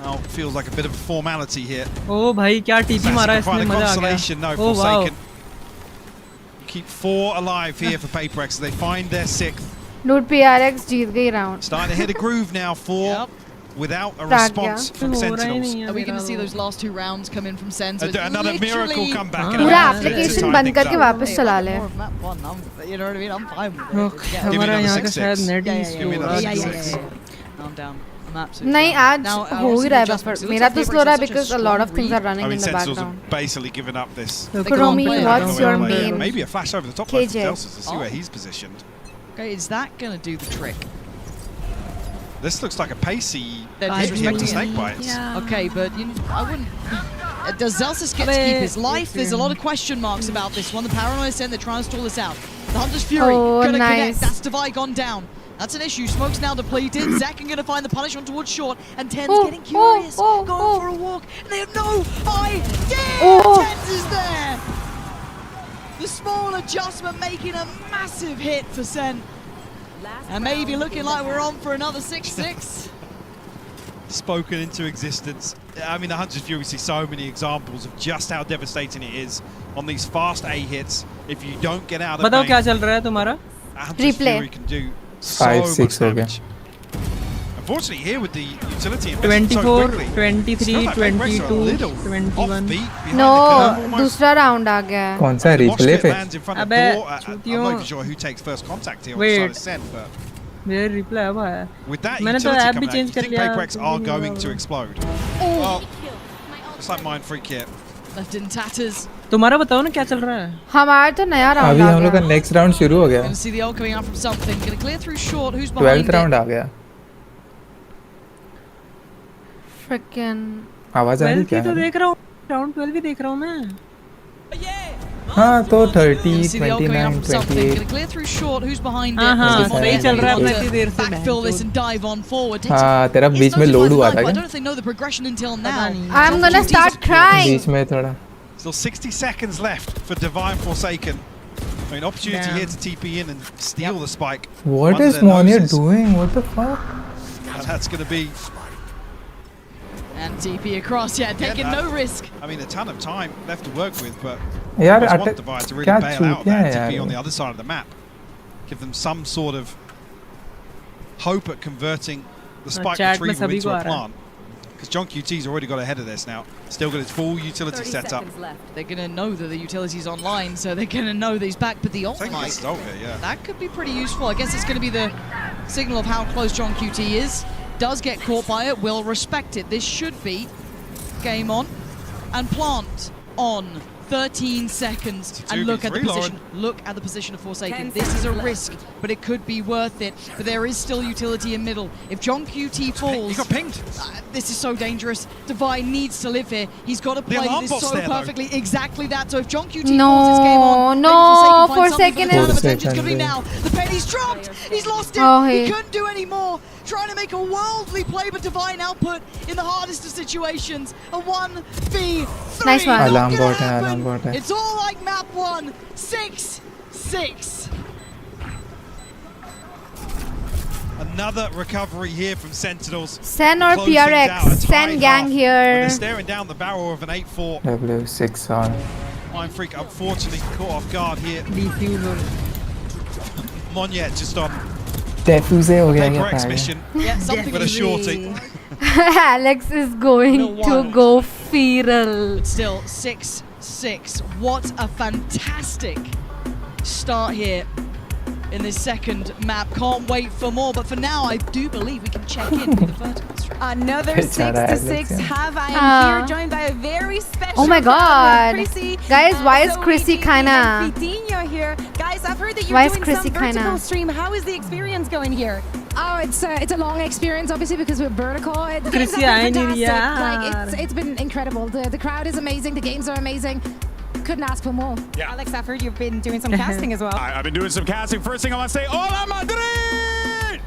Now it feels like a bit of a formality here. ओ भाई क्या टीपी मारा Sassy can इसने find the मजा आ consolation, no, गया oh wow Forsaken. Keep 4 alive here for PaperX. They find their 6th. Dude, PRX जीत गई round. Starting to hit a groove now for without a Tag response गया। from Sentinels. Are we going to see those last 2 rounds come in from Sen? So it's Another miracle literally- comeback. and पूरा another to application tie बंद things करके up. वापस चला ले। More of map 1, you know what I mean? I'm fine with it. Okay Yeah. हमारा another यहाँ का 6-6. शायद नेट Yeah, ही yeah, स्लो yeah. हो रहा Yeah, है yeah, Calm down. I'm absolutely नहीं fine. आज Now, हो obviously ही the रहा है adjustments. but It looks मेरा like तो PaperX slow रहा है is such a because a lot of strong things are read. running I mean, in the Sentinels background. have basically given up this. Chromy, what's your Player. main Maybe a flash over the top by KJ? Zelsis to see where he's positioned. Okay, is that going to do the trick? This looks like a pacey They're hit here with the disrespecting snake it. bites. Okay, but I wouldn't. Does Zelsis get to keep his life? There's a lot of question marks about this one. The Paranoia Sen, they're trying to stall this out. The Hunter's Fury Oh, gonna nice. connect. That's Divide gone down. That's an issue. Smoke's now depleted. Zekan gonna find the punishment towards short, and Ten's getting curious, going for a walk. And they have no idea. Tens is there. The small adjustment making a massive hit for Sen. And maybe looking like we're on for another 6-6. Spoken into existence. I mean, the Hunter's Fury, we see so many examples of just how devastating it is on these fast A hits. If you don't get out of बताओ main, क्या चल रहा है तुम्हारा Hunter's Replay. Fury can do so 5-6 much हो गया। damage. Unfortunately, here with the utility invested so 24 quickly, 23 it's like PaperX are a 22 little 21 offbeat behind No, the curve almost. दूसरा round आ गया है। कौन सा replay पे? Lands in front of अबे, door. I'm चूतियों। not even sure who takes first contact here on Wait. the side of Sen, but मेरे reply अब आया with that मैंने तो utility ऐप भी coming out, चेंज you कर think लिया PaperX are going to explode? Well, it's like Mind Freak here. Left in tatters. तुम्हारा बताओ ना क्या चल रहा है हमारा तो नया round अभी आ हम लोग का गया। next round शुरू हो गया। Gonna see the ult coming out from something. Gonna clear through short. Who's behind 12th it? round आ गया। Freaking आवाज आ रही 12 की क्या? तो देख रहा हूँ राउंड 12 भी देख रहा हूँ मैं हाँ तो 30, Gonna see the ult coming out 29, from something. 28। Gonna clear through short. Who's behind it? हाँ हाँ Twenty सही seven, चल रहा है अपना 28। इतनी देर से Backfill this and dive on forward. हाँ तेरा It's बीच में notified लोड the हुआ knife, था but I क्या? don't know if they know the progression until now. I'm gonna start crying. बीच में थोड़ा। Still 60 seconds left for Divine Forsaken. I mean, opportunity Damn. here to TP in and steal the spike. What Under is their Monir noses. doing? What the fuck? And that's going to be, And TP across. Yeah, taking that- no risk. I mean, a ton of time left to work with, but यार just want अटक Divine to really क्या bail out of चूतियाँ that हैं TP on the यार। other side of the map. Give them some sort of hope at converting the spike chat में retrieval सभी into को a आ रहा है। plant. Because John QT's already got ahead of this now. Still got his full utility set up. They're gonna know that the utility's online, so they're gonna know that he's back. But the ult, Taking Mike, this over, yeah. that could be pretty useful. I guess it's gonna be the signal of how close John QT is. Does get caught by it, will respect it. This should be game on. And plant on 13 seconds, and look at the position. Look at the position of Forsaken. This is a risk, but it could be worth it. But there is still utility in middle. If John QT falls, he got pinged. This is so dangerous. Divine needs to live here. He's got to play this so perfectly. Exactly that. So if John QT falls his game on, no, Forsaken is going to be now. The penny's dropped. He's lost it. He couldn't do any more. Trying to make a worldly play, but Divine output in the hardest of situations. A 1v3. Nice one. Alarm bot hai, alarm bot hai. It's all like map 1. 6-6. Another recovery here from Sentinels. SEN or PRX? SEN gang here. They're staring down the barrel of an 8-4. W6 on. Mind Freak unfortunately caught off guard here. Monyet just on Defuse ho gaya PRX mission with a shorty. Alex is going to go feral. But still, 6-6. What a fantastic start here in this second map. Can't wait for more, but for now, I do believe we can check in with the vertical stream. Another 6-6 have. I am here joined by a very special. Oh my God, Chrissy. guys, why is Chrissy kinda? Here, guys. I've heard that you're Why is doing Chrissy some vertical kinda? stream. How is the experience going here? Oh, it's a long experience, obviously, because we're vertical. The games Chrissy, have been I need fantastic. Like, it's been incredible. The crowd is amazing. The games are amazing. Couldn't ask for more. Yeah. Alex, I've heard you've been doing some casting as well. I've been doing some casting. First thing I want to say, Hola Madrid!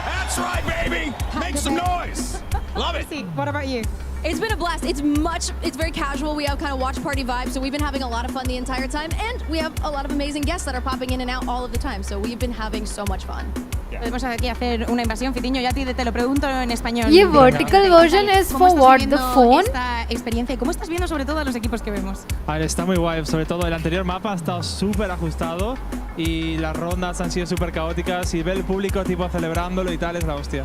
That's right, baby! Make some noise! Love it! What about you? It's been a blast. It's very casual. We have kind of watch party vibes, so we've been having a lot of fun the entire time, and we have a lot of amazing guests that are popping in and out all of the time, so we've been having so much fun. Podemos aquí hacer una invasión, Fitiño. Ya te lo pregunto en español. Ye vertical version is for what? The phone? Esta experiencia. ¿Cómo estás viendo sobre todo a los equipos que vemos? A ver, está muy guay. Sobre todo el anterior mapa ha estado súper ajustado y las rondas han sido súper caóticas y ver el público tipo celebrándolo y tal es la hostia.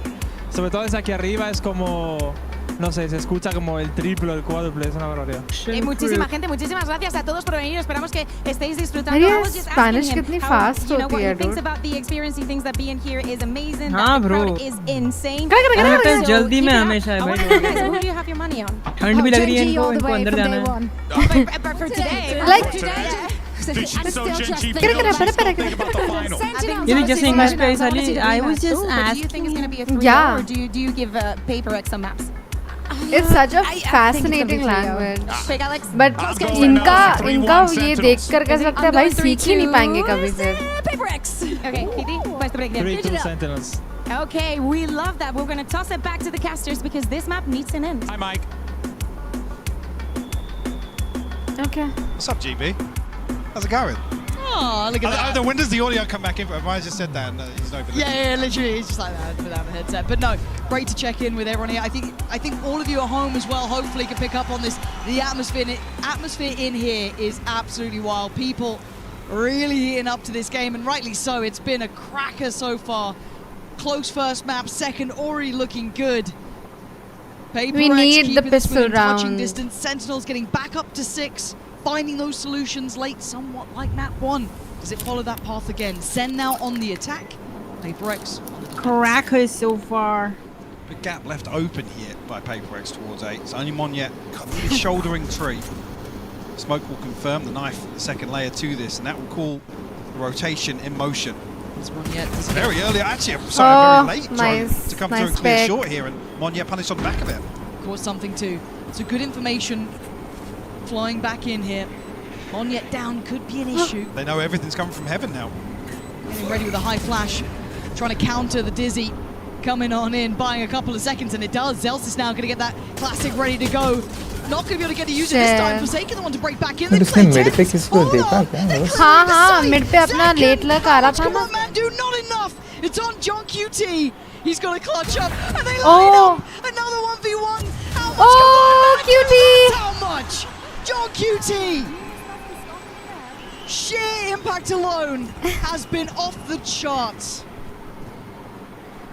Sobre todo desde aquí arriba es como... No sé, se escucha como el triplo, el cuádruple, es una barbaridad. Muchísima gente, muchísimas gracias a todos por venir. Esperamos que estéis disfrutando. Aye, I was just Spanish asking him kitni how, fast you know, hoti what hai, he thinks dude. about the experience. He thinks that being here is amazing. हाँ, That the bro. crowd is insane. जल्दी में हमेशा है I want to भाई. know, guys, who do you have your money on? ठंड भी लग रही है इनको इनको अंदर जाना है. But for today, Like- She's so Gen-G. ये भी जैसे इंग्लिश पे साली I was just do you asked. think it's going to be a 3-0 Yeah. or do you give PRX some maps? It's such a fascinating language. Big Alex. But इनका ये देखकर कैसा लगता है भाई सीख ही नहीं पाएंगे कभी फिर. PRX. Okay, Piti, what's the breakdown? 3-2 Sentinels. Okay, we love that. We're going to toss it back to the casters because this map needs an end. Hi, Mike. Okay. What's up, GB? How's it going? Oh, look at that. When does the audio come back in? I just said that and he's not even Yeah, literally, it's just like that without the headset. But no, great to check in with everyone here. I think all of you at home as well hopefully can pick up on this. The atmosphere in here is absolutely wild. People really eating up to this game, and rightly so. It's been a cracker so far. Close first map, second already looking good. We need the pistol touching round. distance. Sentinels getting back up to 6. Finding those solutions late, somewhat like map 1. Does it follow that path again? SEN now on the attack. PRX. Crackers so far. Big gap left open here by PRX towards 8. It's only Monyet shouldering tree. Smoke will confirm the knife, the second layer to this, and that will call the rotation in motion. It's Monyet. Very early, actually, sorry, very late nice, to come nice through and clear pick. short here, and Monyet punished on the back of it. Caught something too. So good information flying back in here. Monyet down could be an issue. They know everything's coming from heaven now. Getting ready with a high flash. Trying to counter the Dizzy. Coming on in, buying a couple of seconds, and it does. Zelsis now going to get that classic ready to go. Not going to be able to get to use it this time. Forsaken the one to break back in. But उसने mid पे किसको देखा क्या? हाँ mid पे अपना late लग आ रहा था Come ना. on, man, do not enough. It's on John QT. He's got to clutch up, and they line up another 1v1. How much? Oh, QT. How much? John QT. Sheer impact alone has been off the charts.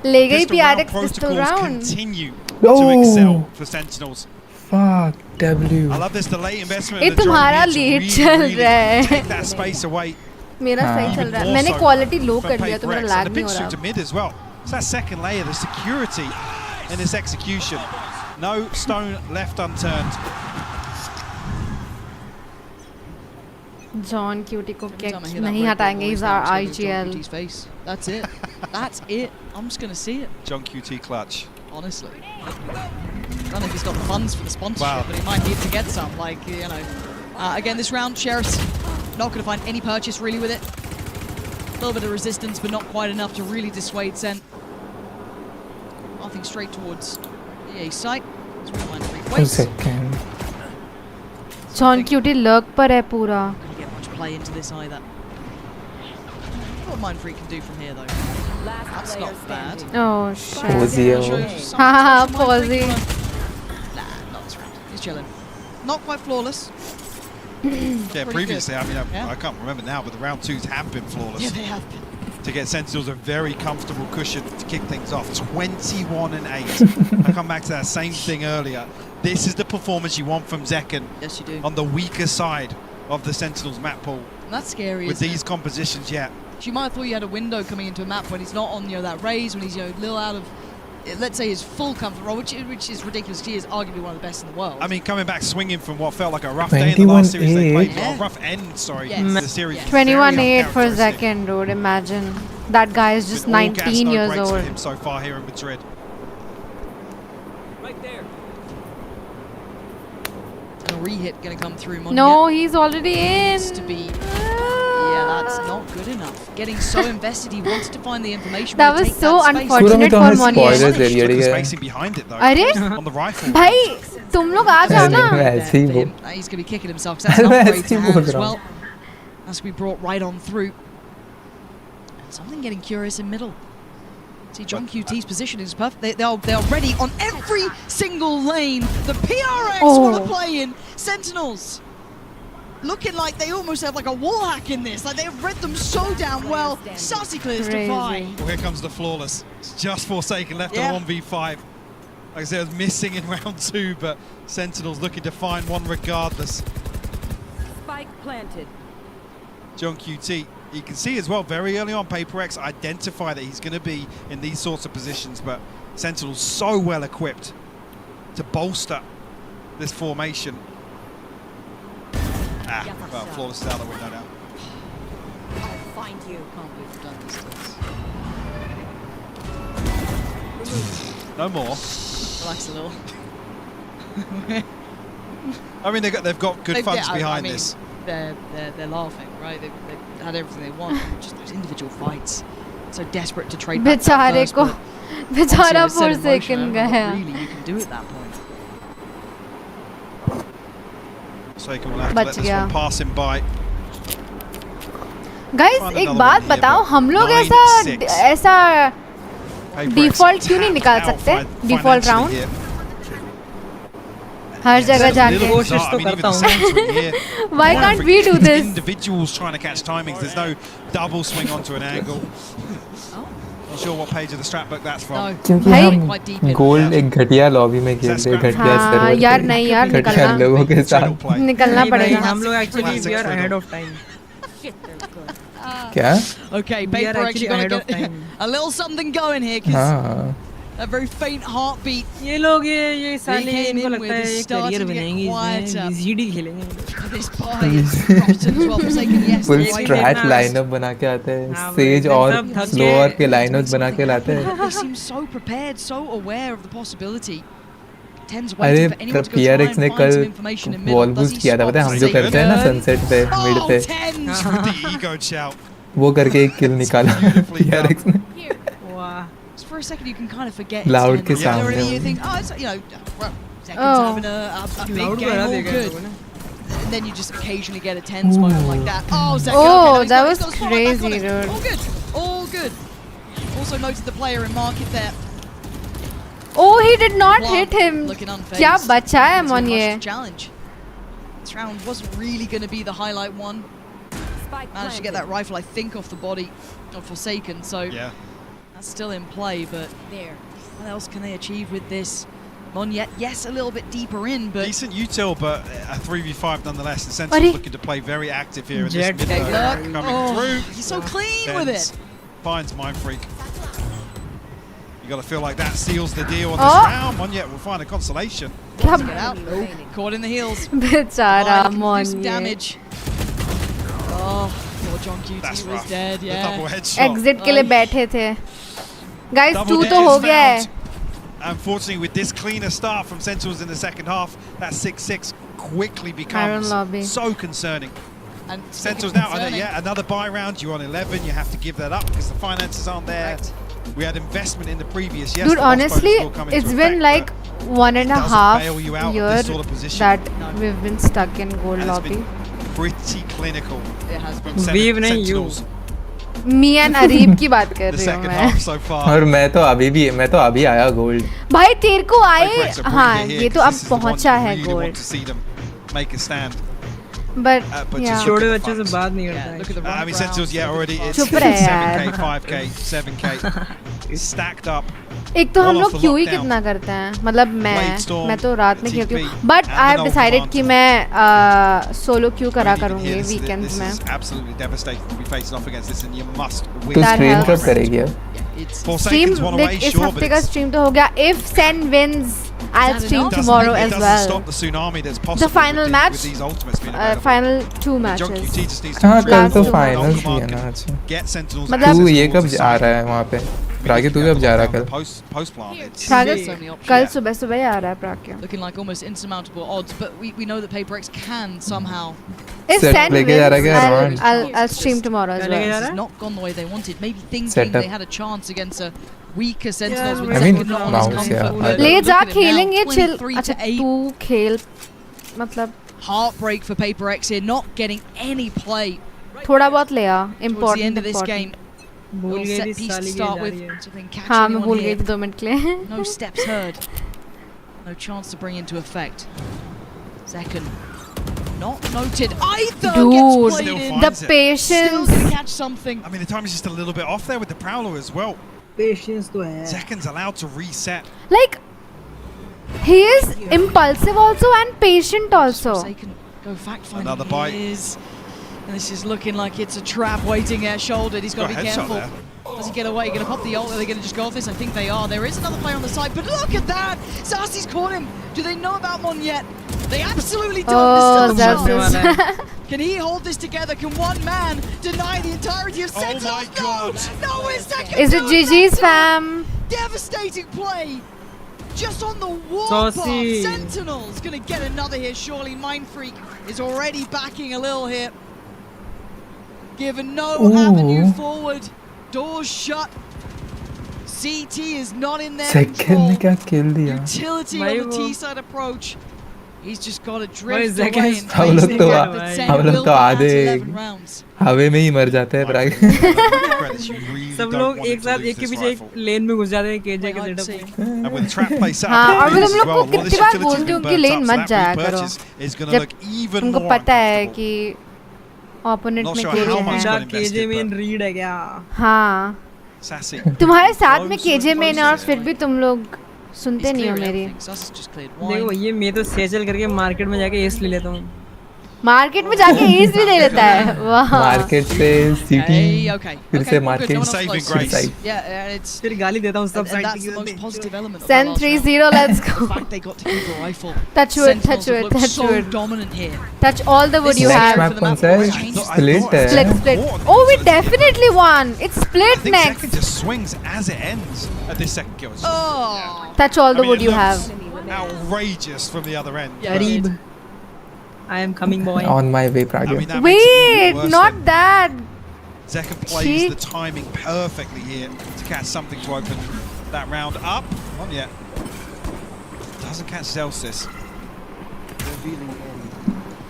ले गई Pistol round PRX pistol protocols round. continue to excel for Sentinels. Fuck W. I love this delayed investment. ये in the drone तुम्हारा here late to चल really रहा है. take that space away. मेरा सही Even चल रहा है. more मैंने so quality low from कर दिया तो मेरा PRX. lag And the नहीं big हो shoot रहा. to mid as well. It's that second layer, the security in this execution. No stone left unturned. John cutie को Every time I hear that नहीं red हटाएंगे. noise, He's I'm our just gonna look John IGL. QT's face. That's it. That's it. I'm just gonna see it. John QT clutch. Honestly. I don't know if he's got the funds for the sponsorship, Wow. but he might need to get some. Like, you know. Again, this round, Sheriff's not going to find any purchase really with it. A little bit of resistance, but not quite enough to really dissuade SEN. Nothing straight towards the A site. Second. John cutie lurk पर है पूरा. Couldn't get much play into this either. What Mindfreak can do from here though. That's not bad. Oh shit. Posey है वो. हाँ Posey. Nah, not this round. He's chilling. Not quite flawless. Yeah, previously, good. I mean, I can't remember now, but the round 2s have been flawless. Yeah, they have been. To get Sentinels a very comfortable cushion to kick things off. 21-8. I come back to that same thing earlier. This is the performance you want from Zekken. Yes, you do. On the weaker side of the Sentinels map pool. And that's scary. With these compositions, yeah. You might have thought you had a window coming into a map when he's not on, that raise, when he's, a little out of, let's say, his full comfort role, which is ridiculous. He is arguably one of the best in the world. I mean, coming back swinging from what felt like a rough day in the last series they played, Yeah. rough end, sorry, Yes. the series. 21-8 for Zekken, dude. Imagine that guy is just Been all gas, 19 no years breaks for old. him so far here in Madrid. Right there. A re-hit going to come through. No, he's already in. To be, yeah, that's not good enough. Getting so invested, he wanted to find the information. That but to was take so that space- unfortunate for Monier. Took the spacing behind it though. अरे On the rifle. भाई तुम लोग आ जाओ ना. ऐसे ही वो. He's going to be kicking himself because that's an मैं upgrade ऐसे to ही hand बोल as रहा well. हूँ. That's going to be brought right on through. Something getting curious in middle. See, John QT's position is perfect. They are ready on every single lane. The PRX want to play in. Sentinels looking like they almost have like a wall hack in this. Like they've read them so damn well. Sassy clears to 5. Well, here comes the flawless. It's just Forsaken left on 1v5. Like I said, it was missing in round 2, but Sentinels looking to find one regardless. Spike planted. John QT, you can see as well very early on, PRX identify that he's going to be in these sorts of positions, but Sentinels so well equipped to bolster this formation. Well, flawless is out the window now. I'll find you. Can't believe we've done this to us. No more. Relax a little. I mean, they've got good funds behind this. They're laughing, right? They've had everything they want. Just those individual fights. So desperate to trade back बेचारे first, को but बेचारा obviously with set in Forsaken motion, गया. what really you can do at that point. Forsaken will have to बच let this गया. one pass him by. Guys एक बात बताओ, हम लोग ऐसा डिफॉल्ट क्यों नहीं निकाल सकते? डिफॉल्ट राउंड हर जगह जाके. कोशिश तो करता हूँ. Why can't we do this? Individuals trying to catch timings. There's no double swing onto an angle. Not sure what page of the strat book that's from. क्योंकि हम गोल्ड एक घटिया लॉबी में खेल रहे हैं, घटिया हाँ यार नहीं यार घटिया लोगों के साथ निकलना पड़ेगा. हम लोग actually we are ahead of time. क्या? Okay, We are PRX, actually you gotta ahead of get time. a little something going here because हाँ. a very faint heartbeat. ये लोग ये साले came इनको in लगता with है it, ये started करियर to get बनेंगे quieter. इसमें VGD खेलेंगे. This buy is rotten as well. Forsaken, yes. Full they wait straight now. Lineup बना के आते हैं, हाँ, सेज भाई, और सब थक स्लोअर गए. के लाइनअप्स बना के लाते हैं. They seem so prepared, so aware of the possibility. Tens अरे waiting for anyone to go try PRX and ने find some कल information in middle. Wall Does boost he किया था, spot पता है हम जो करते हैं ना सनसेट पे मिड पे, Tens! With the ego shout. वो करके एक किल निकाला PRX ने. वाह. Just for a second, you can kind of forget. Loud it's के Tens. सामने Already you वो. think, oh, it's, well, Zeken's Oh. having a big Loud game, करा all देगा good. लोगों ने. And then you just occasionally get a Tens moment like that. Oh, Zeken, Oh, okay, that he's got was a spot right back on crazy, it. dude. All good, all good. Also noted the player in market there. Oh, he did not Blanc hit him. looking unfazed. क्या बचा है It's a Monier? rushed challenge. This round wasn't really going to be the highlight one. Managed to get that rifle, I think, off the body of Forsaken, so Yeah. that's still in play, but what else can they achieve with this? Monier, yes, a little bit deeper in, but... Decent util, but a 3v5 nonetheless. The Buddy. Sentinels looking to play very active here in this Jet. mid Okay, lane. look. Coming Oh, through. he's so clean with Tens it. finds Mindfreak. You got to feel like that seals the deal on this Oh. round. Monier will find a consolation. क्या Get out. Caught in the heels. बेचारा Do some Monier. damage. Oh, poor John QT was dead, yeah. Exit के लिए बैठे थे. Guys, 2 तो हो गया है. Unfortunately, with this cleaner start from Sentinels in the second half, that 6-6 quickly becomes so concerning. And Sentinels now, another buy round. You're on 11. You have to give that up because the finances aren't there. We had investment in the previous. Yes, dude, honestly, it's been like 1.5 years that we've been stuck in gold lobby. Pretty clinical. It has been. We've नहीं you. Me and Areeb की बात कर रही हूँ मैं. और मैं तो अभी आया गोल्ड. भाई तेरे को आए, हाँ ये तो अब पहुँचा है गोल्ड. But yeah. छोटे बच्चों से बात नहीं करता है. I mean, Sentinels, already it's चुप रहे यार. 7k, 5k, 7k. It's stacked up. एक तो हम लोग क्यों ही कितना करते हैं, मतलब मैं तो रात में क्यों बट आई हैव डिसाइडेड कि मैं सोलो क्यों करा करूँगी वीकेंड्स में. तो स्ट्रीम कब करेगी अब? स्ट्रीम देख इस हफ्ते का स्ट्रीम तो हो गया. If SEN wins, I'll stream tomorrow as well. The final match, final 2 matches. हाँ कल तो फाइनल ही है ना. अच्छा. मतलब तू ये कब आ रहा है वहाँ पे? प्राग्य तू कब जा रहा है कल? प्राग्य कल सुबह आ रहा है प्राग्य. Looking like almost insurmountable odds, but we know that PRX can somehow. If SEN wins, I'll stream tomorrow as well. It's not gone the way they wanted. Maybe thinking they had a chance against a weaker Sentinels with second comfort. ले जा खेलेंगे chill. अच्छा तू खेल मतलब. Heartbreak for PRX here, not getting any play. थोड़ा बहुत ले आ. Important. Towards the end of this game. भूल गई थी साली के जा रही है. हाँ मैं भूल गई थी 2 मिनट के लिए. No steps heard. No chance to bring into effect. Second. Not noted either. Dude, the patience. Still gonna catch something. I mean, the time is just a little bit off there with the Prowler as well. Patience तो है. Zeken's allowed to reset. Like, he is impulsive also and patient also. Go fact finding. Another bite. And this is looking like it's a trap waiting at shoulder. He's got to be careful. Does he get away? Going to pop the ult? Are they going to just go off this? I think they are. There is another player on the side, but look at that! Zazi's caught him. Do they know about Mon yet? They absolutely don't. Oh, Zazi. Can he hold this together? Can one man deny the entirety of Sentinels? Oh my God! No, it's second. Is it GG's fam? Devastating play. Just on the warpath. Sentinels going to get another here. Surely Mind Freak is already backing a little here. Given no avenue forward, doors shut. CT is not in there. Second ने क्या kill दिया? Utility on the T-side approach. He's just got to drift away and हम लोग तो आधे हवे में ही मर जाते हैं प्राग. सब लोग एक साथ एक के पीछे एक लेन में घुस जाते हैं केजे के सेटअप में. हाँ और तुम लोग को कितनी बार बोलती हूँ कि लेन मत जाया करो जब तुमको पता है कि ओपोनेंट में केजे में रीड है क्या? हाँ तुम्हारे साथ में केजे में और फिर भी तुम लोग सुनते नहीं हो मेरी. देखो ये मैं तो सेचल करके मार्केट में जाके एस ले लेता हूँ. मार्केट में जाके एस भी ले लेता है. वाह. मार्केट से सिटी फिर से मार्केट साइड. फिर गाली देता हूँ सब साइड की. SEN 3-0 let's go. Touch wood, touch wood, touch wood. Touch all the wood you have. Map कौन सा है? Split है. Split. Oh, we definitely won. It's split next. Second just swings as it ends at this second kill. Touch all the wood you have. Outrageous from the other end. Areeb. I am coming, boy. On my way, Pragya. I mean, wait, not that. Zeken plays the timing perfectly here to catch something to open that round up. Not yet. Doesn't catch Zelsis.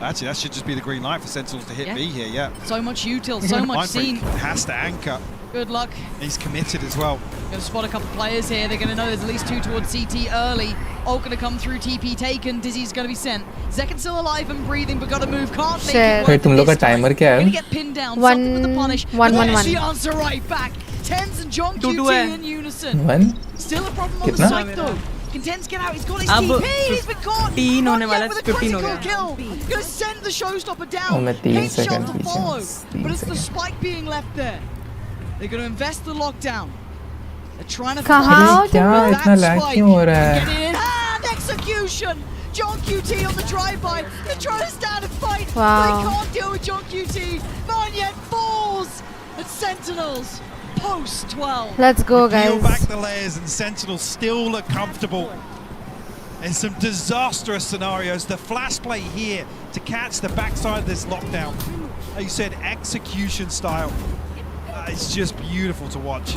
Actually, that should just be the green light for Sentinels to hit B here, yeah. So much util, so much seen. Has to anchor. Good luck. He's committed as well. Going to spot a couple players here. They're going to know there's at least 2 towards CT early. Ult going to come through. TP taken. Dizzy's going to be sent. Zeken's still alive and breathing, but got to move. Can't make it work. तुम लोग का timer क्या है? Going to get pinned down. Something with the punish. 1-1-1. The answer right back. Tens and John QT in unison. One. Still a problem on the side though. Can Tens get out? He's got his TP. He's been caught. 15 होने वाला है. 15 हो गया. Going to send the showstopper down. Headshot to follow. But it's the spike being left there. They're going to invest the lockdown. They're trying to क्या इतना lag क्यों हो रहा है? Get in hand execution. John QT on the drive-by. They're trying to stand and fight. Wow. They can't deal with John QT. Vanyet falls. And Sentinels post 12. Let's go, Peel guys. back the layers and Sentinels still look comfortable. In some disastrous scenarios, the flash play here to catch the backside of this lockdown. Like you said, execution style. It's just beautiful to watch.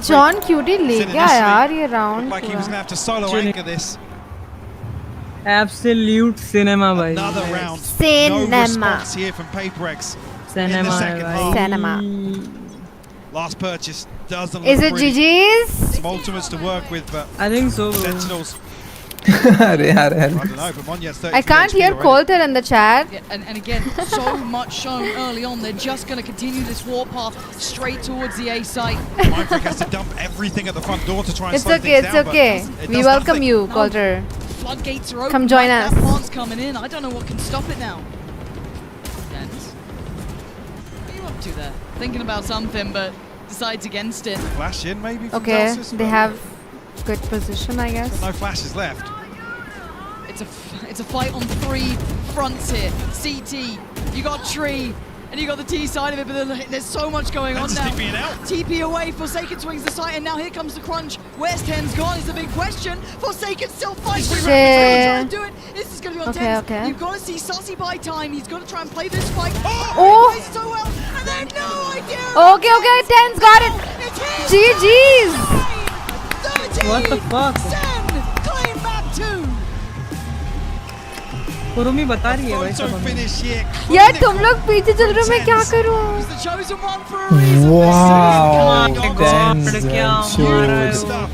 John QT ले गया यार ये round. Like he was gonna have to solo anchor this. Absolute cinema, bhai. Another round. Cinema. No response here from PRX. In the second half. Cinema. Last purchase doesn't Is look it pretty. GG's? Some ultimates to work with, but I think so. Sentinels. अरे यार I don't know, but Monyet's 33 I can't HP hear already. Coulter in the chat. Yeah, and again, so much shown early on. They're just going to continue this warpath straight towards the A site. Mindfreak has to dump everything at the front door to try and It's slow okay, things it's down, but okay. it We does welcome nothing. you, Coulter. Floodgates are open. Come join That us. plant's coming in. I don't know what can stop it now. Dance. What are you up to there? Thinking about something, but decides against it. Flash in maybe from Okay, Delsis, they but have good position, I guess. no flashes left. It's a fight on 3 fronts here. CT, you got Tree, and you got the T side of it, but there's so much going on now. TPing out. TP away, Forsaken swings the site, and now here comes the crunch. Where's Tens gone is the big question. Forsaken still fighting. Shit. Trying to do it. This is going to be on Okay, Tens. okay. You've got to see Sussy by time. He's got to try and play this fight. Oh! He plays so well, and they have no idea. Okay, okay, Ten's got it. GG's. What the fuck? Sen claim back 2. Kurumi बता रही है भाई Photo सब हमें। finish here. यार तुम लोग पीछे चल रहे हो मैं क्या करूं? He's the chosen one for a reason. Wow, God, क्या मारा है वो।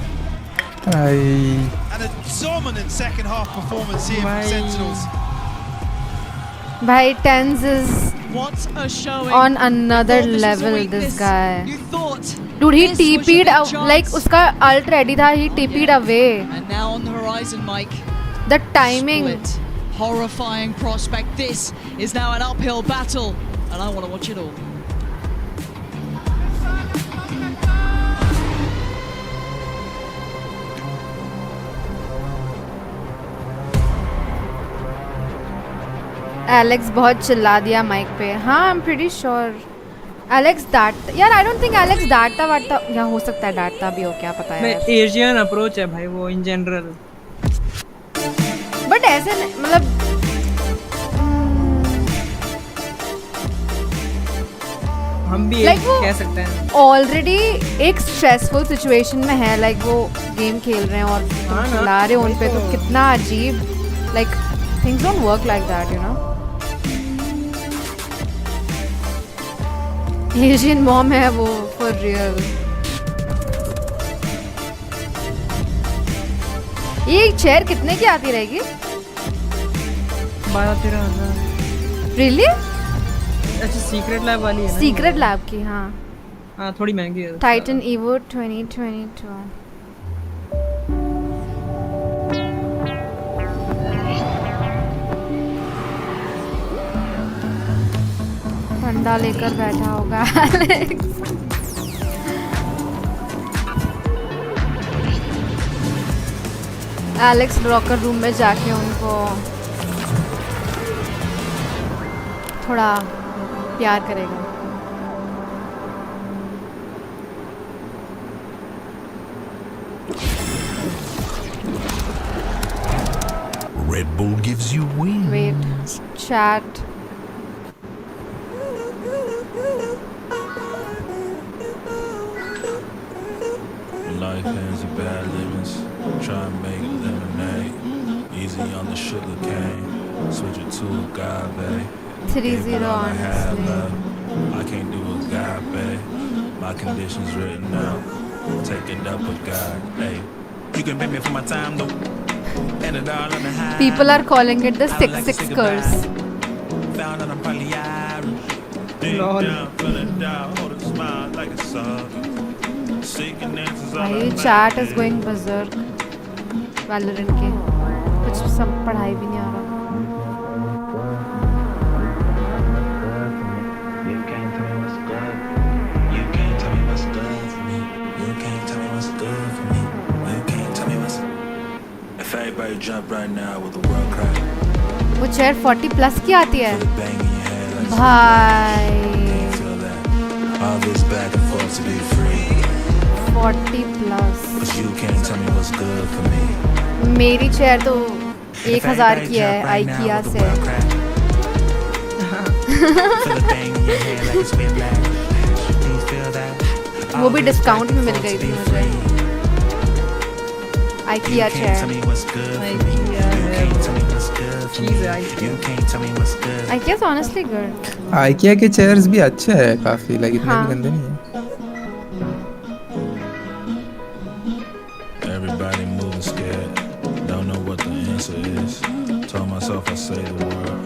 And a dominant second half performance here from Sentinels. Bhai, Tens is What a showing. on another Thought this was a level, weakness. this guy. You thought. Dude, he this was your TP'd big out, chance. like उसका ult ready था, he TP'd away. And now on the horizon, Mike. The timing. Split. Horrifying prospect. This is now an uphill battle, and I want to watch it all. Alex बहुत चिल्ला दिया mic पे. हाँ, I'm pretty sure. Alex डांट यार I don't think Alex डांटता वाटता या हो सकता है डांटता भी हो क्या पता है. एशियन अप्रोच है भाई वो इन जनरल. बट ऐसे मतलब हम भी like वो कह सकते हैं. ऑलरेडी एक स्ट्रेसफुल सिचुएशन में है लाइक वो गेम खेल रहे हैं और तुम चिल्ला रहे हो उन पे तो कितना अजीब like things don't work like that you know. Asian mom है वो फॉर रियल. ये चेयर कितने की आती रहेगी? 12-13 रियली? अच्छा सीक्रेट लैब वाली है ना? सीक्रेट लैब की हाँ. हाँ थोड़ी महंगी है. Titan evo 2022. ठंडा लेकर बैठा होगा एलेक्स. एलेक्स लॉकर रूम में जाके उनको थोड़ा प्यार करेगा. Red Bull gives you wings. Wait, chat. Life has a bad livings. Try and make lemonade. Easy on the sugar cane. Switch it to agave. 3-0 honestly. I can't do agave. My conditions written out. Take it up with God. Hey, you can pay me for my time though. And it all on the high. People are calling it the 6-6 curse. Found that I'm probably Irish. Deep Lol. down, feeling down, hold a smile like a song. Seeking answers all भाई I'm chat is after. going berserk. Valorant के कुछ सब पढ़ाई भी नहीं आ रहा. You can't tell me what's good. You can't tell me what's good for me. You can't tell me what's good for me. You can't tell me what's. If everybody jump right now with the world crack. वो chair 40 plus की आती है भाई. All this back and forth to be free. 40 plus. But you can't tell me what's good for me. मेरी chair तो 1000 की है IKEA से. वो भी डिस्काउंट में मिल गई थी मुझे. IKEA chair. IKEA is honestly good. IKEA के चेयर्स भी अच्छे हैं काफी, like इतने भी गंदे नहीं हैं. Everybody moving scared, don't know what the answer is. Told myself I say the word,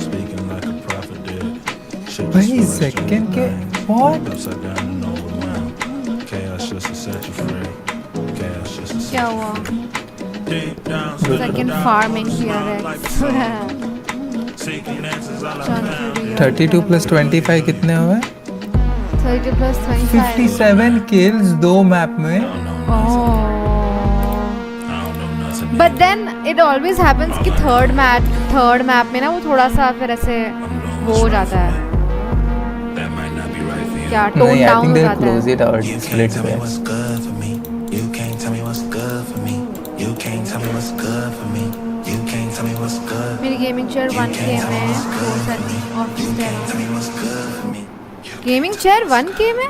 speaking like a prophet did. भाई second के what? Upside down and overwhelmed. Chaos just to set you free. Chaos just to set क्या हुआ? Second farming PRX. 32 plus 25 कितने हुए? 32 plus 25. 57 kills 2 map में. But then it always happens कि third map में ना वो थोड़ा सा फिर ऐसे वो हो जाता है. क्या tone down हो जाता है. Close it out, split it. You can't tell me what's good for me. You can't tell me what's good for me. You can't tell me what's good. मेरी गेमिंग चेयर 1K में. Gaming chair 1K में?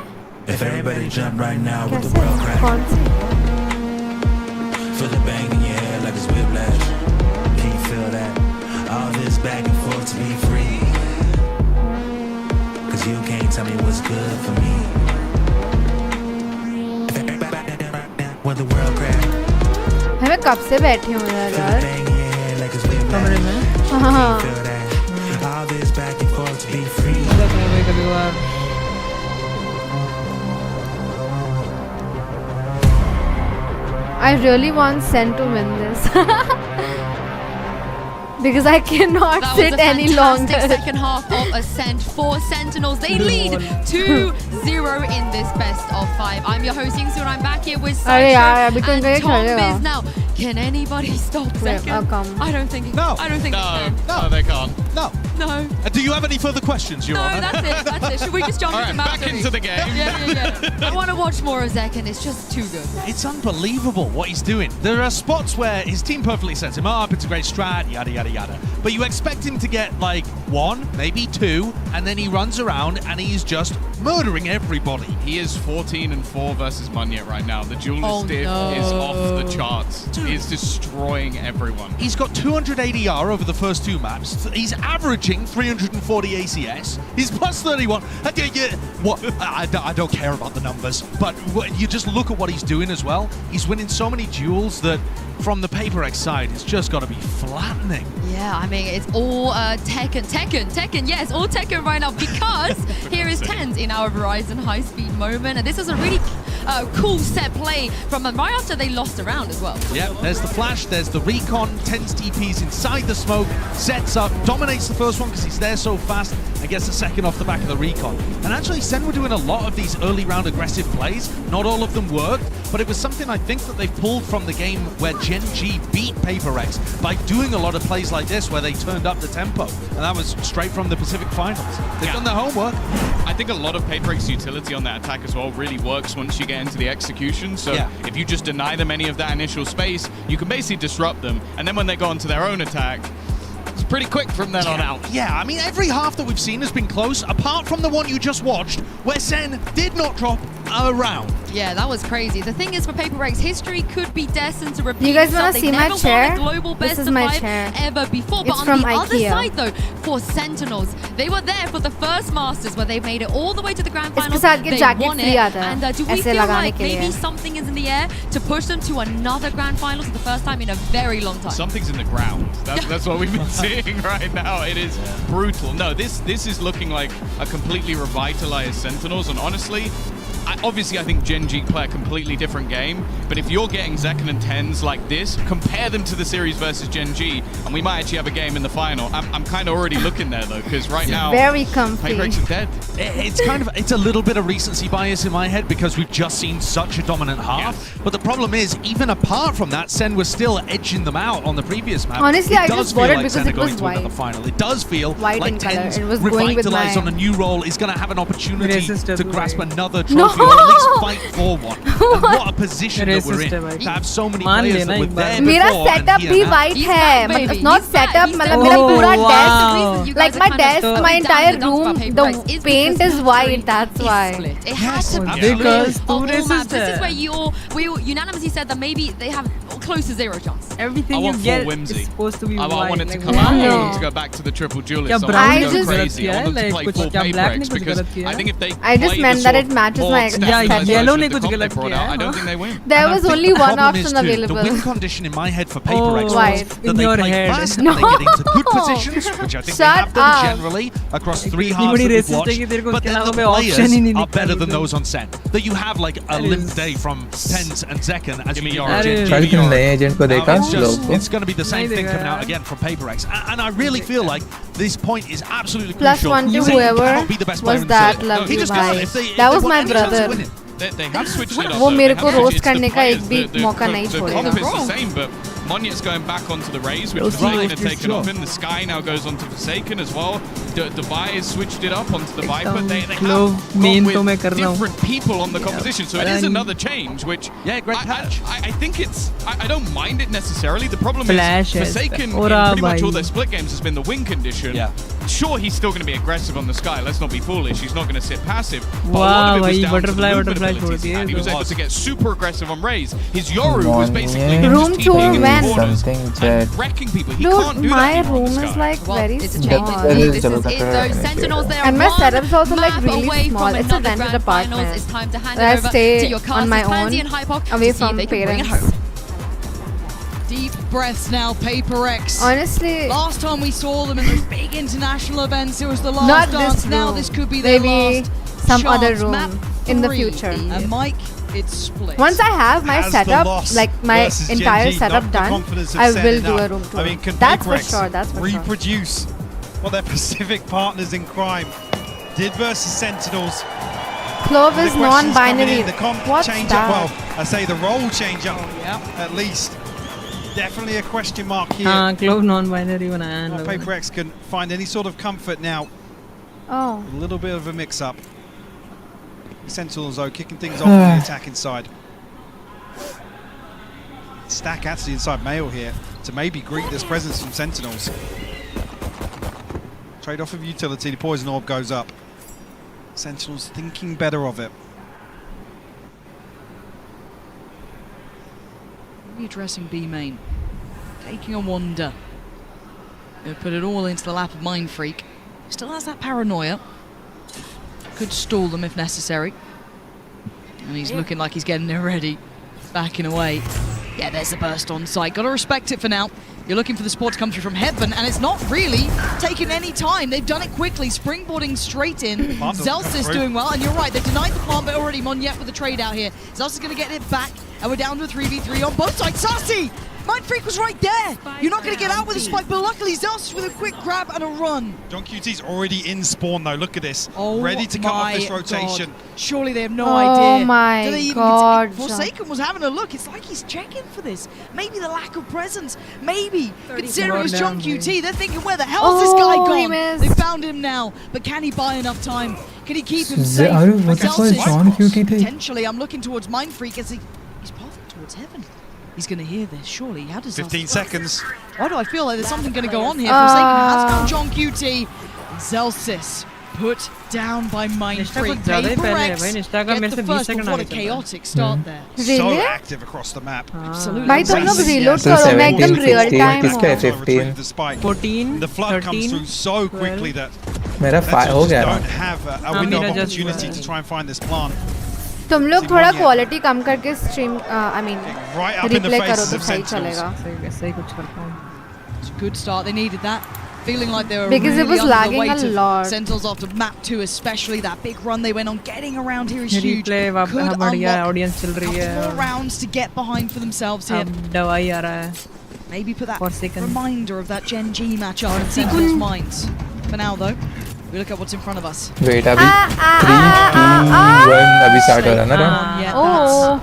If everybody jump right now with the world crack. कौन सी? Feel the bang in your head like it's whiplash. Can you feel that? All this back and forth to be free. Cause you can't tell me what's good for me. If everybody with the world crack. मैं कब से बैठी हूँ यार. कमरे में. हाँ. All this back and forth to be free. कभी बार. I really want SEN to win this. Because I cannot sit any longer. That was a fantastic second half of Ascent for Sentinels. They lead 2-0 in this best of 5. I'm your host Yingsu and I'm back here with Sideshow and Tom Biz. Now, can anybody stop second? I don't think No. I don't think they can. No, they can't. No. No. Do you have any further questions, Your Honor? No, that's it. That's it. Should we just jump All into right, map back three? into the game. Yeah. I want to watch more of Zek and it's just too good. It's unbelievable what he's doing. There are spots where his team perfectly sets him up, it's a great strat, yada, yada, yada. But you expect him to get like 1, maybe 2, and then he runs around and he's just murdering everybody. He is 14-4 versus Munyet right now. The duelist diff is off the charts. Dude. He is destroying everyone. He's got 280 R over the first 2 maps. He's averaging 340 ACS. He's plus 31. I don't care about the numbers, but you just look at what he's doing as well. He's winning so many duels that from the PRX side, it's just got to be flattening. Yeah, I mean, it's all Tekken. Yes, all Tekken right now because here is Tens in our Verizon high-speed moment. And this is a really cool set play from them right after they lost a round as well. Yeah, there's the flash, there's the recon, Tens TPs inside the smoke, sets up, dominates the first one because he's there so fast, and gets the second off the back of the recon. And actually, SEN were doing a lot of these early round aggressive plays. Not all of them worked, but it was something I think that they've pulled from the game where Gen G beat PRX by doing a lot of plays like this where they turned up the tempo. And that was straight from the Pacific Finals. They've done their homework. I think a lot of PRX utility on that attack as well really works once you get into the execution. So if you just deny them any of that initial space, you can basically disrupt them. And then when they go onto their own attack, it's pretty quick from then on out. Yeah, I mean, every half that we've seen has been close, apart from the one you just watched, where SEN did not drop a round. Yeah, that was crazy. The thing is, for PRX, history could be destined to repeat. You guys want to They see my never chair? won a global best This is of my 5 chair. ever before. It's But on from the other IKEA. side, though, for Sentinels, they were there for the first Masters where they made it all the way to the grand finals. इसके साथ ये They jacket won free it. आता है, And do we ऐसे feel लगाने like के लिए. maybe something is in the air to push them to another grand finals for the first time in a very long time? Something's in the ground. That's what we've been seeing right now. It is brutal. No, this is looking like a completely revitalized Sentinels, and honestly, obviously I think Gen G play a completely different game, but if you're getting Zekken and Tens like this, compare them to the series versus Gen G, and we might actually have a game in the final. I'm kind of already looking there though, because right now, very comfy. PRX are dead. It's a little bit of recency bias in my head because we've just seen such a dominant half. But the problem is, even apart from that, Sen was still edging them out on the previous map. Honestly, I just bought it because Sen it was white. The final. It does feel white like in color. Tens It was going with my... revitalized on a new role is going to have an opportunity to grasp another trophy No! or at least fight for one. And what a position that we're in to have so many players that were there मेरा before and setup here भी now. white है, मतलब not setup, मतलब मेरा पूरा desk, like my desk, my entire room, the paint is white. That's why. It has to be because this is where we unanimously said that maybe they have close to zero chance. Everything I you want get full whimsy. is supposed to be I white. want it to like, come out. I why? want them to go back to the triple duelist. क्या I brown want ने them to कुछ go गलत crazy. किया I है? want them to Like play कुछ full क्या black ने PRX कुछ because गलत किया I है? think if they I just play meant the that sort it matches of my board step aesthetic. version Yellow of ने the कुछ comp they गलत brought किया out, है, I don't हाँ? think they win. There And I was think only the one problem option is too, available. The win condition in my head for PaperX White. was that they your play head. fast No. and they get into good positions, which I think they Shut have done up. generally across three इतनी halves बड़ी that we've racist है कि तेरे watched. को But उसके then अलावा the कोई option ही नहीं players are better निकलता than those on Sen. That you have like a limp day from Tens and Zekken as you are कल तुम नए एजेंट को देखा लोग It's going to be the same thing coming out again from PaperX. And I really feel like this point is absolutely Plus crucial. one to Zekken whoever cannot be the best player was in the that circuit. love He you just can't. guys. If they That was want my any chance of brother. winning. They have switched it up. वो though. मेरे They को have roast switched it. करने The का players, एक भी मौका नहीं the छोड़ेगा. comp is the same, but Monyet's going back onto the Raze, which is kind of taken off him. The Sky now goes onto Forsaken as well. Device switched it up onto the Viper. They have gone with different people on the composition, so it is another change, which great patch. I think it's... I don't mind it necessarily. The problem Flash is Forsaken in pretty much all their bhai. split games has been the win condition. Sure, he's still going to be aggressive on the Sky. Let's not be foolish. He's not going to sit passive. But a lot of it was down to the movement abilities he had. He was able to get super aggressive on Raze. His Yoru was basically Room just tour TPing in when? the corners Something and wrecking people. He Dude, can't do my that anymore on room the is Sky. like very It's a small. change. This is it though. Sentinels, they are And my one setup's also like map really away small. from It's a another rented grand finals. apartment. It's time to hand I it over stay to your on my casters, Pansy own, and Hypoc, away to see if from they can bring it parents. home. Deep breaths now, PaperX. Honestly, last time we saw them in those big international events, it was the not last this dance. room. Now this could be their Maybe last some chance. other room Map in the 3. future. And Mike, it's split. Once I have my Has the setup, loss like my versus entire Gen G setup knocked the done, confidence of I Sen will do enough? a room tour. I mean, can That's for PaperX sure. That's for sure. reproduce what their Pacific partners in crime did versus Sentinels? Clove The is questions coming non-binary. in, the comp What's change that? up. Well, I say the role change up. At least, definitely a question mark here. हाँ Clove non-binary बनाया है इन लोगों ने. PaperX can find any sort of comfort now. Oh. A little bit of a mix-up. Sentinels though kicking things off on the attacking side. Stack actually inside Mail here to maybe greet this presence from Sentinels. Trade off of utility, the poison orb goes up. Sentinels thinking better of it. Readdressing B main, taking a wander. Gonna put it all into the lap of Mind Freak. Still has that paranoia. Could stall them if necessary. And he's looking like he's getting it ready. Backing away. Yeah, there's a burst on site. Gotta respect it for now. You're looking for the support to come through from Heaven, and it's not really taking any time. They've done it quickly, springboarding straight in. Zelsis doing well, and you're right, they denied the plant, but already Monyet with the trade out here. Zelsis going to get it back, and we're down to a 3v3 on both sides. Sassy! Mind Freak was right there! You're not going to get out with a spike, but luckily Zelsis with a quick grab and a run. John QT's already in spawn though, look at this. Oh ready to cut off this my rotation. God. Surely they have no Oh idea. my Do they even God, Forsaken was having a look. It's like he's checking for this. Maybe the lack of presence. Maybe. Considering it's John QT, they're thinking, where the hell's this guy he gone? missed. They found him now. But can he buy enough time? Can he keep him safe? What the fuck is John QT thing? Potentially, I'm looking towards Mind Freak as he's pathing towards Heaven. He's going to hear this, surely. How does 15 seconds. Why do I feel like there's something going to go on here? Forsaken has found John QT. Zelsis put down by Mind Freak. PaperX gets the first, but what a chaotic start there. So active across the map. Absolutely. भाई तुम लोग reload करो मैं एकदम real time किसका 15 14 The flood comes through so quickly that मेरा हो गया don't have a window of opportunity to try and find this plant. तुम लोग थोड़ा quality कम करके stream I mean right up in the replay करो faces तो of सही Sentinels. चलेगा. It's a good start. They needed that. feeling like they were because really it was under the lagging weight a of lot. Sentinels after map 2, especially that big run they went on. Getting around here is huge. Replay Could बढ़िया unlock audience चल रही है. more rounds to get behind for themselves here. अब दवाई आ रहा है. Maybe put that Forsaken. reminder of that Gen G matchup in Sentinels' minds. For now, though, we look at what's in front of us. Wait, अभी 3, 2, 1 अभी start हो रहा है ना round? Yeah, Oh.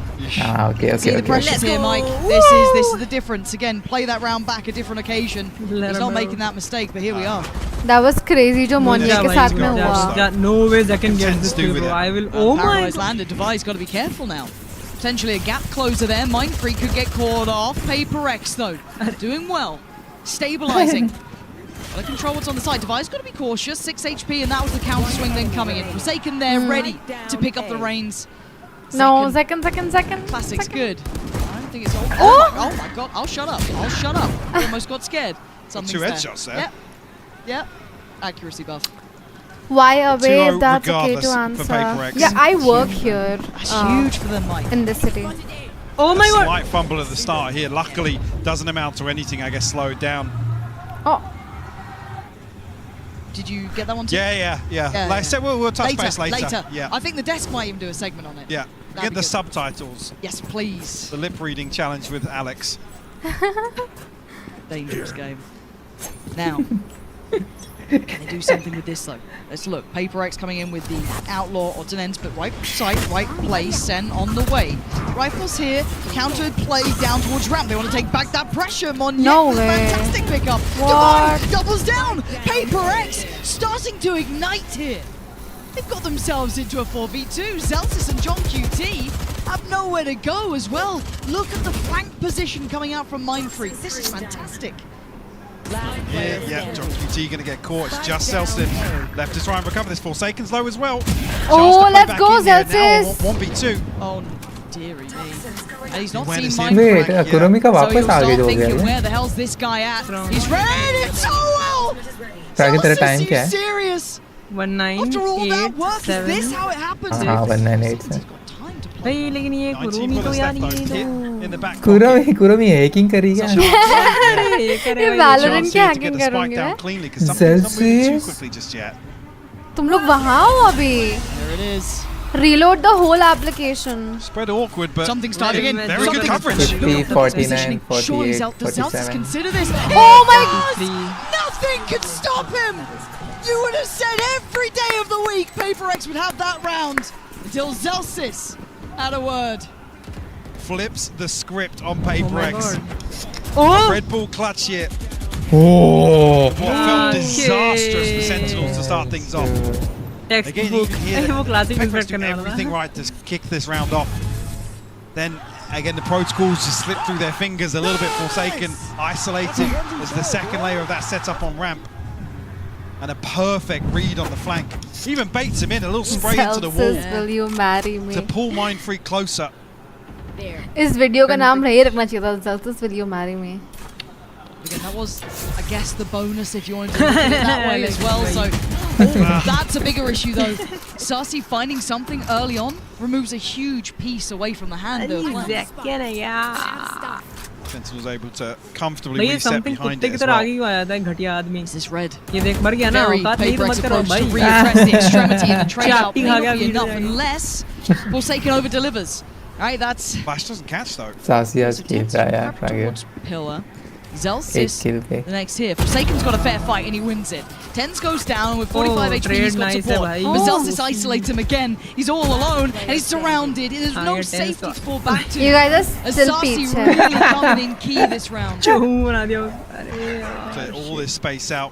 Okay. See the pressures here, Mike. This is the difference. Again, play that round back a different occasion. He's not making that mistake, but here we are. That was crazy जो मोनिया के साथ में हुआ. No way I can get this kill, bro. I will. Oh my Paralyzed god. landed. Devi's got to be careful now. Potentially a gap closer there. Mind Freak could get caught off. Paper X though, doing well, stabilizing. Gotta control what's on the side. Devi's got to be cautious. 6 HP, and that was the counter swing then coming in. Forsaken there, ready to pick up the reins. No, second. Classic's good. I don't think it's all. Oh my god! I'll shut up. Almost got scared. Something's 2 headshots there. Yep. Accuracy buff. Why away? 2-0 That's okay regardless to for answer. Paper X. Yeah, I work here. That's huge for them, Mike. In this city. Oh my god. Slight fumble at the start here. Luckily, doesn't amount to anything. I guess slowed down. Oh. Did you get that one too? Yeah. Like I said, we'll touch base later. Yeah. I think the desk might even do a segment on it. Yeah. That'd Get be the good. subtitles. Yes, please. The lip reading challenge with Alex. Dangerous game. Now, can they do something with this though? Let's look. Paper X coming in with the outlaw ordnance, but right side, right place, SEN on the way. Rifles here, countered play down towards ramp. They want to take back that pressure. No way. Fantastic pickup. What? Divine doubles down. Paper X starting to ignite here. They've got themselves into a 4v2. Zelsis and John QT have nowhere to go as well. Look at the flank position coming out from Mind Freak. This is fantastic. Yeah, John QT going to get caught. It's just Zelsis left to try and recover this. Forsaken's low as well. Oh, let's go, Zelsis. 1v2. Oh, dearie me. And he's not When seen is Mind he? Wait, Freak. Kurumi का So वापस you'll आ start गई हो thinking, गया. where the hell's this guy at? He's read it so well. Target तेरा Zelsis, time you क्या है? serious? After all that work, is 1987. this how it happens? हाँ 1987. भाई लेकिन ये 19 कुरुमी तो bullets यार left ये though. तो Hit in the back Kurumi hacking करी क्या? ये Valorant की hacking करूँगी मैं. cleanly because something's not moving too Zelsis. quickly just yet. तुम लोग वहाँ हो अभी. There it is. Reload the whole application. Spread awkward, but Something's starting in. very good coverage. 50, 49, Surely 48, does Zelsis 47. consider this? Oh my God! Nothing could stop him! You would have said every day of the week Paper X would have that round until Zelsis had a word. Flips the script on Paper X. Oh! Red Bull clutch here. Oh. What felt disastrous for Sentinels to start things off. Again, you can hear वो classic Paper X defect doing करने वाला everything था. right to kick this round off. Then again, the protocols just slip through their fingers a little bit. Forsaken, isolated as the second layer of that setup on ramp. And a perfect read on the flank. Even baits him in, a little spray into the wall. Zelsis, will you marry me? To pull Mind Freak closer. इस video का नाम यही रखना चाहिए था. Zelsis, will you marry me? Again, that was, I guess, the bonus if you wanted to look at it that way as well. So that's a bigger issue though. Sasi finding something early on removes a huge piece away from the hand of Sentinel's able to comfortably भाई ये reset something behind कुत्ते it की as तरह well. आगे क्यों आया था एक घटिया आदमी. Is this red? ये देख मर गया ना. Very औकात नहीं तो Paper मत X करो approach to भाई. readdress the extremity and the trade out चाटी may खा not गया be वीडियो enough जाएगा. unless Forsaken over delivers. Right, that's Flash doesn't catch though. सासियाज खेल रहा है यार आगे. towards Pillar. एक Zelsis, kill पे. the next here. Forsaken's got a fair fight and he wins it. Tens goes down with 45 HP. trade He's got nice support. है But भाई. Zelsis isolates him again. He's all alone and he's surrounded. There's no Tens safety का- to fall back to. You guys are As still Sasi peach. really coming in key this round. चूहू बना दिया. अरे यार. Clear all this space out.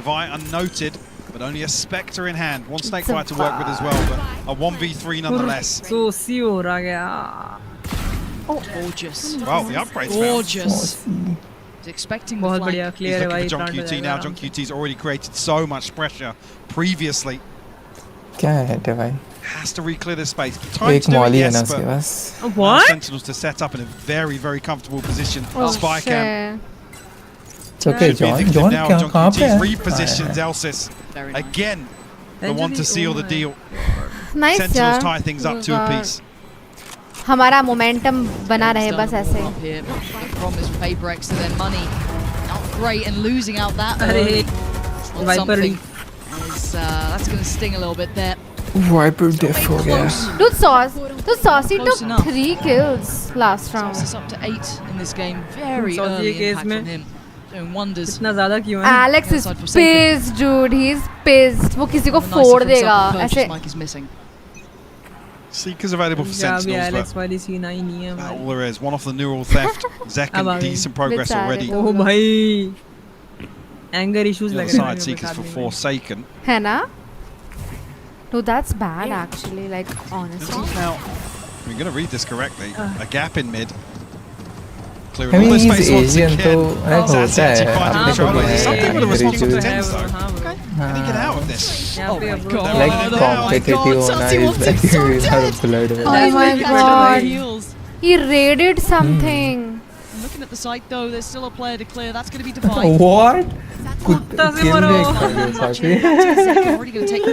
Divine unnoted, but only a Spectre in hand. One Snakebite to work with as well, but a 1v3 nonetheless. सोसी हो रहा गया. Gorgeous. Wow, the upgrades Gorgeous. He's expecting the बहुत flank. बढ़िया He's clear है looking भाई. for John plant हो QT now. जाएगा. John QT's already created so much pressure previously. क्या है टे भाई? Has to re-clear the space. Time एक to do it, मॉली है ना yes, उसके but pass. now What? Sentinels to set up in a very, very comfortable position. Oh Spy cam. shit. It's okay, Should be John. addictive John now. क्या John कहाँ पे QT's है? repositions Elsis. Very nice. Again, the one to seal the deal. Nice Sentinels यार. tie things up to a piece. हमारा momentum बना रहे Starting बस to ऐसे. warm up here. The problem is with Paper X to their money. Not great, and losing out that Arey, on Viper something is, that's going to sting a little bit there. Viper diff हो गया. Dude, Saucy Close took enough. 3 kills last round. Saucy's up to 8 in this game. Very Saucy early के impact इसमें from him. Doing wonders. इतना ज़्यादा क्यों है? Alex is pissed, dude. He's pissed. वो किसी को फोड़ देगा ऐसे. Mike is missing. Seekers available for Sentinels, Alex but वाली सीन आई नहीं है. all there is. One off the neural theft. Zekken, decent progress already. Oh भाई. Anger issues The लग other रहे हैं side, Seekers for Forsaken. है ना? Dude, that's bad actually. Like honestly. Now, we're going to read this correctly. A gap in mid. I Clearing all mean, this space he's once Asian, again. तो होता है. Finding अपने को control. भी है. Something with a response to the tens Original. though. Okay. Can he get out of this? Oh my god. Like competitive होना is like not blood. Oh my god. He raided something. Looking at the site though, there's still a player to clear. That's going to be Divide. What? कुत्ता से मरो. Already going to take.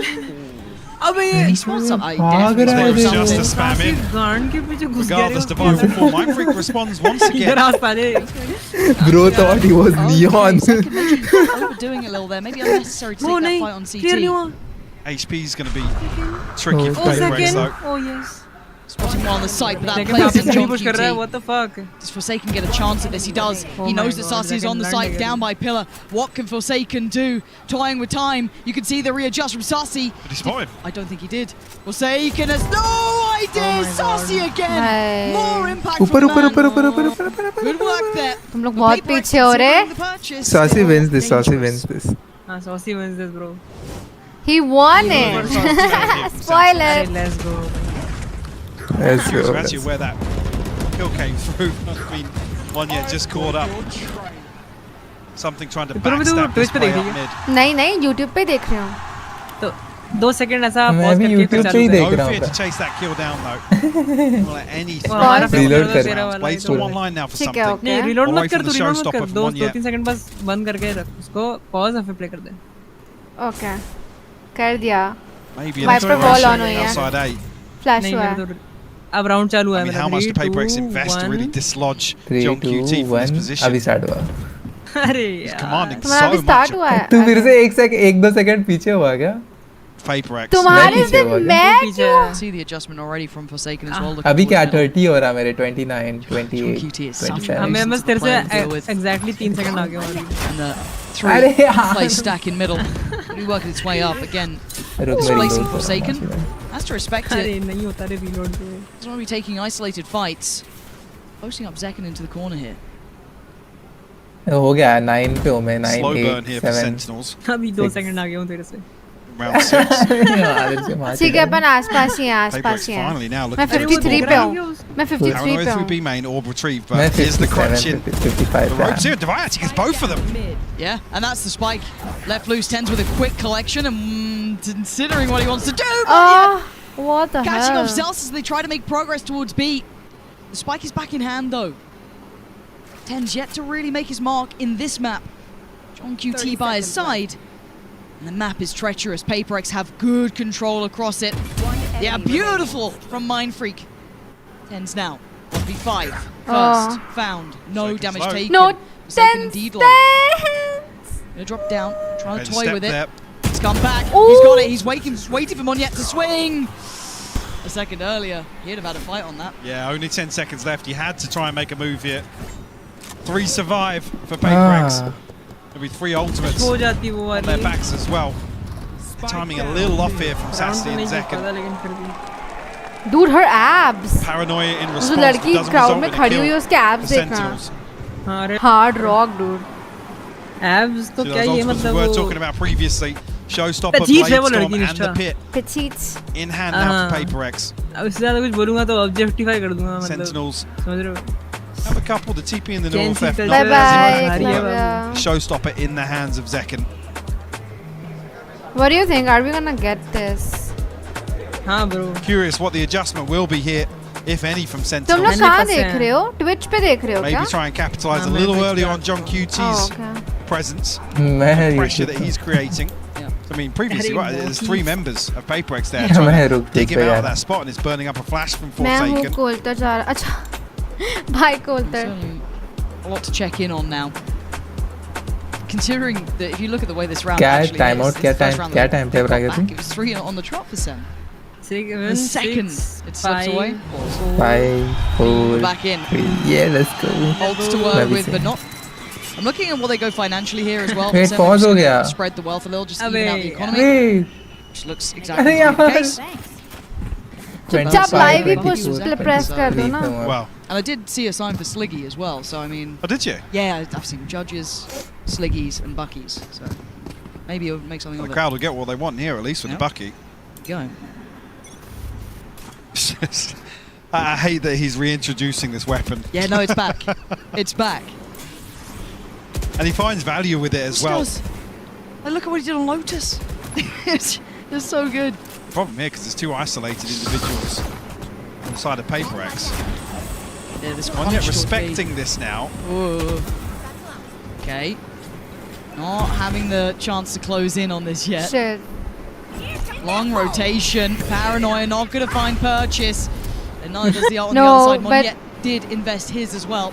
अबे he spots up. Just to spam in. गांड के पीछे घुस गया. Regardless, Divide will fall. Mindfreak responds once again. इधर आ साले. Bro thought he was neon. Overdoing it a little there. Maybe unnecessary to take that fight on CT. HP is going to be tricky for PRX though. Oh yes. Spotting one on the site, but that Second plays half in John push कर रहा है. QT. What the fuck? Does Forsaken get a chance at this? He does. Oh He my knows that God, Saucy is on the Second site, land down by pillar. What can Forsaken do? Toying with time. You can see the readjust from Saucy. Did he spot him? I don't think he did. Forsaken has no idea. Saucy again. More impact ऊपर from ऊपर man. ऊपर ऊपर ऊपर. Good work there. तुम लोग बहुत पीछे हो रहे. Saucy wins this. Saucy wins this. हाँ, Saucy wins this, bro. He won it. Spoiler. Let's go. Let's Curious go. of actually where that kill came through. I mean, one yet just caught up. Something trying to backstab this play up mid. नहीं YouTube पे देख रही हूँ. तो 2 second ऐसा मैं pause भी करके फिर YouTube पे ही चालू देख No रहा fear to हूँ. chase that kill down though. Not let any Reload कर. Waits for one line now for ठीक है, something. नहीं रीलोड Away मत कर from तू the रीलोड मत showstopper कर. from one 2-3 सेकंड बस बंद करके रख उसको पॉज और फिर प्ले कर दे. Okay. कर दिया. Maybe Viper wall on हुई है. outside A. Flash नहीं हुआ मेरे है. तो अब राउंड चालू है I mean, मेरा. how much 3, do PRX 2, invest to 1. really dislodge 3, John 2, QT from this 1. position? अभी स्टार्ट हुआ. अरे He's यार. commanding तुम्हारा so भी much. स्टार्ट हुआ है. तू फिर से 1-2 सेकंड पीछे हुआ क्या? PRX. तुम्हारे पीछे दिन हुआ क्या? मैं क्यों? See the adjustment already from Forsaken as well. अभी क्या 30 हो रहा मेरे 29, 28, QT is 27. मैं बस तेरे Player to deal से with. एग्जैक्टली 3 सेकंड आगे हूँ अभी. And the अरे 3 यार. play stack in middle. Really working its way up again. रुक मैं Displacing reload Forsaken. कर रहा हूँ. Has to respect अरे it. नहीं होता रे रीलोड पे. Doesn't want to be taking isolated fights. Posting up Zekken into the corner here. हो गया 9 पे हूँ मैं. 9, Slow 8, burn here for 7. Sentinels. अभी 2 सेकंड आगे हूँ तेरे से. Round 6. ठीक है अपन आसपास ही हैं आसपास PRX ही हैं. finally now मैं looking for 53 पे हूँ. मैं 53 Paranoia पे through हूँ. B main, orb retrieve, मैं but here's the crunch 57, in. 55 The ropes here, Divide actually gets both of them. Yeah, and that's the spike. Left loose, Tens with a quick collection and considering what he wants to do. What the Catching hell? off Celsius as they try to make progress towards B. The spike is back in hand though. Tens yet to really make his mark in this map. John QT by his side. And the map is treacherous. PRX have good control across it. Yeah, beautiful from Mindfreak. Tens now. 1v5. First found. No damage taken. No Forsaken indeed low. Gonna drop down. Trying to toy with it. It's come back. He's got it. He's waiting for Monyet to swing. A second earlier, he'd have had a fight on that. Yeah, only 10 seconds left. He had to try and make a move here. 3 survive for PRX. There'll be 3 ultimates हो जाती वो on their वाली. backs as well. Timing a little off here from round Sassy तो and नहीं जीत Zekken. पाता लेकिन फिर भी. Dude, her abs. Paranoia in जो response लड़की doesn't क्राउड result में in a खड़ी हुई है kill उसके abs for देखना. Sentinels. हाँ रे. Hard rock, dude. Abs तो See, क्या those ये ultimates we मतलब were वो. talking about previously. Showstopper, Petite है वो Bladestorm लड़की and the निष्ठा. pit Petite. in hand now for PRX. अब इससे ज़्यादा कुछ बोलूँगा तो ऑब्जेक्टिफाई कर दूँगा मतलब. Sentinels समझ रहे हो? have a couple. The TP in the Gen north Z left. culture. Not Bye-bye, as much. Clavia. Showstopper in the hands of Zekken. What do you think? Are we gonna get this? हाँ bro. Curious what the adjustment will be here, if any, from तुम Sentinels. लोग कहाँ देख रहे हो? Twitch पे देख रहे हो Maybe क्या? try and capitalise a मैं little Twitch early पे. on John QT's Oh, okay. presence, मैं pressure that YouTube he's creating. I mean, previously, Harry there's Monkey. 3 members of PRX there मैं trying to रुक dig him पे out of यार. that spot, and it's burning up a flash from मैं हूँ Forsaken. Coulter जा रहा. अच्छा. भाई Coulter. Certainly a lot to check in on now. considering that if you look at the way this round क्या actually time is, out this क्या first time round क्या they time पे got bracket back, थी it was 3 on the trot for Sen. The 7, second 6, it slips away. 5 4 Back in. 3 yeah let's go Holds to work with, but not. I'm looking at what they go financially here as well. Wait, Sen pause just हो gonna गया Spread the wealth a little, just even out the wait economy. Which looks exactly अरे the यार case. चुपचाप live ही push press कर दो ना. Wow. And I did see a sign for Sliggy as well, so I mean. Oh, did you? Yeah, I've seen judges, Sliggies, and Buckies, so maybe it'll make something The of it. crowd will get what they want here, at least with the bucky. Go. I hate that he's reintroducing this weapon. Yeah, no, it's back. It's back. And he finds value with it as well. Does. And look at what he did on Lotus. it's so good. The problem here, because there's two isolated individuals on the side of PRX. Yeah, this One yet respecting this now. Ooh. Okay. Not having the chance to close in on this yet. Shit. Long rotation. Paranoia not going to find purchase. And neither does the ult on No, the other side. Mon but- yet did invest his as well.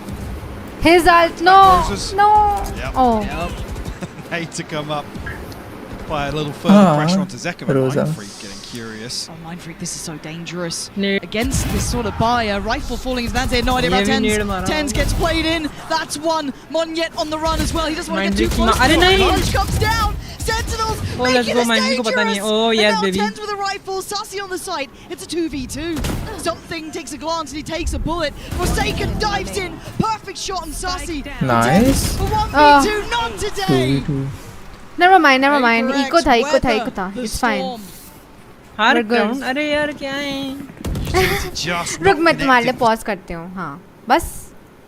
His ult, no, no. Yep. Oh. Hate to come up by a little further pressure onto Zeka, but Rosa. Mindfreak getting curious. Oh, Mindfreak, this is so dangerous. Against this sort of buyer, rifle falling his hands. He had no idea about Tens. Tens gets played in. That's one. Monyet on the run as well. He doesn't want to get too close. Punch comes down. Sentinels let's making go, this man. इनको पता नहीं है. dangerous. Oh, yes, and now baby. Tens with a rifle. Sassy on the side. It's a 2v2. Something takes a glance and he takes a bullet. Forsaken dives in. Perfect shot on Sassy. Nice. For 1v2, not today. 2v2 Never mind, never mind. Eco था, eco था, eco था. It's fine. Her We're good. round अरे यार क्या है Just रुक not मैं तुम्हारे लिए connecting. pause करती हूँ. हाँ. बस.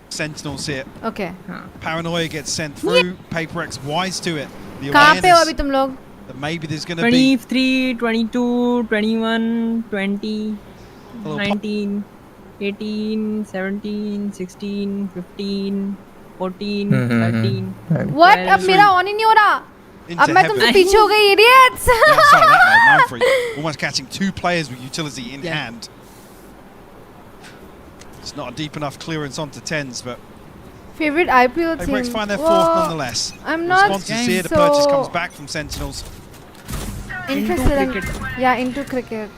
Sentinels here. Okay. Paranoia gets sent through. PRX wise to it. The कहाँ पे हो awareness अभी तुम लोग? that maybe there's going to be 23, 22, 21, 20, A little 19, 18, 17, 16, 15, 14, hmm, 13. What? अब मेरा on ही नहीं हो रहा. into अब मैं heaven. तुमसे पीछे हो गई, idiots. Yeah, sorry, that though, Mindfreak almost catching two players with utility in hand. It's not a deep enough clearance onto Tens, but Favorite IPL team. PRX find their fourth Whoa. nonetheless. I'm not Responses here, the purchase so comes back from Sentinels. interested. Yeah, into cricket.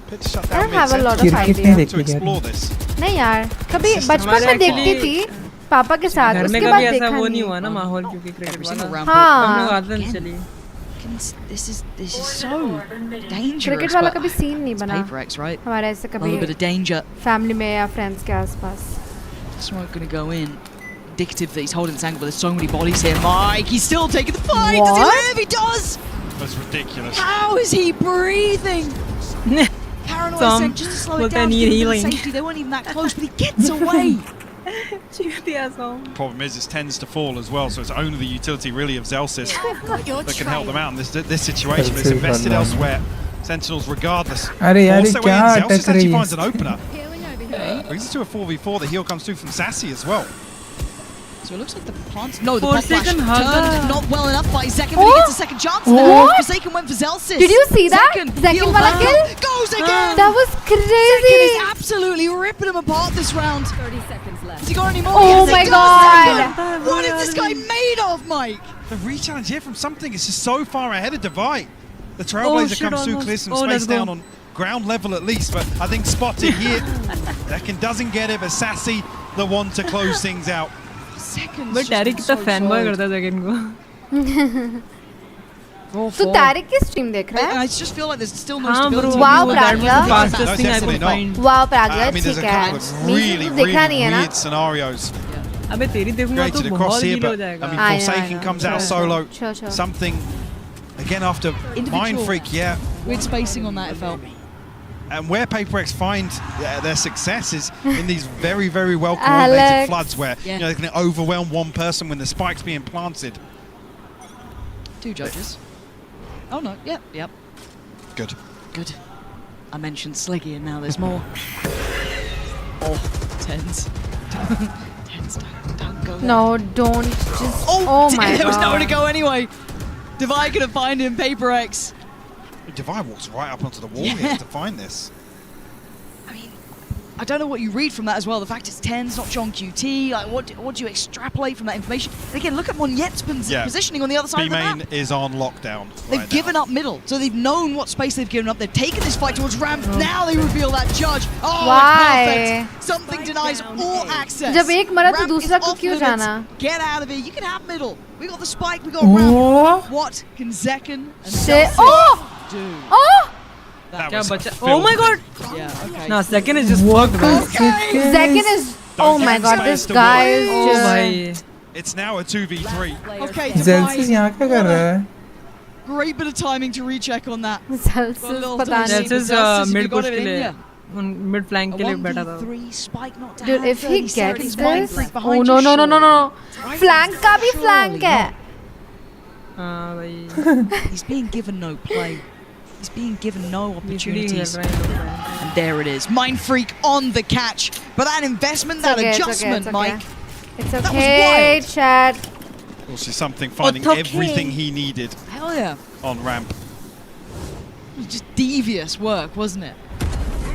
Pitch shut I down don't have a mid. lot of Sentinels idea. have to explore this. नहीं यार, कभी System बचपन में हमारे देखती थी पापा के साथ. घर में उसके कभी बाद ऐसा देखा वो नहीं नहीं. हुआ ना माहौल क्योंकि क्रिकेट वाला हाँ. हम लोग आदत चली This is so dangerous. Cricket वाला but कभी सीन नहीं it's बना. PRX, right? हमारे ऐसे A little bit कभी of danger. फैमिली में या फ्रेंड्स के आसपास. Smoke going to go in. Indicative that he's holding this angle, but there's so many bodies here. Mike, he's still taking the fight. Does he What? live? He does. That's ridiculous. How is he breathing? Paranoia Some saying just to slow will it down. need give him healing. Safety. They weren't even that close, but he gets away. Problem is, it tends to fall as well, so it's only the utility really of Zelsis that can help them out in this situation. But it's invested elsewhere. Sentinels, regardless. अरे यार ये Also, क्या Zelsis अटक actually रही finds an है opener. Brings it to a 4v4. The heal comes through from Sassy as well. So it looks like the plants. No, the Forsaken pop flash Hugger. turned not well enough by Zekin, but he gets a second chance. And then What? Forsaken went for Zelsis. Did you see that? Zekin heal wala back kill? up, goes again. That was Zekin crazy. is absolutely ripping him apart this round. 30 seconds left. Has he got any more? Oh Yes, he my does, God. Zekin. What is this guy made of, Mike? The re-challenge here from something is just so far ahead of Divide. The Trailblazer shit, comes through, almost. clears some Oh, space let's go. down on ground level at least, but I think spotted here. Zekin doesn't get it, but Sassy the one to close things out. Seconds. But Tariq कितना fan boy करता है second को तू तारिक की stream देख रहा है? I just feel like there's still no हाँ bro stability. Wow, that was the Pragya. fastest No, thing I definitely could not. find Wow, Pragya, I mean, there's a ठीक है. couple of really, तू देखा नहीं really है ना? weird scenarios अबे तेरी देखूंगा तो created across बहुत here, हील हो but I जाएगा mean, I know, Forsaken I know. comes out Sure, solo. sure. Something, again, after Individual. Mindfreak, yeah. Weird spacing on that, it felt. And where PRX find their success is in these very, very well coordinated Alex. floods where you know, they can overwhelm one person when the spike's being planted. Two judges. Oh no, yep. Good. Good. I mentioned Sliggy and now there's more. Oh, Tens. Tens, don't go there. No, don't just. Oh my There was nowhere to God. go anyway. Divide couldn't find him, PRX. Divide walks right up onto the wall here to find this. I mean, I don't know what you read from that as well. The fact it's tens, not John QT. Like, what do you extrapolate from that information? And again, look at Moniette's positioning on the other side of the map. B-main is on lockdown. They've given up middle, so they've known what space they've given up. They've taken this fight towards ramp. Now they reveal that judge. Oh, Why? perfect. Something denies all access. जब एक मरा तो Ramp दूसरा is को off क्यों limits. जाना? Get out of here. You can have middle. We got the spike. We got ramp. What can Zekken and Shit. Celsius do? Oh! Oh my god! Yeah, okay. No, second is just fucked. Zekken is. Oh my god, this guy is just. It's now a 2v3. Okay, Celsius यहाँ क्या कर रहा है? great bit of timing to recheck on that. Celsius पता नहीं. Celsius mid push के लिए, mid flank के लिए बैठा था. Dude, if he gets this, oh no, flank का भी flank है. He's being given no play. He's being given no opportunities. And there it is. Mind Freak on the catch. But that investment, that adjustment, Mike. It's okay, Chad. We'll see something finding everything he needed. Hell yeah. On ramp. It was just devious work, wasn't it?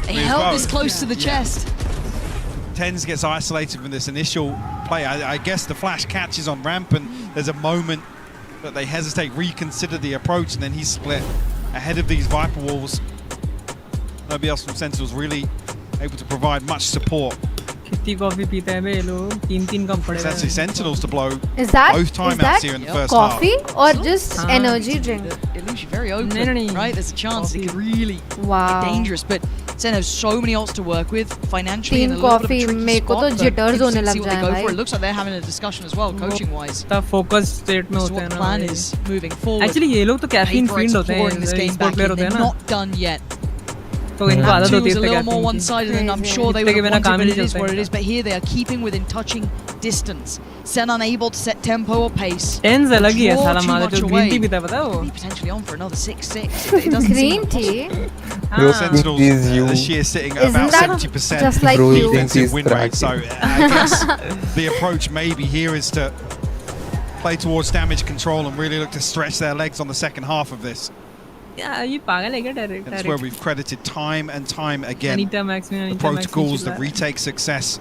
They held this close to the chest. Tens gets isolated from this initial play. I guess the flash catches on ramp and there's a moment that they hesitate, reconsider the approach, and then he's split ahead of these Viper Walls. Nobody else from Sentinels really able to provide much support. कितनी coffee पीते हैं बे लोग? तीन कम पड़े. It's actually Sentinels to blow is that, both timeouts here in the first coffee half. Or just energy drink? It leaves you very open, right? There's a chance it could really get dangerous. But Sen has so many odds to work with financially. तीन coffee मेरे को तो jitters होने लग जाए भाई. It looks like they're having a discussion as well, coaching-wise. The focus state में होते हैं ना. The plan is moving forward. Actually ये लोग तो caffeine fiend होते हैं. In this game back in, they're not done yet. तो इनको आदत होती है a little more one-sided, and I'm sure they would have wanted, but it is what it is. But here they are keeping within touching distance. Sen unable to set tempo or pace. Tens अलग ही है साला मारा जो green tea पीता पता वो. Potentially on for another 6-6. Green tea. Sentinels this year sitting at about 70% just like defensive win rate. So I guess the approach maybe here is to play towards damage control and really look to stretch their legs on the second half of this. Yeah, you पागल है क्या direct? That's where we've credited time and time again the protocols, the retake success.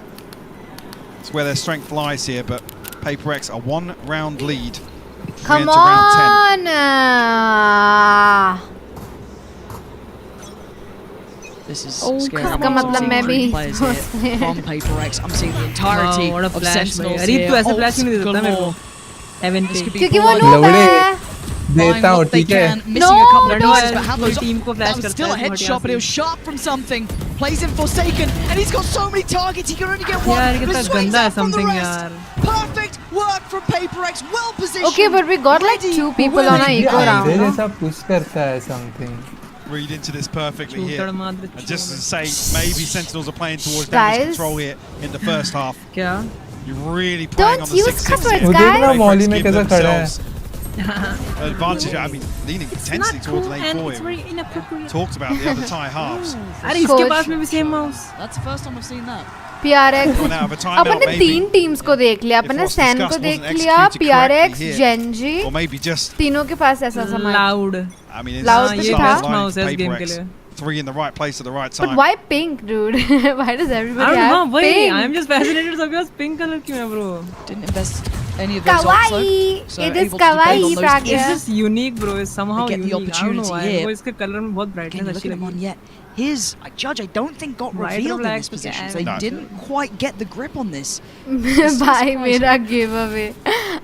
It's where their strength lies here, but PRX a 1-round lead. Come on! This is scary. I'm seeing players here from PRX. I'm seeing the entirety of Sentinels here. ऐसे flash नहीं देता मेरे को. क्योंकि वो noob है. देता हूँ ठीक है. Missing a couple of passes, but have those that was still a headshot, but it was sharp from something. Plays in Forsaken, and he's got so many targets, he can only get one. But swings out from the rest. Perfect work from PRX, well positioned. Okay, but we got like 2 people on our eco round. जैसा push करता है something. Read into this perfectly here. And just to say, maybe Sentinels are playing towards damage control here in the first half. क्या? You're really playing on the 6-6 here. Molly में कैसा खड़ा है? Advantage, I mean, leaning intensely towards lane 4 here. Talked about the other tie halves. अरे इसके पास में भी same mouse. That's the first time I've seen that. PRX. अपने 3 teams को देख लिया, अपने SEN को देख लिया, PRX, Genji. Or maybe just तीनों के पास ऐसा सामान. Loud. I mean, loud ये था. mouse है इस game के लिए. 3 in the right place at the right time. But why pink, dude? Why does everybody have pink? I'm just fascinated because pink color क्यों है bro? Didn't invest any of those kawaii. So it is kawaii, Pragya. It's just unique, bro. It's somehow get unique. the opportunity here. इसके color में बहुत brightness अच्छी लगी. Yet his judge, I don't think got revealed in this position. So they didn't quite get the grip on this. Bhai, mera giveaway.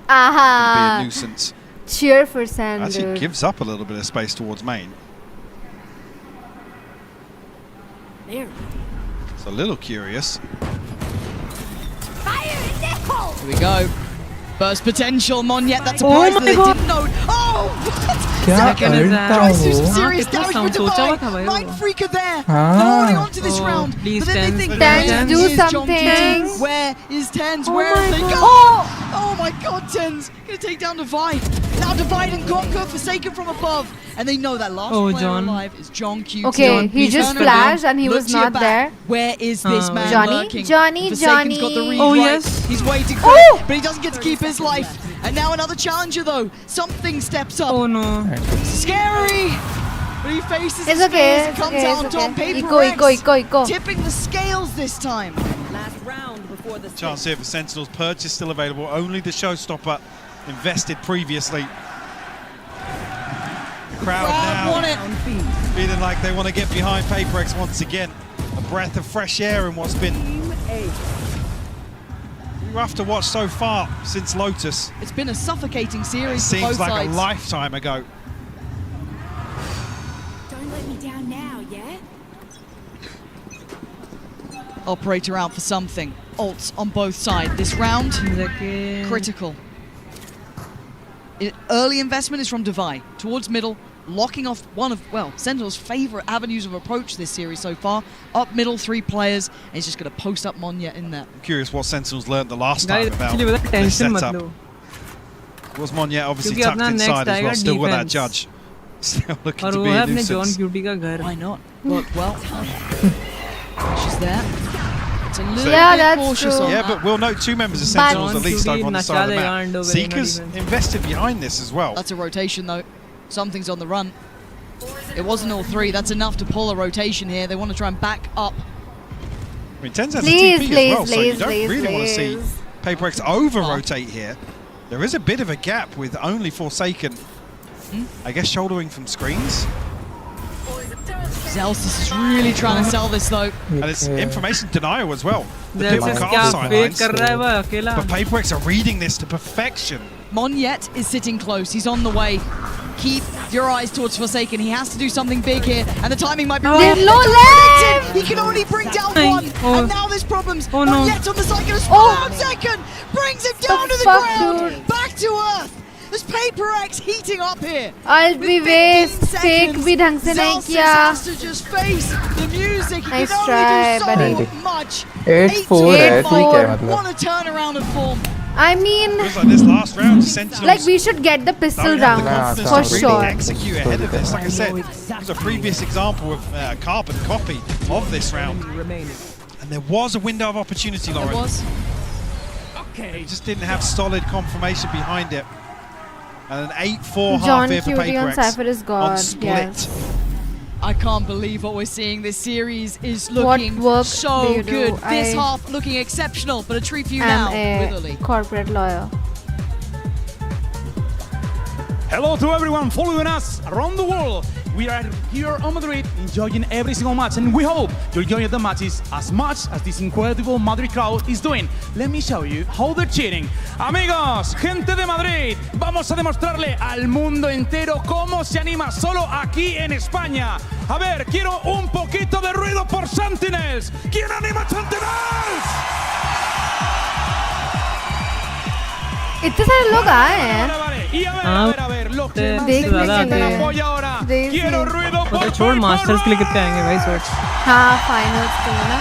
Aha. Be a nuisance. Cheer for Sen. Actually gives up a little bit of space towards main. It's a little curious. Here we go. Burst potential, Moniette. That's a prize that they didn't know. Oh, Second is tries to do some serious damage for Divine. Mind Freaker there. Holding on to this round. But then they think, Tens, do something. Where is Tens? Where have they gone? Oh my god, Tens. Gonna take down Divide. Now Divide and Conquer, Forsaken from above. And they know that last player alive is John QT. Okay, he just flashed and he was not there. Where is this man lurking? Johnny. Got the read right. Yes. He's waiting for it, but he doesn't get to keep his life. And now another challenger though. Something steps up. Oh no. Scary. But he faces It's his okay, fears. it's It comes okay, out it's on okay. Paper Eco. tipping the scales this time. Last round before the Chance here for Sentinels. Purge is still available. Only the showstopper invested previously. The crowd now want it. feeling like they want to get behind PaperX once again. A breath of fresh air in what's been rough to watch so far since Lotus. It's been a suffocating It series for both seems like sides. a lifetime ago. Don't let me down now, yeah? Operator out for something. Ults on both sides. This round, critical. Early investment is from Divide towards middle, locking off one of, well, Sentinel's favorite avenues of approach this series so far. Up middle, 3 players, and he's just going to post up Monya in there. I'm curious what Sentinels learned the last time about actually, this tension setup. Was Monya obviously क्योंकि tucked अपना inside next as well, आएगा still with that defense. judge. Still looking और to वो be है a अपने John nuisance. Cutie का घर. Why not? Worked well. She's there. It's a little Yeah, bit that's cautious true. on Yeah, that. but we'll note 2 members of But- Sentinels at least over on the side of the map. Nasha Zeke's invested behind this as well. That's a rotation though. Something's on the run. It wasn't all 3. That's enough to pull a rotation here. They want to try and back up. I mean, Tens has Please, a TP as well, so you please, don't please, really want to see please. PaperX over-rotate here. There is a bit of a gap with only Forsaken, I guess, shouldering from screens. Zelsis is really trying to sell this though. And it's information denial as well. The people Zelsis can't क्या sidelines. fake कर रहा है वो अकेला. But PaperX are reading this to perfection. Monyet is sitting close. He's on the way. Keep your eyes towards Forsaken. He has to do something big here, and the timing might be There's wrong. no left! He can only bring down one, and now there's problems. Oh, no. Monyet on the side, gonna spot out second, brings him down to the fuck, ground, dude? back to earth. There's PaperX heating up here. I'll be With 15 waste. Fake seconds, भी ढंग से नहीं Zelsis किया. has to just face the music. He Nice can try, only buddy. do so much. 8-4 है, ठीक है मतलब. What a turnaround of form. I mean, Looks like this last round, Sentinels like we should get the pistol don't have the round confidence for to really sure. execute ahead of this. Like I said, it was a previous example of a carbon copy of this round. And there was a window of opportunity, There Lauren. was. He just didn't have solid confirmation behind it. And an 8-4 half John here for Cutie on PaperX Cypher is on gone. split. Yes. I can't believe what we're seeing. This series is What looking work so do you do? good. This I half looking exceptional, but a treat for you I'm now, a Witherly. corporate lawyer. Hello to everyone following us around the world. We are here on Madrid enjoying every single match, and we hope you're enjoying the matches as much as this incredible Madrid crowd is doing. Let me show you how they're cheering. Amigos, gente de Madrid, vamos a demostrarle al mundo entero cómo se anima solo aquí en España. A ver, quiero un poquito de ruido por Sentinels. ¿Quién anima Sentinels? इतने सारे लोग आए हैं. Y a ver, los que más देख necesitan लेंगे. apoyo ahora. देख Quiero लेंगे. ruido por छोड़ मास्टर्स के लिए कितने आएंगे भाई सोच. हाँ, finals के लिए ना.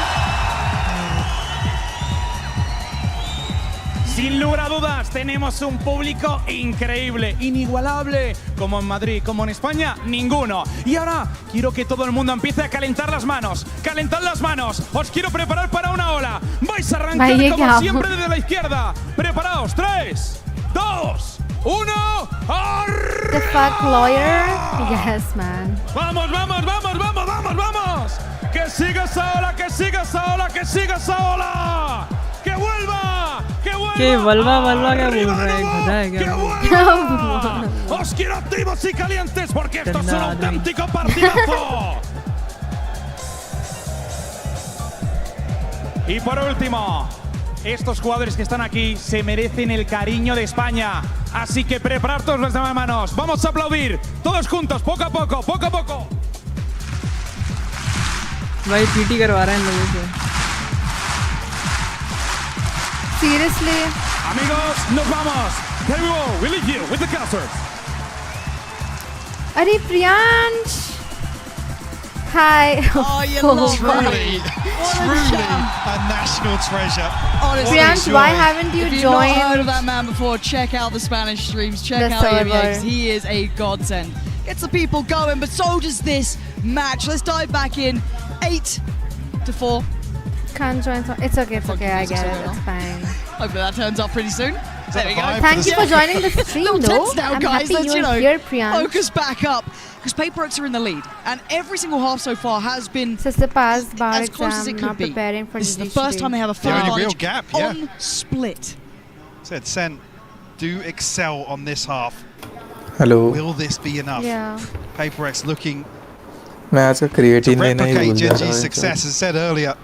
Sin lugar a dudas, tenemos un público increíble, inigualable, como en Madrid, como en España, ninguno. Y ahora quiero que todo el mundo empiece a calentar las manos. ¡Calentad las manos! Os quiero preparar para una ola. Vais a arrancar Vaya, como ¿qué siempre hago? desde la izquierda. Preparaos, 3, 2, 1. The fuck lawyer? Yes, man. ¡Vamos, vamos, vamos, vamos, vamos, vamos! ¡Que siga esa ola, que siga esa ola, que siga esa ola! ¡Que vuelva! ¡Que vuelva! Que vuelva क्या बोल रहा है गधा है ¡Que क्या? vuelva! ¡Os quiero activos y calientes porque esto es un auténtico partidazo! Y por último, estos jugadores que están aquí se merecen el cariño de España. Así que preparad todas las manos. Vamos a aplaudir todos juntos, poco a poco, poco a poco. भाई PT करवा रहा है इन लोगों से. Seriously? Amigos, nos vamos. Here we go. We leave you with the casters. अरे Priyansh. Hi. Oh, you love Truly, truly a national treasure. Honestly, Priyansh, why haven't you if you've joined not heard of that man before, check out the Spanish streams, check the out server? EMEX. He is a godsend. Gets the people going, but so does this match. Let's dive back in. 8-4. Can't join. It's okay. It's okay. I get it. It's fine. Hopefully that turns up pretty soon. There we go. Thank you for joining the stream, Little though. tense now, I'm guys. happy Let's, you're here, Priyansh. focus back up. Because PaperX are in the lead. And every single half so far has been Sister passed bar as close as it exam, could be. preparing for This is the judiciary. first time they have a full The only real advantage gap, yeah. on split. Said SEN do excel on this half. Hello. Will this be enough? Yeah. PaperX looking मैं आज का creatine लेना ही replicate भूल जा रहा Genji's हूँ success, as said earlier.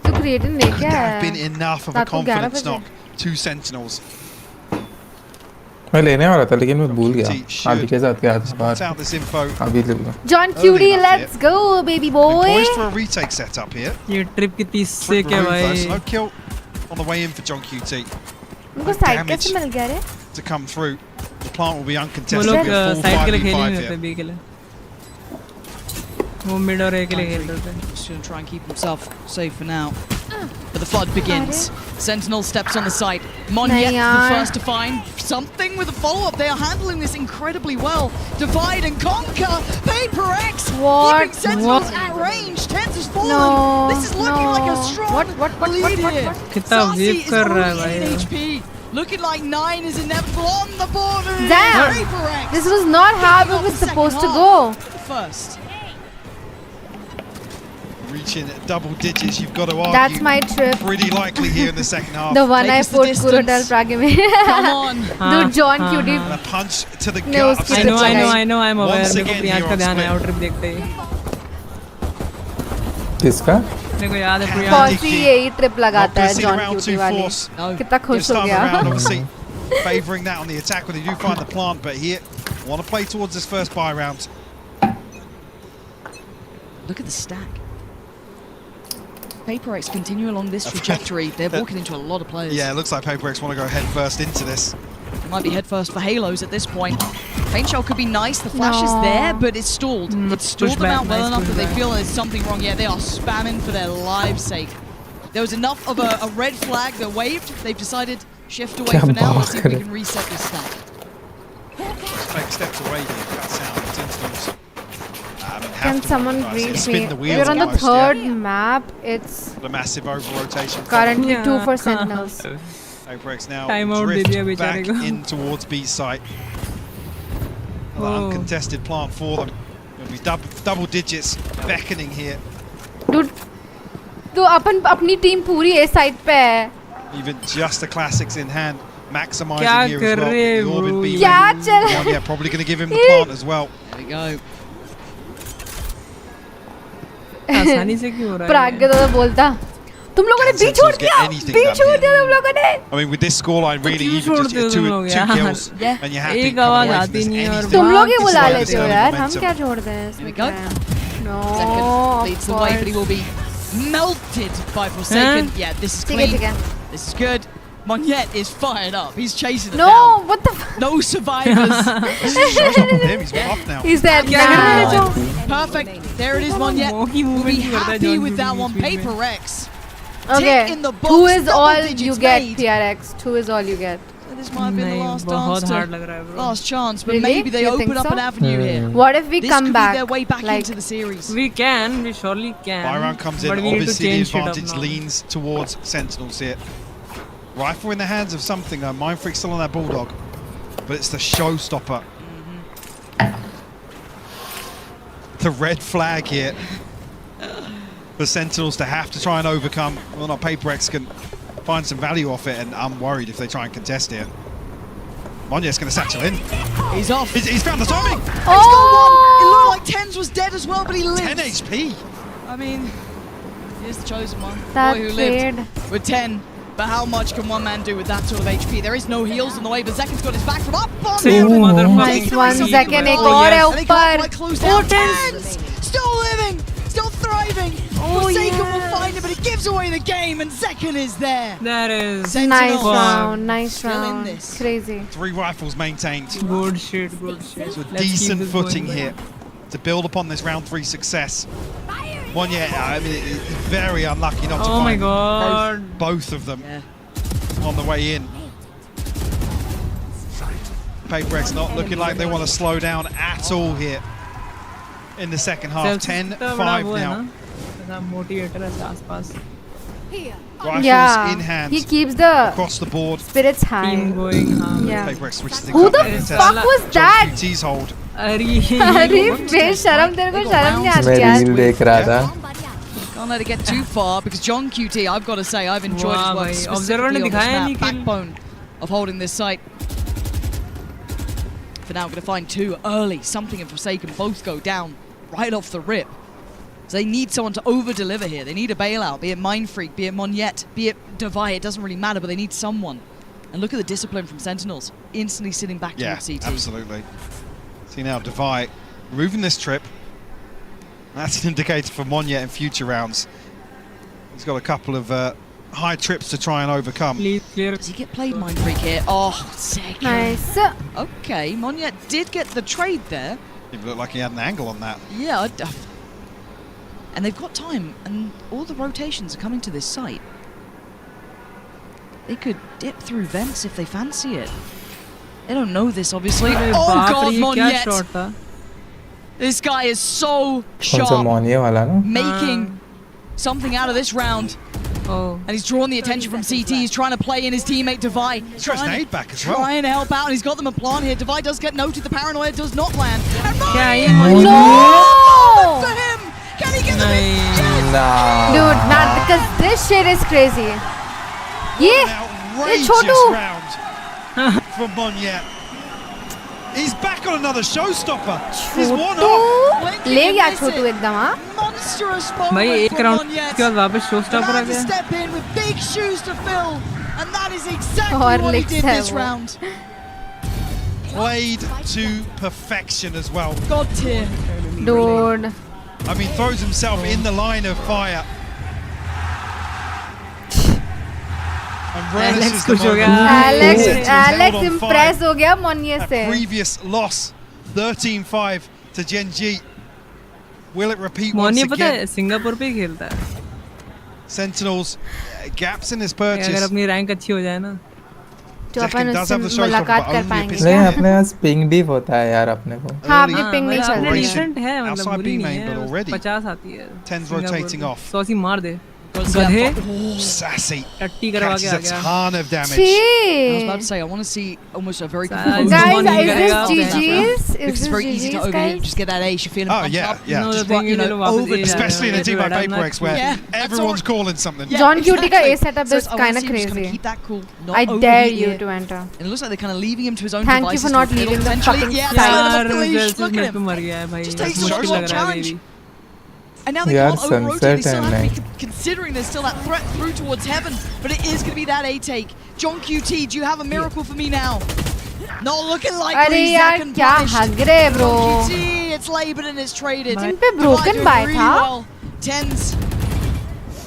तो creatine ले क्या Have है? been enough of a रात को 11 confidence बजे। knock to Sentinels. मैं लेने वाला था लेकिन मैं भूल गया आदि के साथ गया था बाहर Out this info. अभी ले लूँगा John Cutie, let's go, baby boy. Poised for a retake setup here. ये ट्रिप की 30 से क्या Removed भाई though, so no kill on the way in for John QT. उनको side कैसे मिल गया रे? To come through, the plant will be वो uncontested. लोग with a full साइड के लिए 5v5 खेल नहीं here. रहे बी के लिए वो मिड और ए के लिए खेल रहे थे Just going to try and keep himself safe for now. But the flood begins. Sentinel steps on the site. Monyet the first to find something with a follow-up. They are handling this incredibly well. Divide and conquer. PaperX keeping Sentinels at range. Tens has fallen. No, This is looking like a strong lead here. कितना Sasi wave is कर रहा है already भाई in HP. Looking like 9 is inevitable on the border. Damn! PaperX. This was not how it was supposed to go. First. Reaching double digits, you've got to argue. That's my trip. Pretty likely here in the second half. The one I put Kurodal Prague mein. Come on. Dude, John Cutie. And a punch to the ने gut. उसकी trip लगाई. I know I'm aware Once मेरे को again Priyansh here का on ध्यान है split. Out trip देखते ही किसका मेरे को याद है प्रियांश Fossey यही trip लगाता है Not John round Cutie two वाली. force. कितना खुश This हो time गया. around, obviously, favouring that on the attack when they do find the plant, but here, want to play towards this first buy round. Look at the stack. PaperX continue along this trajectory. They're walking into a lot of players. Yeah, it looks like PaperX want to go head first into this. It might be head first for Halos at this point. Paint shell could be nice. The flash is there, but it's stalled. It's stalled them out well enough that they feel there's something wrong. Yeah, they are spamming for their lives' sake. There was enough of a red flag that waved. They've decided shift away for now. Let's see if we can reset this stack. Take steps away here. Cuts out. Sentinels. Can someone brief spin me? the wheels We're on the almost, third yeah. map. It's The massive over-rotation. currently 2 for Sentinels. PaperX now Time out दे दिया drift back बेचारे को. in towards B site. Another uncontested plant for them. It'll be double digits beckoning here. Dude, तो अपनी team पूरी A side पे है. Even just the classics in hand. Maximizing क्या here कर as well. रहे The हो? Orbit B क्या lane. चल Yeah, yeah, probably going to give him the plant as well. There we go. आसानी से क्यों हो रहा है प्राग के तो बोलता तुम लोगों ने बी छोड़ दिया बी छोड़ दिया तुम लोगों ने I mean, with this scoreline, really, you can just get two kills and you're happy. एक आवाज आती नहीं है और तुम लोग ही to बुला slow लेते हो this यार momentum. हम क्या छोड़ दें There we इसमें go. No, Second leads the way, but he will be melted by Forsaken. Huh? Yeah, this is ठीक है, clean. ठीक है. This is good. Monyet is fired up. He's chasing it No, down. what the No survivors. He's off now. He's dead now. Perfect. There it is, Monyet. We'll be happy with that one. PaperX. Okay, Tick in the box, 2 is double all digits you get, made. PRX. 2 is all you get. So this might have been the last बहुत dance hard to लग रहा है bro. last chance, but Really? maybe they You think open up so? an avenue here. What if we This come could back? be their way back like, into the series. We can, we surely can. Byron comes but in, we need to obviously the change it up advantage now. leans towards Sentinels here. Rifle in the hands of something though. Mind Freak still on that Bulldog, but it's the showstopper. The red flag here for Sentinels to have to try and overcome. Well, not PaperX can find some value off it, and I'm worried if they try and contest here. Monyet's going to satchel in. He's off. He's found the timing. He's got one. It looked like Tens was dead as well, but he lived. 10 HP. I mean, here's the chosen one. That Boy who trade. lived with 10. But how much can one man do with that sort of HP? There is no heals on the way, but Zekin's got his back from up on him. Nice one, Zekin. एक और है ऊपर. Tens still living, still thriving. Forsaken will find him, but he gives away the game, and Zekin is there. That is Nice round, nice Still in round. this. Crazy. 3 rifles maintained. Good shit, good shit. So Let's keep decent this footing going. here to build upon this round 3 success. Monyet, I mean, very unlucky not to Oh my find god. both of them on the way in. PaperX not looking like they want to slow down at all here in the second half. 10-5 now. Motivator है आसपास Rifles in hand. He keeps the across the board. Spirits high. Team going. Yeah. PaperX switches the Who the contest. fuck was that? QT's hold. अरे बेशरम तेरे को शर्म नहीं आती मैं यार रील देख रहा था Can't let it get too far because John QT, I've got to say, I've enjoyed his Wow, work bhai. specifically Observer ne on this dikhaya map, nahi kill. backbone of holding this site. For now, I'm going to find two early. Something and Forsaken both go down right off the rip. So they need someone to over-deliver here. They need a bailout, be it Mind Freak, be it Monyet, be it Devi. It doesn't really matter, but they need someone. And look at the discipline from Sentinels, instantly sitting back towards CT. Absolutely. See now, Devi removing this trip. That's an indicator for Monyet in future rounds. He's got a couple of high trips to try and overcome. Does he get played Mind Freak here? Oh, second. Nice. Okay, Monyet did get the trade there. It looked like he had an angle on that. Yeah, and they've got time, and all the rotations are coming to this site. They could dip through vents if they fancy it. They don't know this, obviously. Oh God, Monyet! This guy is so sharp, making something out of this round. Oh. And he's drawn the attention from CT. He's trying to play in his teammate Devi. He's got his nade back as well. Trying to help out, and he's got them a plan here. Devi does get noted. The paranoia does not land. And No! for him! Can he get the Dude, not because this shit is crazy. Outrageous Chotu. round from Monyet. He's back on another showstopper. He's one off. ले गया छोटू एकदम हाँ. Monstrous भाई एक round के बाद वापस show stopper आ गया. Step in with big shoes to fill, and that is exactly what he did this round. Played to perfection as well. God tier. Dude. I mean, throws himself in the line of fire. And relishes the moment. Alex impressed हो गया Monyet से. Previous loss, 13-5 to Gen G. Will it repeat once Monyet again? पता है Singapore पे ही खेलता है. Sentinels, gaps in his purchase. अगर अपनी रैंक अच्छी हो जाए ना. तो अपन उससे मुलाकात कर पाएंगे. नहीं अपने पास पिंग भी होता है यार अपने को. हाँ अभी पिंग नहीं चल रही है. डिसेंट है मतलब बुरी नहीं है. 50 आती है. 10's rotating off. 100 मार दे. गधे. Sassy. टट्टी करवा के आ Catches a ton of damage. I was about to say, I want to see almost a very composed Guys, one. is this GG's? Because it's very easy to overheat. Just get that ace, you're feeling pumped up. Yeah. Just over. Especially in a team like PaperX where everyone's calling something. John QT का A setup is So I kind wanna of see him just crazy. keep that cool, not I overheat dare you here. to enter. And it looks like they're kind of leaving him to his own Thank you devices. for not to leaving the potentially- fucking Yeah, side. यार the leash. Look at में him. तो मर गया है भाई. Just takes मुश्किल the लग रहा है challenge. अभी. And now they यार can't over-rotate, they sunset still है have to be considering there's still that threat through towards heaven, but it is going to be that A-take. John QT, do you have a miracle for me now? Not looking like अरे यार क्या हग रहे bro. John QT, it's labeled and it's traded. इन पे broken by था. Tens.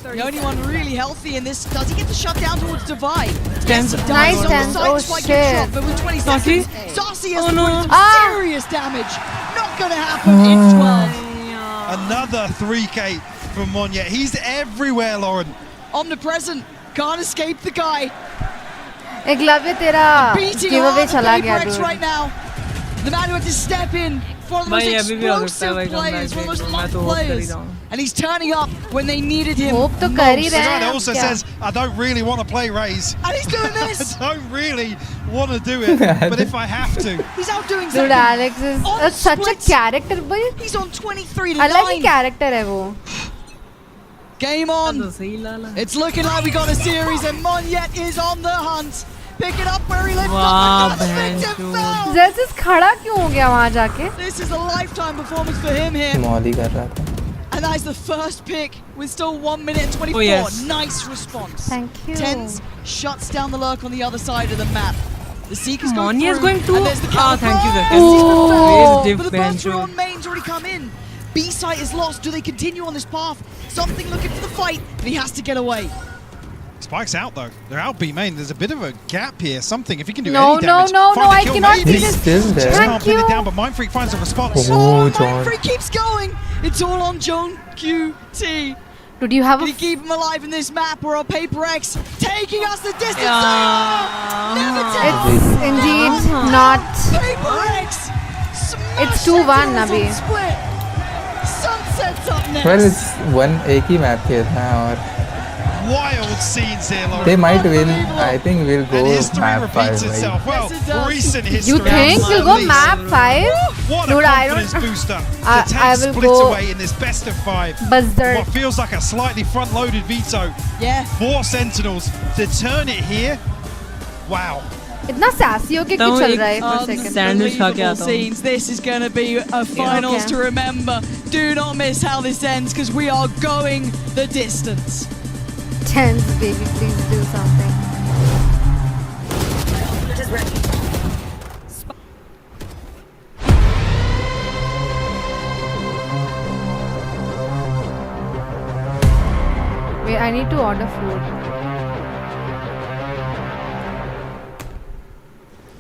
The only one really healthy in this. Does he get the shut down towards Devi? Tens. Nice Tens. Oh shit. But with 20 seconds, Saucy has no. put some serious damage. Not going to happen in 12. Another 3K from Monyet. He's everywhere, Lauren. Omnipresent. Can't escape the guy. Eklavya तेरा giveaway चला गया dude. Right now. The man who had to step in for the most explosive players, one of the most locked players. And he's turning up when they needed him. Hope तो कर ही रहे हैं. It also says, I don't really want to play Raze. And he's doing this. I don't really want to do it, but if I have to. He's out doing Dude, Alex is such a character. He's on 23 to 9. अलग ही character है वो. Game on. It's looking like we got a series, and Monyet is on the hunt. Pick it up where he left off. Zes खड़ा क्यों हो गया वहाँ जाके? This is a lifetime performance for him here. मौली कर रहा था. And that is the first pick with still 1 minute and 24. Oh, yes. Nice response. Thank you. Tens shuts down the lurk on the other side of the map. The Seeker's going Monyet is through. going to. And there's the Ah, thank you, sir. Oh, Div but the bench. burst on main's already come in. B site is lost. Do they continue on this path? Something looking for the fight, but he has to get away. Spike's out though. They're out B main. There's a bit of a gap here. Something. If he can do No, any damage. no, find a I kill, cannot maybe. see this. Still there. Just can't Thank pin it you. down, but Mind Freak finds a response. Oh, Mind John. Freak keeps going. It's all on John QT. Dude, you have Can a he keep him alive in this map, or are PaperX taking us the distance? Never It's indeed not. PaperX. It's 2-1 अभी. Split. Sunset's up next. Well, it's one एक ही map खेलना है और wild scenes here, Lauren. They might win. I think we'll go And history map 5. repeats itself. Well, recent history. You think at you'll go least. map 5? What Dude, a I confidence don't. booster I to take will Split go away in this best of 5. Berserk. What feels like a slightly front-loaded veto. Yeah. 4 Sentinels to turn it here. Wow. इतना sassy होके क्यों चल रहा है for a second? Unbelievable scenes. This is going to be a finals Okay. to remember. Do not miss how this ends because we are going the distance. Tens, baby, please do something. Wait, I need to order food.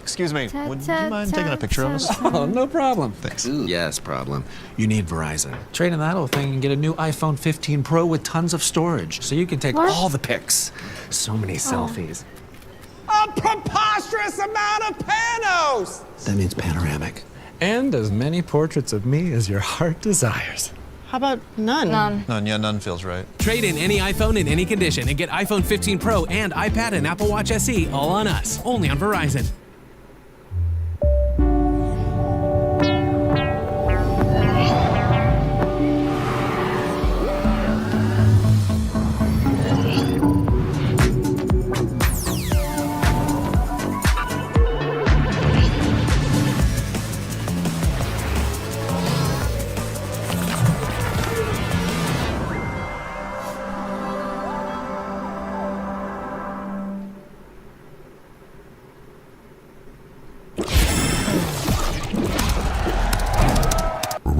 Excuse me, would you mind taking a picture of us? Oh, no problem. Thanks. Yes, problem. You need Verizon. Trade in that old thing and get a new iPhone 15 Pro with tons of storage, so you can take What? all the pics. So many selfies. A preposterous amount of panos! That means panoramic. And as many portraits of me as your heart desires. How about none? None, yeah, none feels right. Trade in any iPhone in any condition and get iPhone 15 Pro and iPad and Apple Watch SE all on us. Only on Verizon.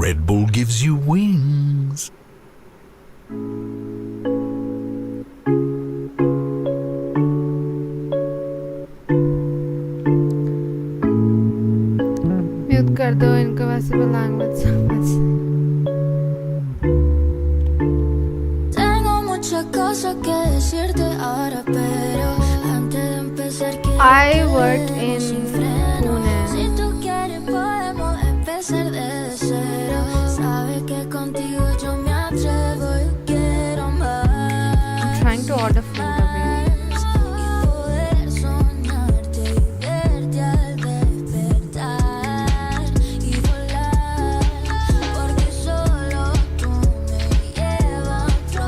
Red Bull gives you wings. Mute कर दो इनको वैसे भी language समझ. Tengo muchas cosas que decirte ahora, pero antes de empezar quiero I work in Pune. Si tú quieres podemos empezar desde cero. Sabes que contigo yo me atrevo y quiero más. I'm trying to order food away. Y poder soñarte y verte al despertar y volar, porque solo tú me llevas a otro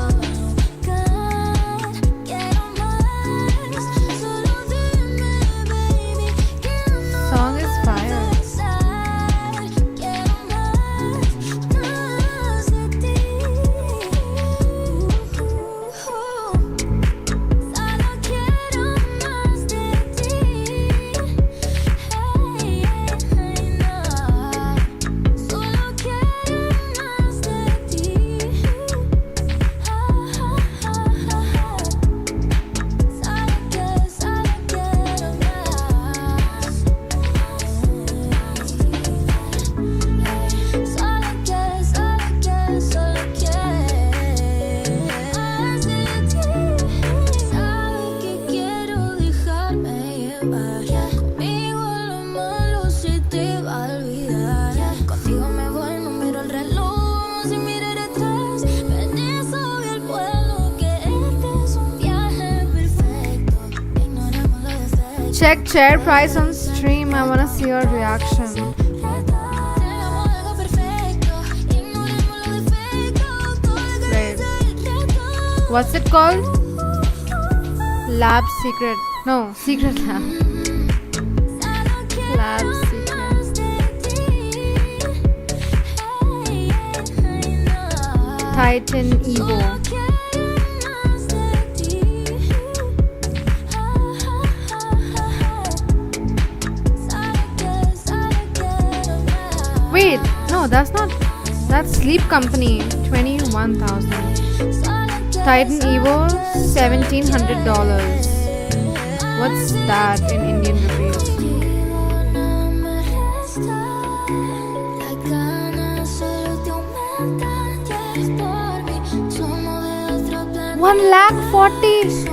lugar. Quiero más, solo dime, baby, que no Song is fire. quiero más de ti. Solo quiero más de ti. Hey, no. Solo quiero más de ti. Solo quiero más. Solo quiero más de ti. Sabes que quiero dejarme llevar. Conmigo lo malo se te va a olvidar. Contigo me voy, no miro el reloj, sin mirar atrás. Permiso y el vuelo, que este es un viaje perfecto. Ignoremos los defectos. Check chair price on stream. I wanna see your reaction. Wait. What's it called? Lab secret. No, secret lab. Lab secret. Titan Evo. Wait, no, that's not. That's Sleep Company. 21,000. Titan Evo, $1,700. What's that in Indian rupees? $1,40,000.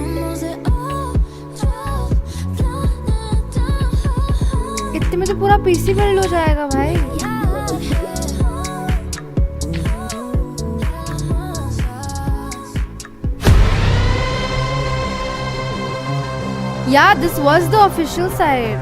इतने में तो पूरा PC build हो जाएगा भाई. Yeah, this was the official side.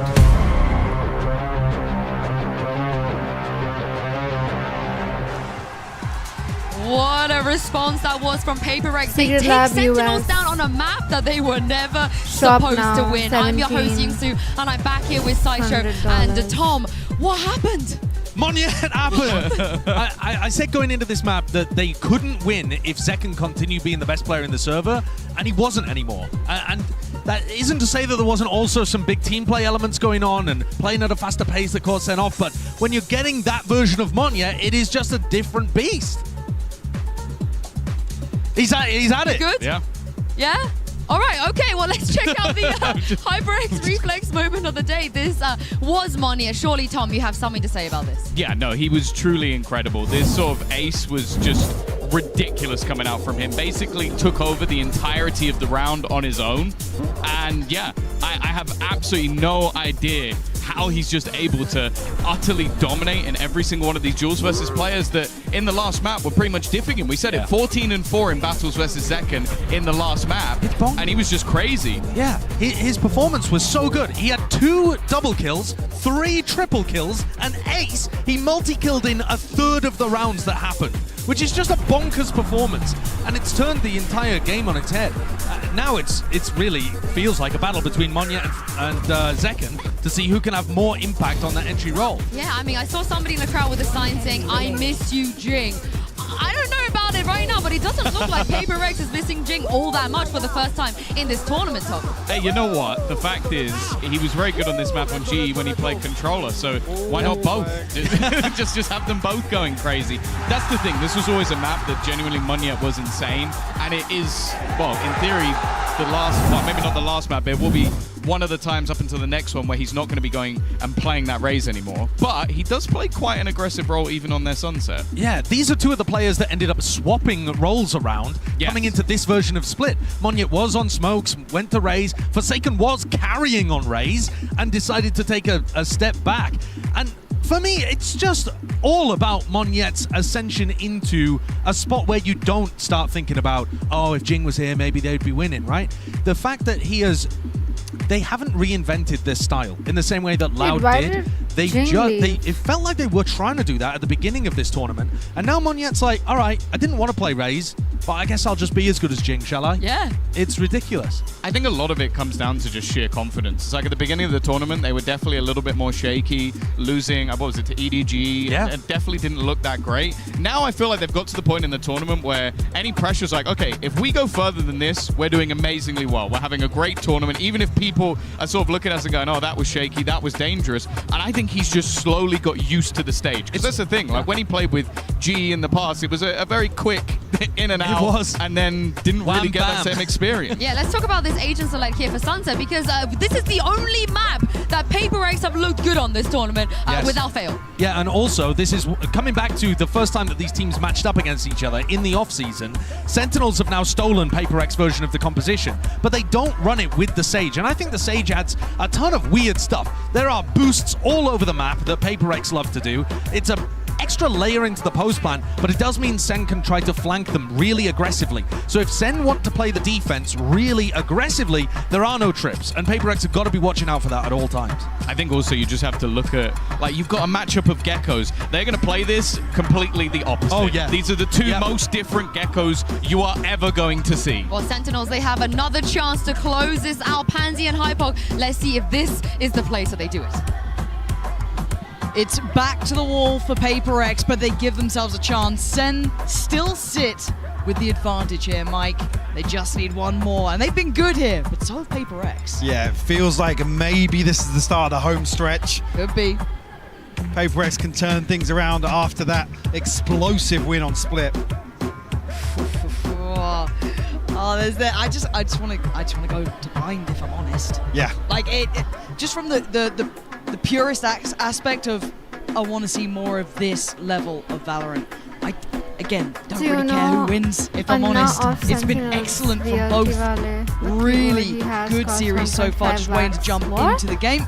What a response that was from PRX. They Secret take Lab Sentinels US. down on a map that they were never Shop supposed now, to win. I'm your host, 17. Yingsu, and I'm back here with Sideshow and Tom. What happened? Monyan happened. I said going into this map that they couldn't win if Zekken continued being the best player in the server, and he wasn't anymore. And that isn't to say that there wasn't also some big team play elements going on and playing at a faster pace that caught Sen off, but when you're getting that version of Monya, it is just a different beast. He's at it. Good? Yeah. Yeah? All right, okay, well, let's check out the HyperX reflex moment of the day. This was Monya. Surely, Tom, you have something to say about this. Yeah, no, he was truly incredible. This sort of ace was just ridiculous coming out from him. Basically took over the entirety of the round on his own. And yeah, I have absolutely no idea how he's just able to utterly dominate in every single one of these duels versus players that in the last map were pretty much diffing him. We said it, 14-4 in battles versus Zekken in the last map, and he was just crazy. Yeah, his performance was so good. He had 2 double kills, 3 triple kills, an ace. He multi-killed in a third of the rounds that happened, which is just a bonkers performance, and it's turned the entire game on its head. Now it's really feels like a battle between Monya and Zekken to see who can have more impact on that entry role. Yeah, I mean, I saw somebody in the crowd with a sign saying, "I miss you, Jing." I don't know about it right now, but it doesn't look like PRX is missing Jing all that much for the first time in this tournament, Tom. Hey, you know what? The fact is, he was very good on this map on GE when he played controller, so why not both? just have them both going crazy. That's the thing. This was always a map that genuinely Monya was insane, and it is, well, in theory, the last, well, maybe not the last map, but it will be one of the times up until the next one where he's not going to be going and playing that Raze anymore. But he does play quite an aggressive role even on their Sunset. Yeah, these are 2 of the players that ended up swapping roles around coming into this version of Split. Monyet was on Smokes, went to Raze. Forsaken was carrying on Raze and decided to take a step back. And for me, it's just all about Monyet's ascension into a spot where you don't start thinking about, oh, if Jing was here, maybe they'd be winning, right? The fact that they haven't reinvented this style in the same way that Loud did. It felt like they were trying to do that at the beginning of this tournament, and now Monyet's like, all right, I didn't want to play Raze, but I guess I'll just be as good as Jing, shall I? Yeah. It's ridiculous. I think a lot of it comes down to just sheer confidence. It's like at the beginning of the tournament, they were definitely a little bit more shaky, losing, what was it, to EDG. Yeah. It definitely didn't look that great. Now I feel like they've got to the point in the tournament where any pressure's like, okay, if we go further than this, we're doing amazingly well. We're having a great tournament, even if people are sort of looking at us and going, oh, that was shaky, that was dangerous. And I think he's just slowly got used to the stage. Because that's the thing, like when he played with G in the past, it was a very quick in and out. It was. And then didn't really get that same experience. Yeah, let's talk about this agent select here for Sunset, because this is the only map that PRX have looked good on this tournament without fail. Yeah, and also this is coming back to the first time that these teams matched up against each other in the off-season. Sentinels have now stolen PRX version of the composition, but they don't run it with the Sage, and I think the Sage adds a ton of weird stuff. There are boosts all over the map that PRX love to do. It's a extra layer into the post plan, but it does mean Sen can try to flank them really aggressively. So if Sen want to play the defense really aggressively, there are no trips, and PRX have got to be watching out for that at all times. I think also you just have to look at, like, you've got a matchup of Geckos. They're going to play this completely the opposite. Oh, yeah. These are the 2 most different Geckos you are ever going to see. Well, Sentinels, they have another chance to close this out. Pansy and Hypog, let's see if this is the place that they do it. It's back to the wall for PRX, but they give themselves a chance. Sen still sit with the advantage here, Mike. They just need one more, and they've been good here, but so have PRX. Yeah, it feels like maybe this is the start of the home stretch. Could be. PRX can turn things around after that explosive win on Split. Oh, there's that. I just want to go to blind, if I'm honest. Yeah. Like it just from the purest aspect of, I want to see more of this level of Valorant. I again don't really care who wins, if I'm honest. It's been excellent from both. Really good series so far. Just waiting to jump into the game.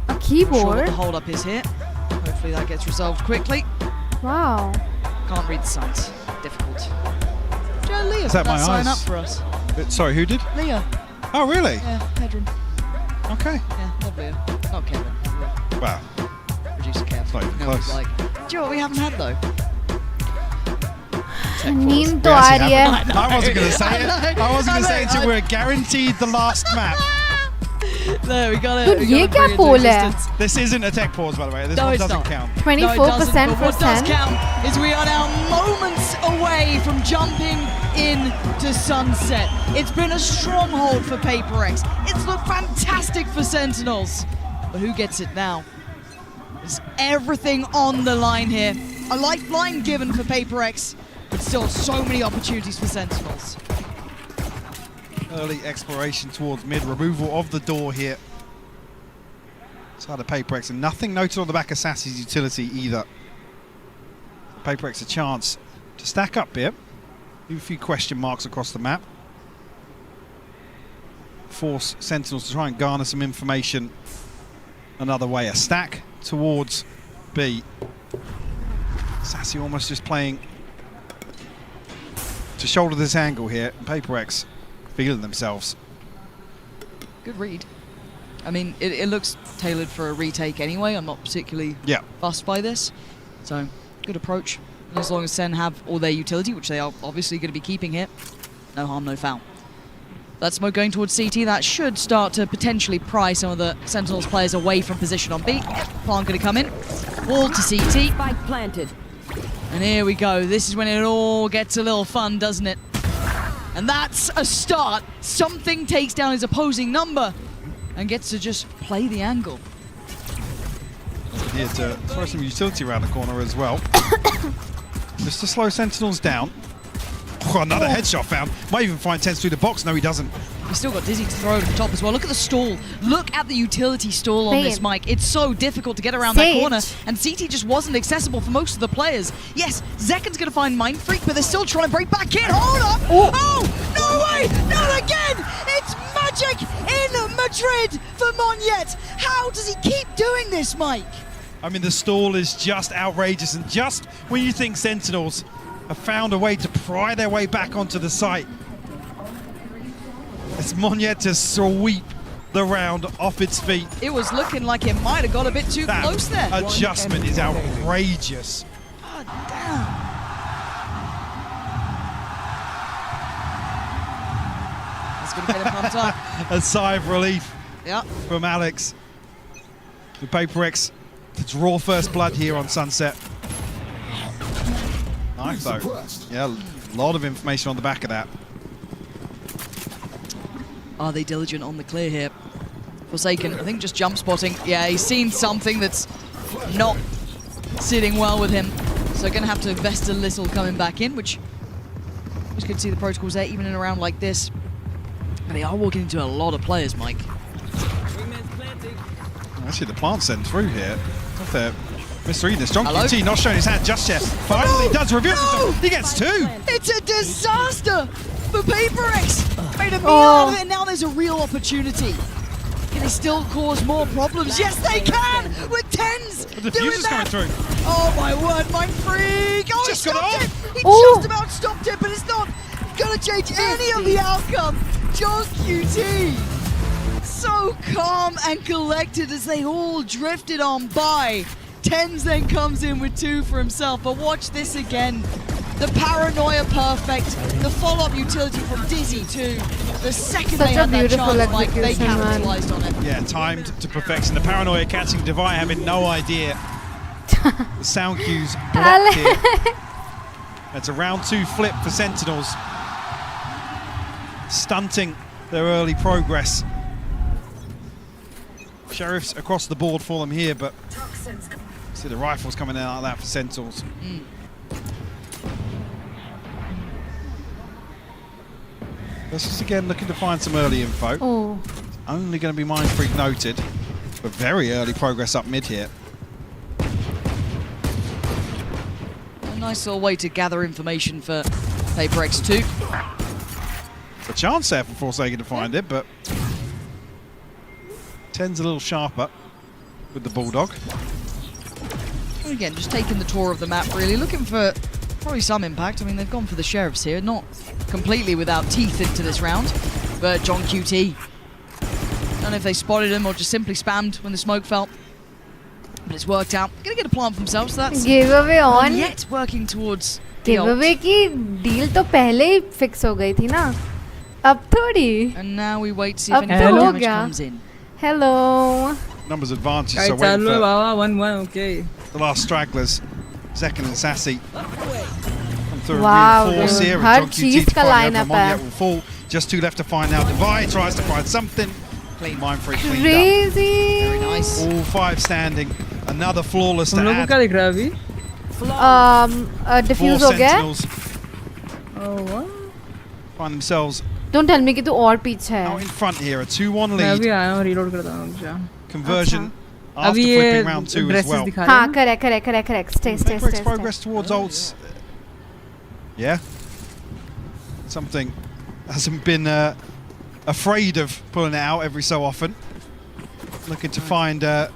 A keyboard. Not sure what the hold up is here. Hopefully that gets resolved quickly. Wow. Can't read the signs. Difficult. Joe, Leah Is that put my that sign eyes? up for us. Sorry, who did? Leah. Oh, really? Yeah, headroom. Okay. Yeah, lovely. Not Kevin. Wow. Producer Kev. It's not even No, close. he's like, do you know what we haven't had though? नींद तो आ रही है. I wasn't going to say it. I wasn't going to say it until we're guaranteed the last map. There, we got it. Dude, ये क्या poll है? This isn't a tech pause, by the way. This No, one it's doesn't not. count. 24% for What does SEN. count is we are now moments away from jumping into sunset. It's been a stronghold for Paper X. It's looked fantastic for Sentinels. But who gets it now? There's everything on the line here. A lifeline given for Paper X, but still so many opportunities for Sentinels. Early exploration towards mid, removal of the door here. Side of Paper X, and nothing noted on the back of Sassy's utility either. Paper X a chance to stack up here. Leave a few question marks across the map. Force Sentinels to try and garner some information another way. A stack towards B. Sassy almost just playing to shoulder this angle here. Paper X feeling themselves. Good read. I mean, it looks tailored for a retake anyway. I'm not particularly fussed by this. So, good approach. And as long as Sen have all their utility, which they are obviously going to be keeping here, no harm, no foul. That smoke going towards CT, that should start to potentially pry some of the Sentinels players away from position on B. Plant going to come in. Wall to CT. Spike planted. And here we go. This is when it all gets a little fun, doesn't it? And that's a start. Something takes down his opposing number and gets to just play the angle. Here to throw some utility around the corner as well. Just to slow Sentinels down. Oh, another headshot found. Might even find Tens through the box. No, he doesn't. He's still got Dizzy to throw over the top as well. Look at the stall. Look at the utility stall on this mic. It's so difficult to get around that corner. And CT just wasn't accessible for most of the players. Yes, Zekken's going to find Mind Freak, but they're still trying to break back in. Hold up! Oh, no way! Not again! It's magic in Madrid for Monyet. How does he keep doing this, Mike? I mean, the stall is just outrageous. And just when you think Sentinels have found a way to pry their way back onto the site, it's Monyet to sweep the round off its feet. It was looking like it might have got a bit too close there. Adjustment is outrageous. God damn. That's going to get him pumped up. A sigh of relief Yeah. from Alex. The Paper X to draw first blood here on Sunset. Nice though. Yeah, a lot of information on the back of that. Are they diligent on the clear here? Forsaken, I think just jump spotting. Yeah, he's seen something that's not sitting well with him. So going to have to invest a little coming back in, which was good to see the protocols there, even in a round like this. And they are walking into a lot of players, Mike. Actually, the plant sent through here. Off there. Mr. Edens, John QT not showing his hand just yet. Finally does reveal himself. He gets two. It's a disaster for Paper X. Made a meal out of it, and now there's a real opportunity. Can they still cause more problems? Yes, they can! With Tens The doing diffuser's that. coming through. Oh my word, Mind Freak! Oh, Just he got stopped off. it! He just about stopped it, but it's not gonna change any of the outcome. John QT, so calm and collected as they all drifted on by. Tens then comes in with two for himself, but watch this again. The paranoia perfect, the follow-up utility from Dizzy too. The second they had that chance, Mike, they capitalized on it. Yeah, timed to perfection. The paranoia catching Divine having no idea. The sound cues blocked here. It's a round two flip for Sentinels. Stunting their early progress. Sheriffs across the board for them here, but see the rifles coming in like that for Sentinels. This is again looking to find some early info. Only going to be Mind Freak noted, but very early progress up mid here. A nice little way to gather information for Paper X2. It's a chance there for Forsaken to find it, but Ten's a little sharper with the Bulldog. And again, just taking the tour of the map, really looking for probably some impact. I mean, they've gone for the Sheriffs here, not completely without teeth into this round, but John QT I don't know if they spotted him or just simply spammed when the smoke fell. But it's worked out. Gonna get a plant for themselves, so that's giveaway on. Yet working towards giveaway की deal तो पहले ही fix हो गई थी ना. अब थोड़ी. And now we wait to see if any damage comes in. Hello. Numbers advantage, Guys, so waiting for 1-1, okay. the last stragglers, Zekken and Sassy. Come through Wow, and reinforce dude. here. Her John चीज QT to का find lineup over. है. Monyet will fall. Just two left to find now. Divide tries to find something. Clean mind free, cleaned up. Crazy. Very nice. All five standing. Another flawless to तुम लोगों को add. क्या दिख रहा है अभी? Diffuse हो गया. Oh, what? Find themselves Don't tell me कि तू और पीछे है. out in front here. A 2-1 मैं lead. अभी आया हूँ, reload करता हूँ मुझे. Conversion after अभी ये flipping round 2 as dresses well. दिखा रहे हैं. हाँ, correct. Stay. Progress towards ults. Yeah. Something hasn't been afraid of pulling it out every so often. Looking to find a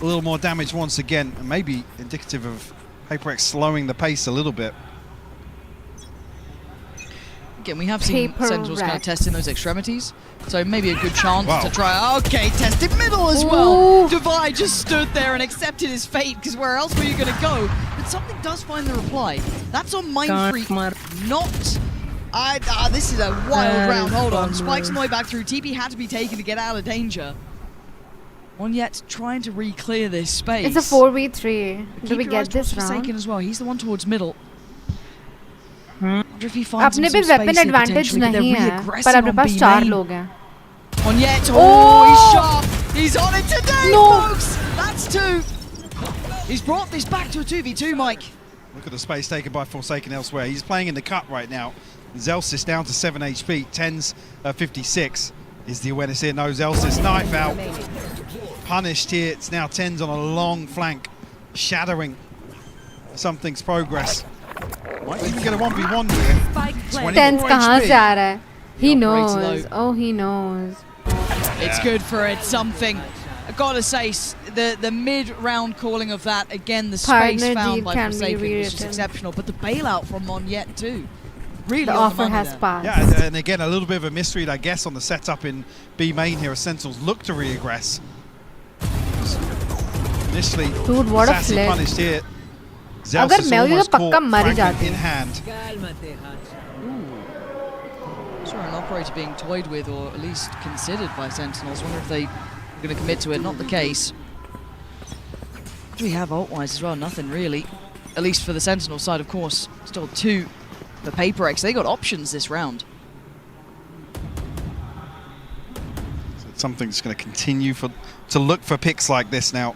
little more damage once again, and maybe indicative of PRX slowing the pace a little bit. Again, we have seen Sentinels kind of testing those extremities, so maybe a good chance to try. Okay, tested middle as well. Divide just stood there and accepted his fate, because where else were you going to go? But something does find the reply. That's on Mindfreak, not... this is a wild round. Hold on. Spikes on the way back through. TP had to be taken to get out of danger. Monyet trying to re-clear this space. It's a 4v3. Do we get this round? Forsaken as well. He's the one towards middle. Wonder if he finds अपने पे weapon advantage नहीं है, पर अपने पास 4 लोग हैं. Monyet, he's sharp. He's on it today, folks. That's 2. He's brought this back to a 2v2, Mike. Look at the space taken by Forsaken elsewhere. He's playing in the cut right now. Zelsis down to 7 HP. 10's 56. Is the awareness here? No, Zelsis knife out. Punished here. It's now 10's on a long flank. Shadowing something's progress. Might even get a 1v1 here. 10's कहाँ से आ रहा है? He knows. Oh, he knows. It's good for it. Something. I gotta say, the mid-round calling of that again. The space found by Forsaken was just exceptional. But the bailout from Monyet too. Really, the offer has passed. Yeah, and again, a little bit of a mystery, I guess, on the setup in B main here as Sentinels look to reaggress. Initially, dude, what a Sassy flip. punished here. अगर मैं हुई तो पक्का मर जाती. In hand. Saw an operator being toyed with, or at least considered by Sentinels. Wonder if they are going to commit to it. Not the case. What do we have ult-wise as well? Nothing really. At least for the Sentinel side, of course. Still 2 for PRX. They got options this round. So something's going to continue to look for picks like this now.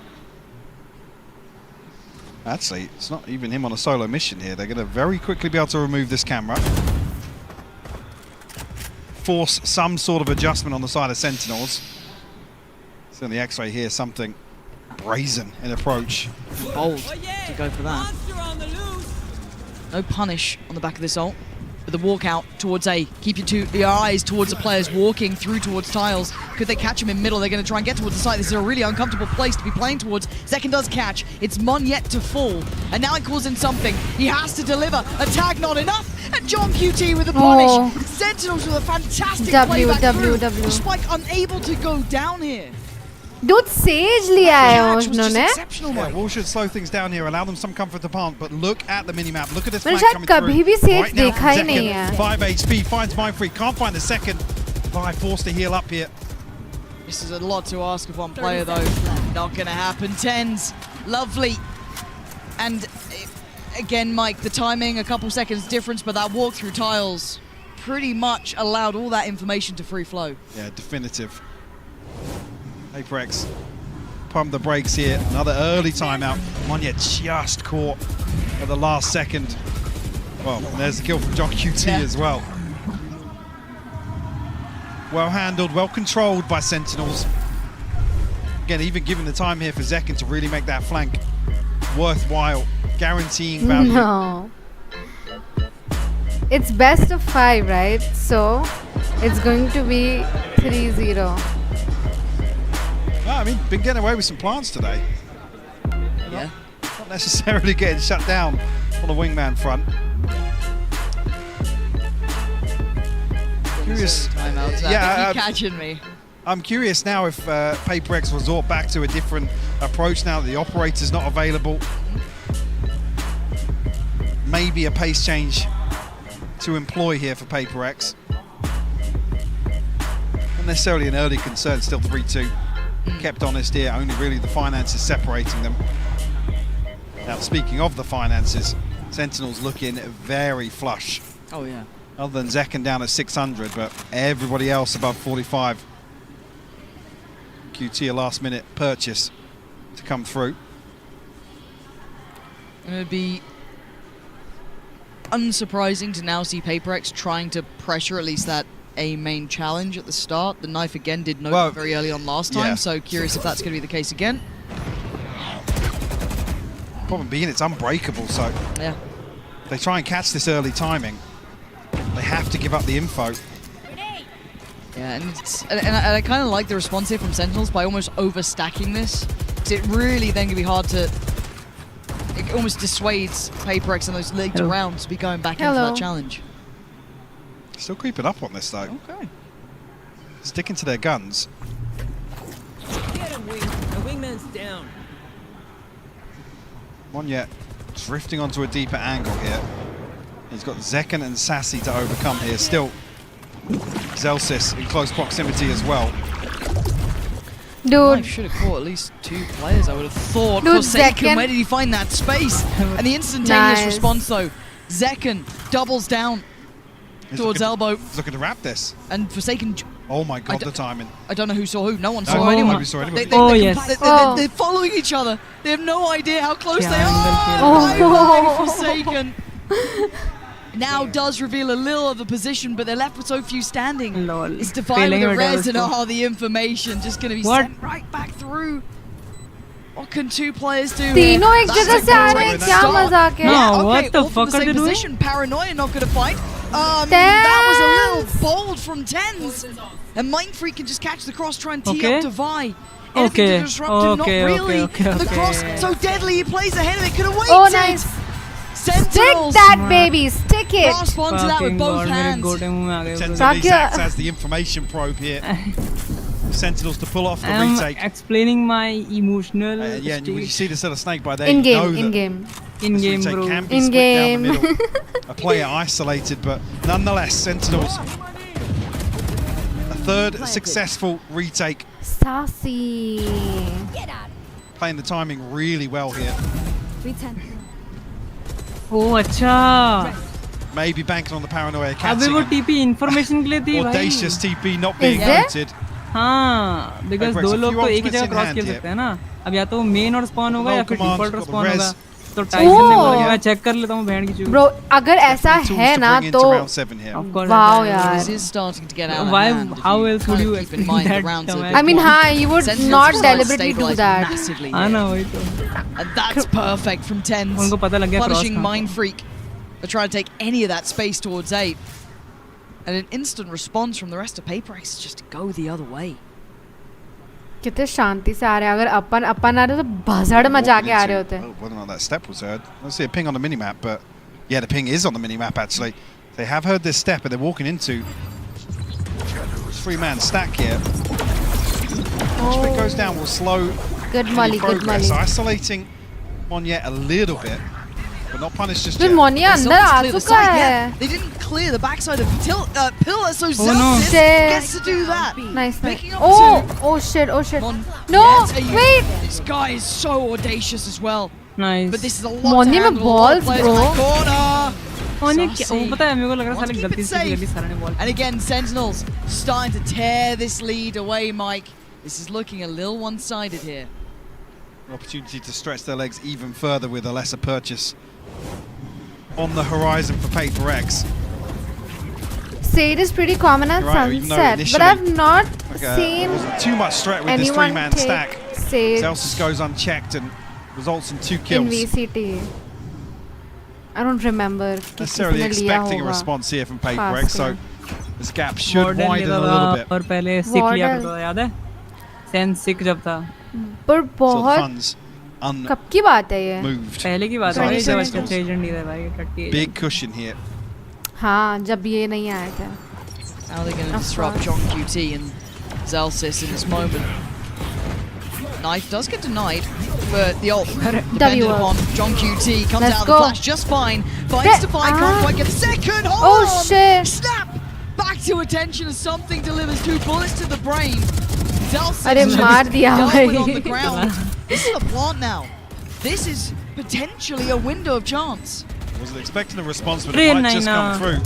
Actually, it's not even him on a solo mission here. They're going to very quickly be able to remove this camera. Force some sort of adjustment on the side of Sentinels. So in the X-ray here, something brazen in approach. Bold to go for that. No punish on the back of this ult. With the walkout towards A. Keep your eyes towards the players walking through towards tiles. Could they catch him in middle? They're going to try and get towards the site. This is a really uncomfortable place to be playing towards. Zekken does catch. It's Monyet to fall. And now it calls in something. He has to deliver. A tag not enough. And John QT with the punish. Sentinels with a fantastic play back through. Spike unable to go down here. Dude, Sage लिया है उन्होंने. Yeah, Wall should slow things down here, allow them some comfort to plant, but look at the minimap. Look at this मैंने flank शायद coming कभी भी through. Sage Right now देखा ही from नहीं Zekken, है. 5 HP, finds Mindfreak, can't find the second. Vi forced to heal up here. This is a lot to ask of one player though. Not going to happen. 10's. Lovely. And again, Mike, the timing, a couple seconds difference, but that walk through tiles pretty much allowed all that information to free flow. Yeah, definitive. PRX pump the brakes here. Another early timeout. Monyet just caught at the last second. Well, and there's the kill from John QT as well. Well handled, well controlled by Sentinels. Again, even given the time here for Zekken to really make that flank worthwhile, guaranteeing value. No. It's best of 5, right? So it's going to be 3-0. Well, I mean, been getting away with some plants today. Yeah. Not necessarily getting shut down on the wingman front. Curious. Timeouts. Yeah, You catching me? I'm curious now if PaperX resort back to a different approach now that the operator's not available. Maybe a pace change to employ here for PaperX. Not necessarily an early concern, still 3-2. Kept honest here, only really the finances separating them. Now, speaking of the finances, Sentinels looking very flush. Oh, yeah. Other than Zekken down at 600, but everybody else above 45. QT a last-minute purchase to come through. And it'd be unsurprising to now see PaperX trying to pressure at least that A main challenge at the start. The knife again did note very early on last time, so curious if that's going to be the case again. Problem being it's unbreakable, so yeah, they try and catch this early timing. They have to give up the info. Yeah, and I kind of like the response here from Sentinels by almost overstacking this, because it really then can be hard to. It almost dissuades PaperX and those later rounds to be going back into that challenge. Still creeping up on this though. Okay. Sticking to their guns. Get him, Wing. The wingman's down. One yet drifting onto a deeper angle here. He's got Zekken and Sassy to overcome here. Still, Zelsis in close proximity as well. Dude, I should have caught at least 2 players, I would have thought. Dude, Forsaken, where did he find that space? And the instantaneous response though, Zekken doubles down towards elbow. He's looking to wrap this. And Forsaken. Oh my god, the timing. I don't know who saw who. No one saw anyone. Nobody saw anybody. They're following each other. They have no idea how close they are. Oh, Forsaken. Now does reveal a little of the position, but they're left with so few standing. It's Defy with the res and the information just going to be sent right back through. What can 2 players do here? तीनों एक जगह से आ रहे हैं, क्या मजाक है? No, what the fuck are they doing? Paranoia not going to fight. That was a little bold from Tens. And Mind Freak can just catch the cross, try and tee up Defy. Anything to disrupt him, not really. The cross so deadly, he plays ahead of it, could have waited. Oh, nice. Sentinels. Stick that, baby, stick it. Grasp onto that with both hands. Sentinels acts as the information probe here. Sentinels to pull off the retake. I'm explaining my emotional yeah, and you see this little snake by there. In-game, in-game, bro. can be split down the middle. A player isolated, but nonetheless, Sentinels. A third successful retake. Sassy. Playing the timing really well here. Oh, अच्छा. Maybe banking on the paranoia catching. अबे वो TP information के लिए थी भाई. Audacious TP not being noted. हाँ, because 2 लोग तो एक ही जगह क्रॉस कर सकते हैं ना. अब या तो मेन और स्पॉन होगा या फिर डिफॉल्ट और स्पॉन होगा. तो टाइसन ने बोला मैं चेक कर लेता हूँ बहन की चूत. Bro, अगर ऐसा है ना तो wow यार. This is starting to get out of Why? hand. How else would you explain that? I mean, हाँ, you would not deliberately do that. हाँ ना वही तो. And that's perfect from Tens. उनको पता लग गया cross. Punishing Mind Freak. They're trying to take any of that space towards 8. And an instant response from the rest of PaperX is just to go the other way. कितने शांति से आ रहे हैं. अगर अपन आ रहे तो भसड़ मचा के आ रहे होते. Whether or not that step was heard. I see a ping on the minimap, but yeah, the ping is on the minimap actually. They have heard this step, and they're walking into 3-man stack here. If it goes down, will slow good molly, good molly. Isolating Monya a little bit, but not punished just yet. Monya अंदर आ चुका है. They didn't clear the backside of Pillar, so Zelsis gets to do that. Nice. Oh shit, oh shit. No, wait. This guy is so audacious as well. Nice. But this is a lot to handle. balls, bro. And again, Sentinels starting to tear this lead away, Mike. This is looking a little one-sided here. An opportunity to stretch their legs even further with a lesser purchase on the horizon for PaperX. Sade is pretty common at Sunset, but I've not seen too much threat with this 3-man stack. Zelsis goes unchecked and results in 2 kills. In VCT. I don't remember. Necessarily expecting a response here from PaperX, so this gap should widen a little bit. और पहले सिक लिया था याद है? सेन सिक जब था. पर बहुत कब की बात है ये? पहले की बात है जब अच्छा एजेंट नहीं था भाई. Big cushion here. हाँ जब ये नहीं आया था. How are they going to disrupt John QT and Zelsis in this moment? Knife does get denied, but the ult depended upon John QT. Comes out of the flash just fine. Fights to fight, can't quite get the second. Hold on. Shit. Snap! Back to attention as something delivers 2 bullets to the brain. Zelsis Arey, maar diya bhai. on the ground. This is a plant now. This is potentially a window of chance. Wasn't expecting a response, but it might just come through.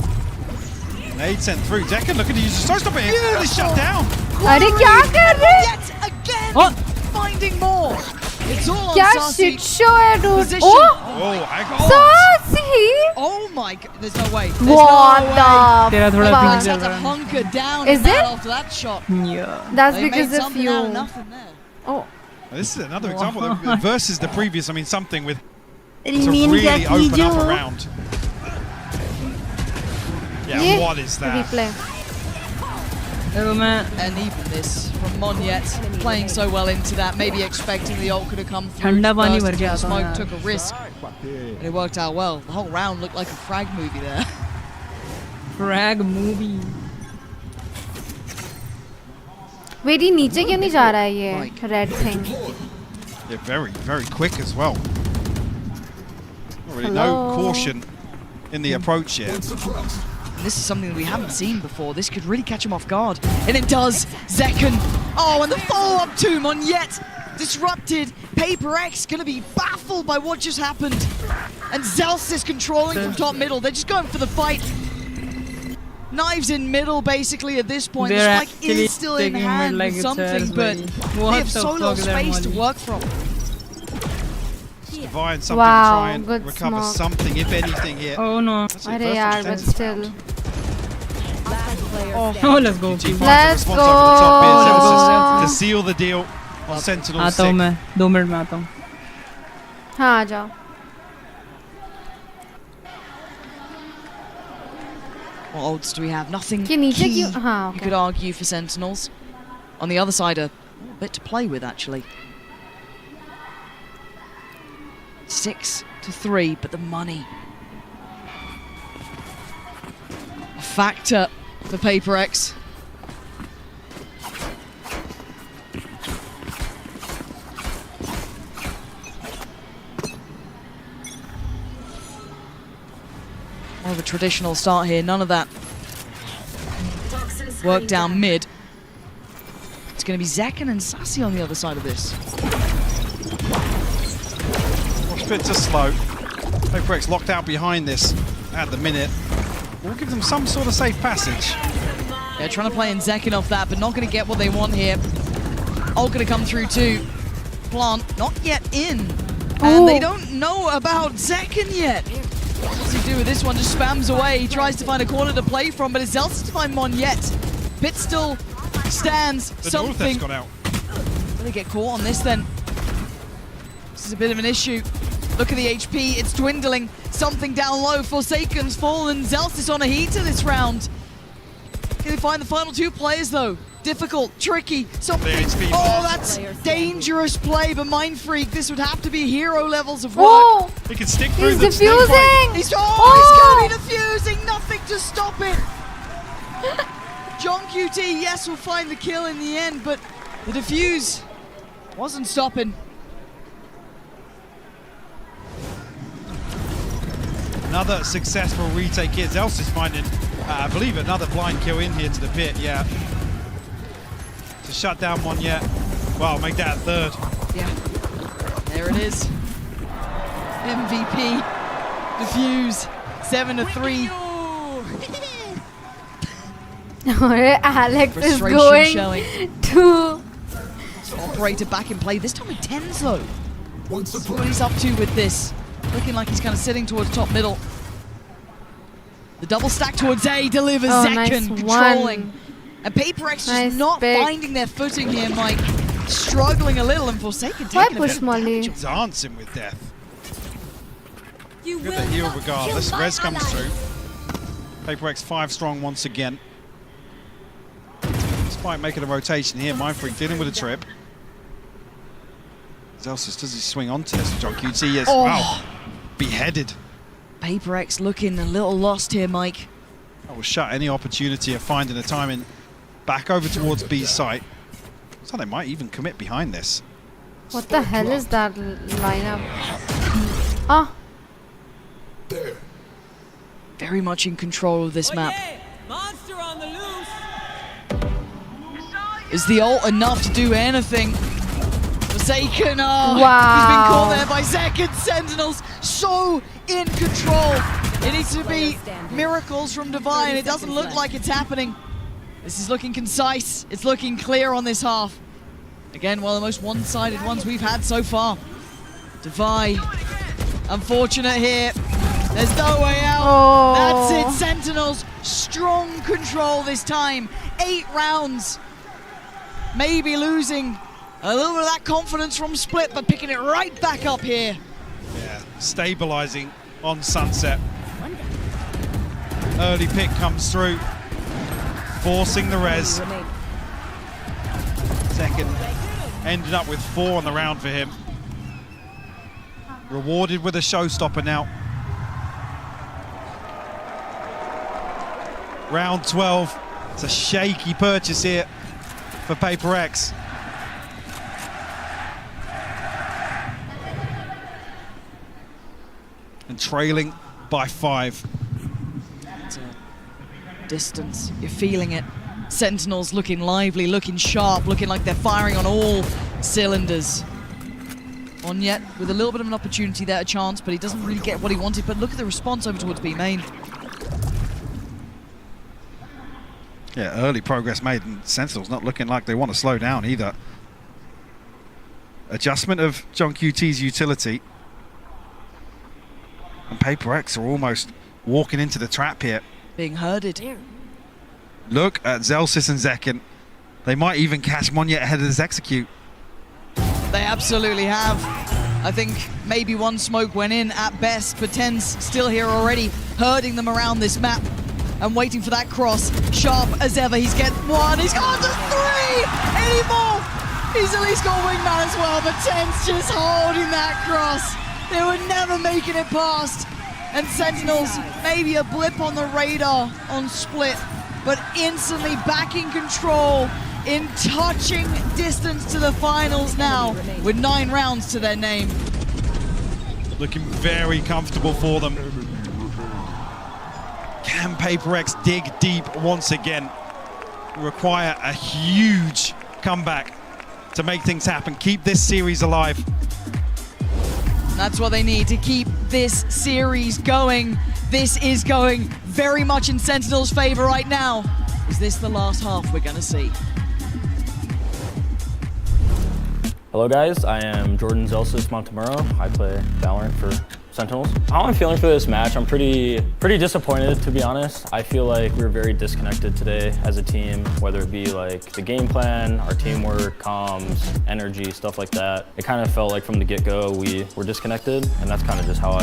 Nade sent through. Decken looking to use the stop it. Yeah, shut down. Arey, kya kar rahe? Yet again, finding more. It's all on Kya Sassy. shit show hai, dude? Position. Oh, Sassy. Oh my god, there's no way. There's What no the way. fuck? Had to hunker down Is it? after that shot. Yeah. That's They because made of something you. out of nothing there. Oh. This is another example versus the previous. I mean, something with to Remain really open up Gakijo. a round. Yeah, what is that? Replay. And even this from Monyet, playing so well into that, maybe expecting the ult could have come through. Thanda pani Burst bhar into the gaya smoke, tha took a risk, and it worked out well. The whole round looked like a frag movie there. Frag movie. Wait, ये नीचे क्यों नहीं जा रहा है ये red thing? Yeah, very quick as well. Not really no caution in the approach yet. And this is something that we haven't seen before. This could really catch him off guard. And it does. Zekken. Oh, and the follow-up to Monyet. Disrupted. PRX going to be baffled by what just happened. And Zelsis controlling from top middle. They're just going for the fight. Knives in middle, basically, at this point. The spike is still in hand with something, but they have so little space to work from. Divine something to try and recover something, if anything, here. Oh no. Arey yaar, but still. Oh, let's go. Let's go. To seal the deal on Sentinel 6. आता हूँ मैं 2 minute में आता हूँ. हाँ, आ जाओ. What odds do we have? Nothing कि नीचे key, क्यों? हाँ, you could argue, for Sentinels. On the other side, a bit to play with, actually. 6-3, but the money. A factor for PRX. More of a traditional start here, none of that work down mid. It's going to be Zekken and Sassy on the other side of this. Bit too slow. PRX locked out behind this at the minute. We'll give them some sort of safe passage. They're trying to play in Zekken off that, but not going to get what they want here. Ult going to come through too. Plant not yet in. And they don't know about Zekken yet. What does he do with this one? Just spams away. He tries to find a corner to play from, but it's Zelsis to find Monyet. Pit still stands. The something. got out. Will they get caught on this then? This is a bit of an issue. Look at the HP, it's dwindling. Something down low, Forsaken's fallen. Zelsis on a heater this round. Can they find the final 2 players though? Difficult, tricky, something. Oh, that's dangerous play, but Mind Freak, this would have to be hero levels of work. He can stick through He's the defusing! He's going to be defusing, nothing to stop it. John QT, yes, will find the kill in the end, but the defuse wasn't stopping. Another successful retake here. Zelsis finding, I believe, another blind kill in here to the pit, yeah. To shut down Monyet. Well, make that a 3rd. Yeah, there it is. MVP, defuse, 7-3. Alex is Frustration going showing. to... Operator back in play, this time with 10s though. See what he's up to with this. Looking like he's kind of sitting towards top middle. The double stack towards A delivers. Zekken nice controlling. one. And PRX just Nice not pick. finding their footing here, Mike. Struggling a little, and Forsaken taking a bit of damage. Dancing with death. Good the heal regardless. Res comes through. PRX 5 strong once again. Despite making a rotation here, Mind Freak dealing with a trip. Zelsis, does he swing onto this? John QT, yes. Oh. Wow. Beheaded. PRX looking a little lost here, Mike. That will shut any opportunity of finding a timing back over towards B's site. So they might even commit behind this. What the hell is that lineup? Ah. Very much in control of this map. Monster on the loose. Is the ult enough to do anything? Forsaken, Wow. He's been caught there by Second. Sentinels so in control. It needs to be miracles from Divine. It doesn't look like it's happening. This is looking concise. It's looking clear on this half. Again, one of the most one-sided ones we've had so far. Divine, unfortunate here. There's no way out. Oh. That's it. Sentinels, strong control this time. 8 rounds. Maybe losing a little bit of that confidence from Split, but picking it right back up here. Yeah, stabilizing on Sunset. Early pick comes through, forcing the res. Second ended up with 4 on the round for him. Rewarded with a showstopper now. Round 12. It's a shaky purchase here for PRX. And trailing by 5. It's a distance, you're feeling it. Sentinels looking lively, looking sharp, looking like they're firing on all cylinders. On yet with a little bit of an opportunity there, a chance, but he doesn't really get what he wanted. But look at the response over towards B main. Yeah, early progress made, and Sentinels not looking like they want to slow down either. Adjustment of John QT's utility. And PRX are almost walking into the trap here. Being herded. Look at Zelsis and Zekken. They might even catch Monyet ahead of this execute. They absolutely have. I think maybe one smoke went in at best, but Ten's still here already, herding them around this map and waiting for that cross. Sharp as ever, he's got 1, he's got 3! Anymore! He's at least got wingman as well, but Ten's just holding that cross. They were never making it past. And Sentinels, maybe a blip on the radar on Split, but instantly back in control, in touching distance to the finals now, with 9 rounds to their name. Looking very comfortable for them. Can PRX dig deep once again? Require a huge comeback to make things happen. Keep this series alive. That's what they need to keep this series going. This is going very much in Sentinel's favor right now. Is this the last half we're gonna see? Hello guys, I am Jordan Zelsis Montemuro. I play Valorant for Sentinels. How I'm feeling for this match, I'm pretty disappointed, to be honest. I feel like we were very disconnected today as a team, whether it be like the game plan, our teamwork, comms, energy, stuff like that. It kind of felt like from the get-go we were disconnected, and that's kind of just how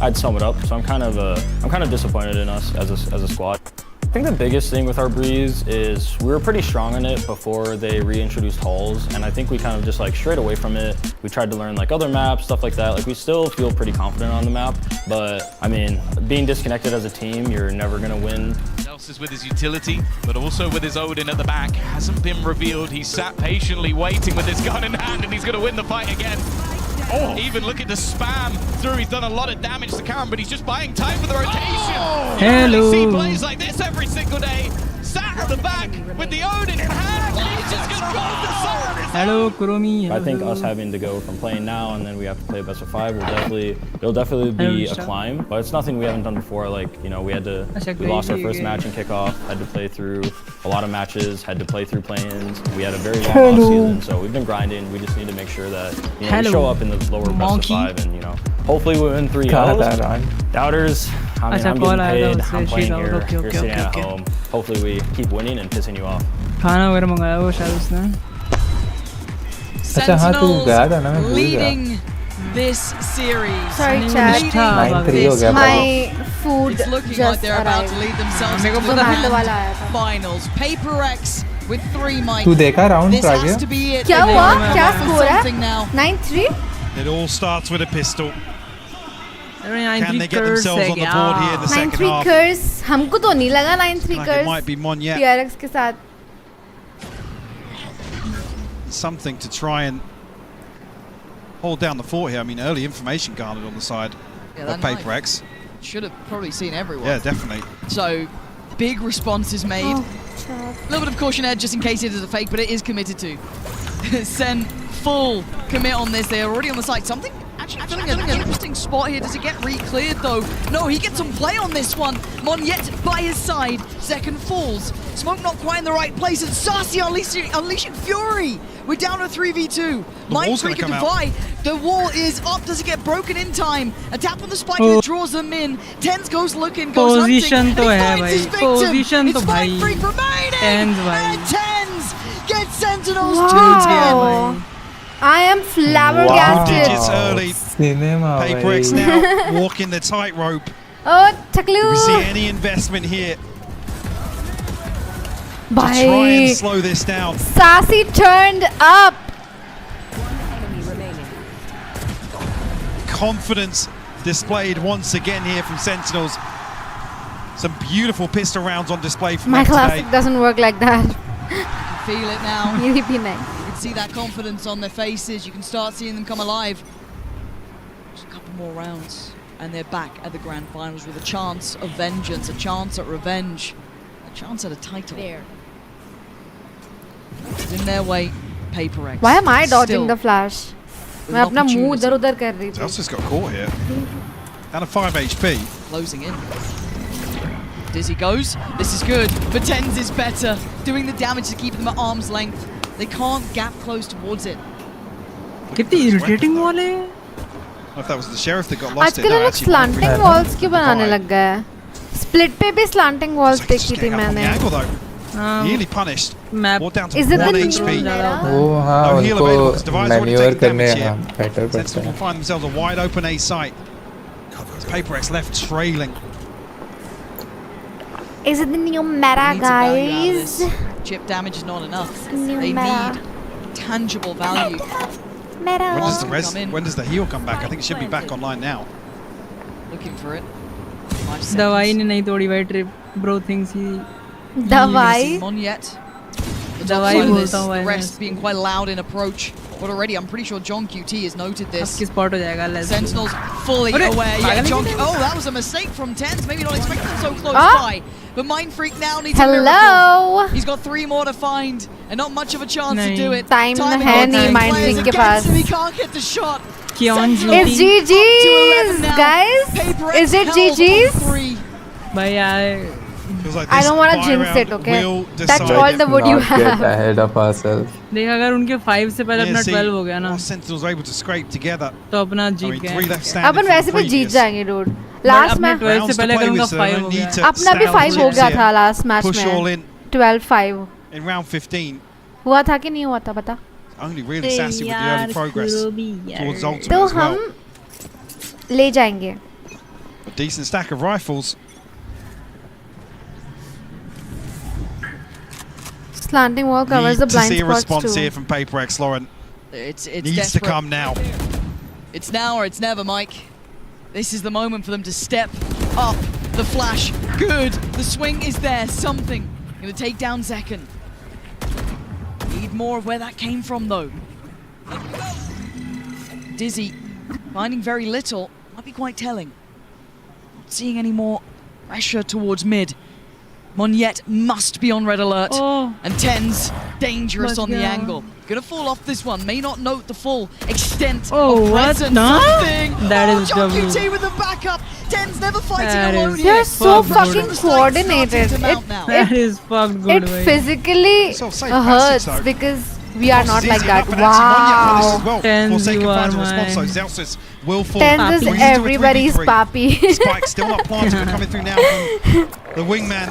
I'd sum it up. So I'm kind of disappointed in us as a squad. I think the biggest thing with our Breeze is we were pretty strong in it before they reintroduced halls, and I think we kind of just like strayed away from it. We tried to learn like other maps, stuff like that. Like we still feel pretty confident on the map, but I mean, being disconnected as a team, you're never gonna win. Zelsis with his utility, but also with his Odin at the back. Hasn't been revealed. He's sat patiently waiting with his gun in hand, and he's gonna win the fight again. Oh, even look at the spam through. He's done a lot of damage to Karen, but he's just buying time for the rotation. You Hello. see plays like this every single day. Sat at the back with the Odin in hand. He's just gonna roll the sun. Hello, Kuromi. I think us having to go from playing now and then we have to play best of 5 it'll definitely be a climb, but it's nothing we haven't done before. Like, you know, we lost our first match in kickoff, had to play through a lot of matches, had to play through play-ins. We had a very long off season, so we've been grinding. We just need to make sure that we show up in the lower best of 5 and, you know, hopefully we win 3-0. Doubters, I mean, I'm getting paid, I'm playing here, you're sitting at home. Hopefully we keep winning and pissing you off. Sentinels leading this series. Sorry, Chad. My food it's looking just like they're about arrived. to lead themselves into the grand finals. PRX with 3 mics. तू देखा round This uh has गया? to be it. क्या हुआ? क्या Something score है? now. 9-3. It all starts with a pistol. Can they get themselves on the board here in the second 9-3 half? curse. हमको तो नहीं लगा 9-3 Like curse. it might be Monette. PRX के साथ. Something to try and hold down the fort here. I mean, early information garnered on the side of Paper X. Should have probably seen everyone. Yeah, definitely. So, big responses made. A little bit of caution edge just in case it is a fake, but it is committed to. SEN full commit on this. They're already on the site. Something actually filling an interesting spot here. Does it get re-cleared though? No, he gets some play on this one. Monette by his side. Second falls. Smoke not quite in the right place. And Sarsi unleashing fury. We're down to 3v2. Mind Freak and Defy. The wall is up. Does it get broken in time? A tap on the spike and it draws them in. Tens goes looking, goes Position hunting. तो And है he finds भाई. his victim. Position It's तो Mind भाई. Freak remaining. Tens भाई. And Tens gets Sentinels Wow. 2-10. I am flabbergasted. Digits early. Cinema, Paper X now walking the tightrope. Oh, Chaklu. Do we see any investment here to try Bhai. and slow this down? Sassy turned up. Confidence displayed once again here from Sentinels. Some beautiful pistol rounds on display from My them classic today. doesn't work like that. Feel it now. Really be nice. You can see that confidence on their faces. You can start seeing them come alive. Just a couple more rounds, and they're back at the grand finals with a chance of vengeance, a chance at revenge, a chance at a title. There. In their way, Paper X. Why am I dodging Still the flash? with मैं an अपना मुंह opportunity. इधर-उधर कर रही थी. Zelsa's got caught here. Down to 5 HP. Closing in. Dizzy goes. This is good. But Tens is better. Doing the damage to keep them at arm's length. They can't gap close towards it. कितनी irritating wall है. I don't know if that was the sheriff that got lost. आजकल लोग slanting walls क्यों बनाने लग गए हैं? Split पे भी slanting walls देखी थी मैंने. Angle though. Nearly punished. Brought down to Is it 1 the HP. वो हाँ No heal available. This उनको device already मैन्यूवर taken करने damage here. हाँ better पड़ता Sentinels will है. find themselves a wide open A site. Paper X left trailing. Is it the new meta, Need some value out of guys? this. Chip damage is not enough. New They meta. need tangible value. Meta. When does the heal come back? I think it should be back online now. Looking for it. दवाई ने नहीं तोड़ी भाई trip. Bro thinks he. दवाई. Monette. दवाई बोलता हूँ The भाई. rest being quite loud in approach. But already, I'm pretty sure John QT has noted this. आपकी spot हो जाएगा. Let's go. Sentinels fully अरे, aware. Yeah, पागल John. है क्या? Oh, that was a mistake from Tens. Maybe not expecting them so close Ah. by. But Mind Freak now needs a Hello. miracle. He's got 3 more to find, and not much of a chance to do it. Time Timing है on नहीं the Mind players Freak के against pass. him. He can't get the shot. Kion It's GG. GG's, guys. Is it GG's? भाई यार. I don't want to jinx it, okay? Touch all the wood you Not get have. ahead of ourselves. देख अगर उनके 5 से पहले अपना see, 12 हो गया ना. Sentinels were able to scrape together. तो अपना I जीत mean, गए. 3 left standing अपन from वैसे भी जीत previous. जाएंगे dude. Last अपने match 12 से पहले अगर उनका 5 हो need गया. to अपना भी stand 5 हो for गया it. था last match Push all में. in 12-5 in round 15. हुआ था कि नहीं हुआ था बता. Only really sassy with the early progress towards ultimate तो as well. हम ले जाएंगे. A decent stack of rifles. Slanting wall covers the Need to blind see a spots response too. here from Paper X, Lauren. It's Needs desperate. to come now. It's now or it's never, Mike. This is the moment for them to step up. The flash, good. The swing is there. Something gonna take down Zekken. Need more of where that came from, though. Dizzy finding very little. Might be quite telling. Not seeing any more pressure towards mid. Monette must be on red alert. Oh. And Tens dangerous Let's on the go. angle. Gonna fall off this one. May not note the full extent Oh, of what presence. the? Something. That oh, is John double. QT with the backup. Tens never fighting That alone is here. They're so fucked fucking good. coordinated. That is fucked good. It भाई. physically So safe hurts passage, though. because we are not like that. Wow. Wow. Forsaken you are finds a response, mine. so Zelsis will fall. Tens is Brings it to a everybody's 3v3. papi. Spike still not planted, but coming through now from the wingman.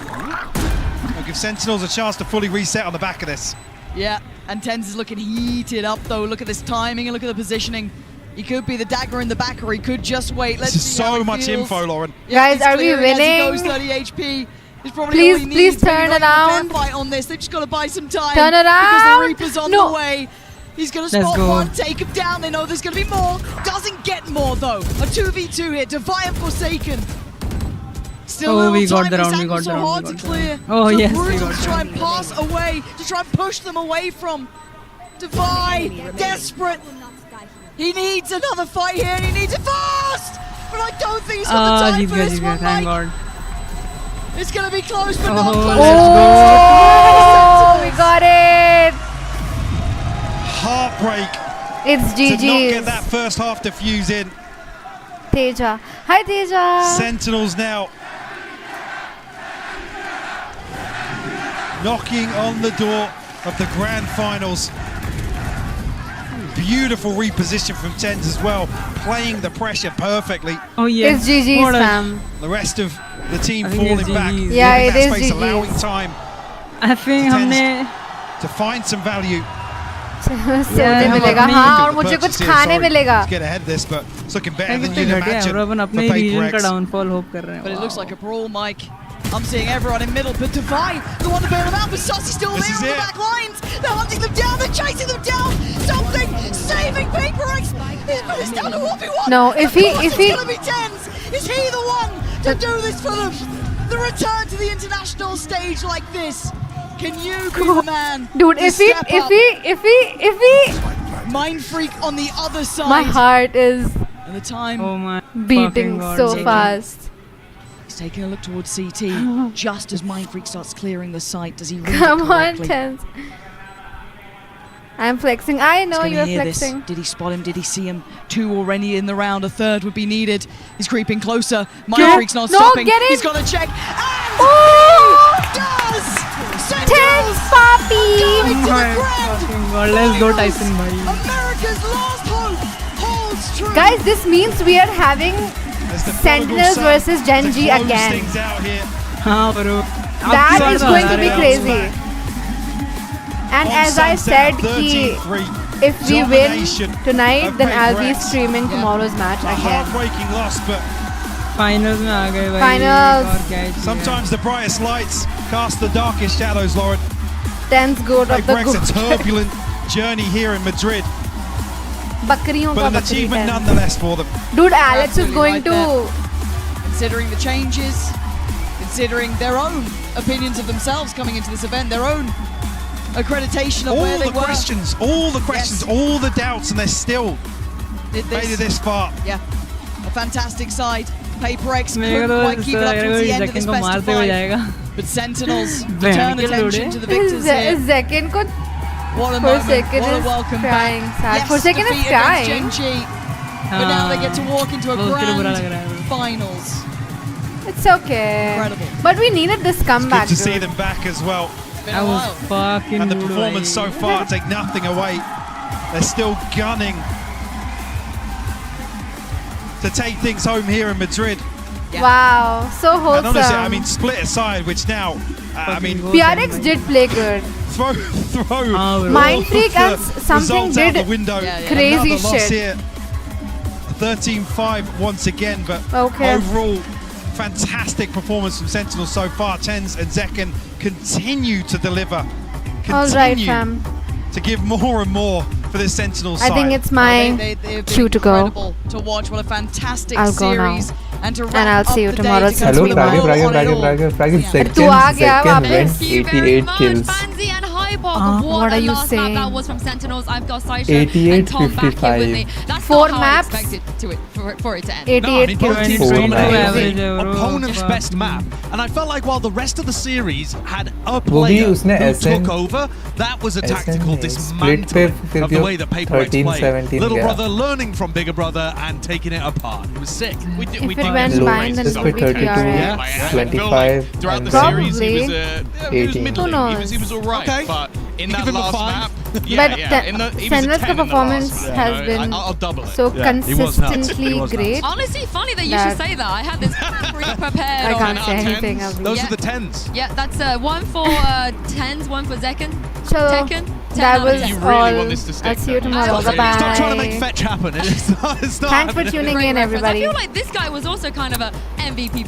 Will give Sentinels a chance to fully reset on the back of this. Yeah, and Tens is looking heated up though. Look at this timing and look at the positioning. He could be the dagger in the back, or he could just wait. Let's This is see how so it much feels. info, Lauren. Yeah, Guys, it's are we clearing as he winning? goes 30 HP. It's probably Please, all he please needs. Maybe turn not even a fair around. fight on this. They've just got to buy some time. Turn Because around. the Reaper's on No. the way. He's going to Let's spot go. one, take him down. They know there's going to be more. Doesn't get more, though. A 2v2 here. Divide and Forsaken. Still Oh, a we little got time. the This round, we angle's got the so round, hard we to got the clear. round. Oh, so yes, we brutal got to the try round. and pass away, to try and push them away from. Divide, desperate. He needs another fight here, and he needs it fast. But I don't think he's got the time for this one, thank Mike. God. It's going to be close, but not Oh, close. Oh, we got it. Heartbreak It's to not get GG's. that first half defuse in. Teja. Hi, Teja. Sentinels now knocking on the door of the grand finals. Beautiful reposition from Tens as well, playing the pressure perfectly. Oh yes. It's GG's, What a- fam. The rest of the team I think falling it's back, GG's. Yeah, leaving it that is space, GG's. allowing time I think to हमने to find some value. सोने हम मिलेगा अपनी- हाँ और The मुझे purchase कुछ here, खाने sorry, मिलेगा. Let's get ahead of this, but it's looking better than कितने you'd घटिया imagine और अपन for अपने रीजन का PaperX. डाउनफॉल होप कर रहे हैं. But it Wow. looks like a brawl, Mike. I'm seeing everyone in middle, but Divide, the one to bail them out, but Sussie's still This there is on the it. back lines. They're hunting them down, they're chasing them down. Something saving PaperX. But it's down to 1v1. No, if he- Of course if it's he- gonna be Tens. Is he the one to do this for them? The return to the international stage like this. Can you be the man? Dude, to if he, step if up? he, Mind Freak on the other side. my heart is And the time Oh my beating fucking God. so Taking- fast. He's taking a look towards CT. Just as Mind Freak starts clearing the site, does he read it Come on, correctly? Tens. I'm flexing. I know He's you're gonna hear this. flexing. Did he spot him? Did he see him? 2 already in the round. A third would be needed. He's creeping closer. Mind Get- Freak's not no, stopping. get in. He's got to check. And Oh! he does! Tens, Sentinels papi. going to Oh the my grand fucking God. Let's go, finals. Tyson bhai. America's last hope holds true. Guys, this means we are having As the Sentinels prodigal son versus Gen to G close again. things out here. हाँ bro. That अब is तो going to uh be रहे हैं. crazy. And as I Sun's said, down ki 13-3. if we win Domination tonight, of then I'll be PaperX. streaming tomorrow's match A again. heartbreaking loss, but Finals में आ गए भाई. Finals. और क्या ही चाहिए. sometimes the brightest lights cast the darkest shadows, Lauren. Tens goat of the PaperX, a goat. turbulent journey here in Madrid, बकरियों but का an बकरी achievement Tens. nonetheless for them. Dude, Alex is Absolutely going right to. there. Considering the changes, considering their own opinions of themselves coming into this event, their own accreditation of where All they the were. questions, all the questions, all the doubts, and they're still Did made it this far. Yeah, a fantastic side. PaperX मेरे को couldn't तो quite keep it up ऐसा towards the लग end रहा of है this को best of मारते हुए 5. जाएगा. But Sentinels Bam. turn Kill attention load, to the victors here. Zekin को What a moment, Forsaken what a is welcome crying. back. Sad. Yes, Forsaken is defeat against crying. Gen G. But now they get to walk into a वो उसके लिए बुरा लग grand रहा है. finals. It's okay. Incredible. But we needed this comeback. Good to see dude. them back as well. Been I a was while. fucking And the rude performance भाई. so far take nothing away. They're still gunning to take things home here in Madrid. Yeah. Wow, so And wholesome. honestly, I mean, split aside, which now, I mean, PRX did play good. throw Mind Freak all and of the something results out did the window. Yeah, yeah. crazy Another loss shit. here. 13-5 once again, but Okay. overall, fantastic performance from Sentinels so far. Tens and Zekin continue to deliver. All right, Continue fam. to give more and more for this Sentinels I side. think it's my They've been cue to go. incredible to watch. What a fantastic I'll go now. series. And to wrap And I'll up see you the day tomorrow, to Hello, continue Bragg, on Bragg, it Bragg, all. Bragg, Bragg, Yeah. second, तू आ गया second वापस. went Thank you very 88 much, kills. Fancy and Hyborg. what What are a you last map saying? that was from Sentinels. I've got Saisha 88, and Tom back here with me. 55. That's Four not how maps. I expected for it to end. 88 both kills. teams Four dominated maps. the Average है bro. opponent's Fuck. best map, and I felt like while the rest of the series had a वो भी player उसने who SN took over, that was a tactical SN dismantling split पे of the way that PaperX 13, played. 17 Little गया. brother learning from bigger brother and taking it apart. It was sick. We If did it went Low, fine, then just it with would be 32, PRX. Like, I feel 25, like throughout the and series, he was, Probably. he was 18. middling. Who He was all right, Okay. but in You that give him a last five? map, But yeah, he was a Sentinels' 10 in the performance last, has you know, been I'll double it. so Yeah, he was nuts. consistently He was nuts. great. Honestly, funny that you That- should say that. I had this pre-prepared. I on can't say our anything. tens. Of Those Yeah. are the tens. Yeah, that's one for Tens, one for Zekin. Chalo, Tekken. 10 that out of was 10. You really all. want this to stick, I'll see you though. tomorrow. Stop- Bye Stop trying to make bye. fetch happen. It's not Thanks for happening. tuning Great in, reference. everybody. I feel like this guy was also kind of a MVP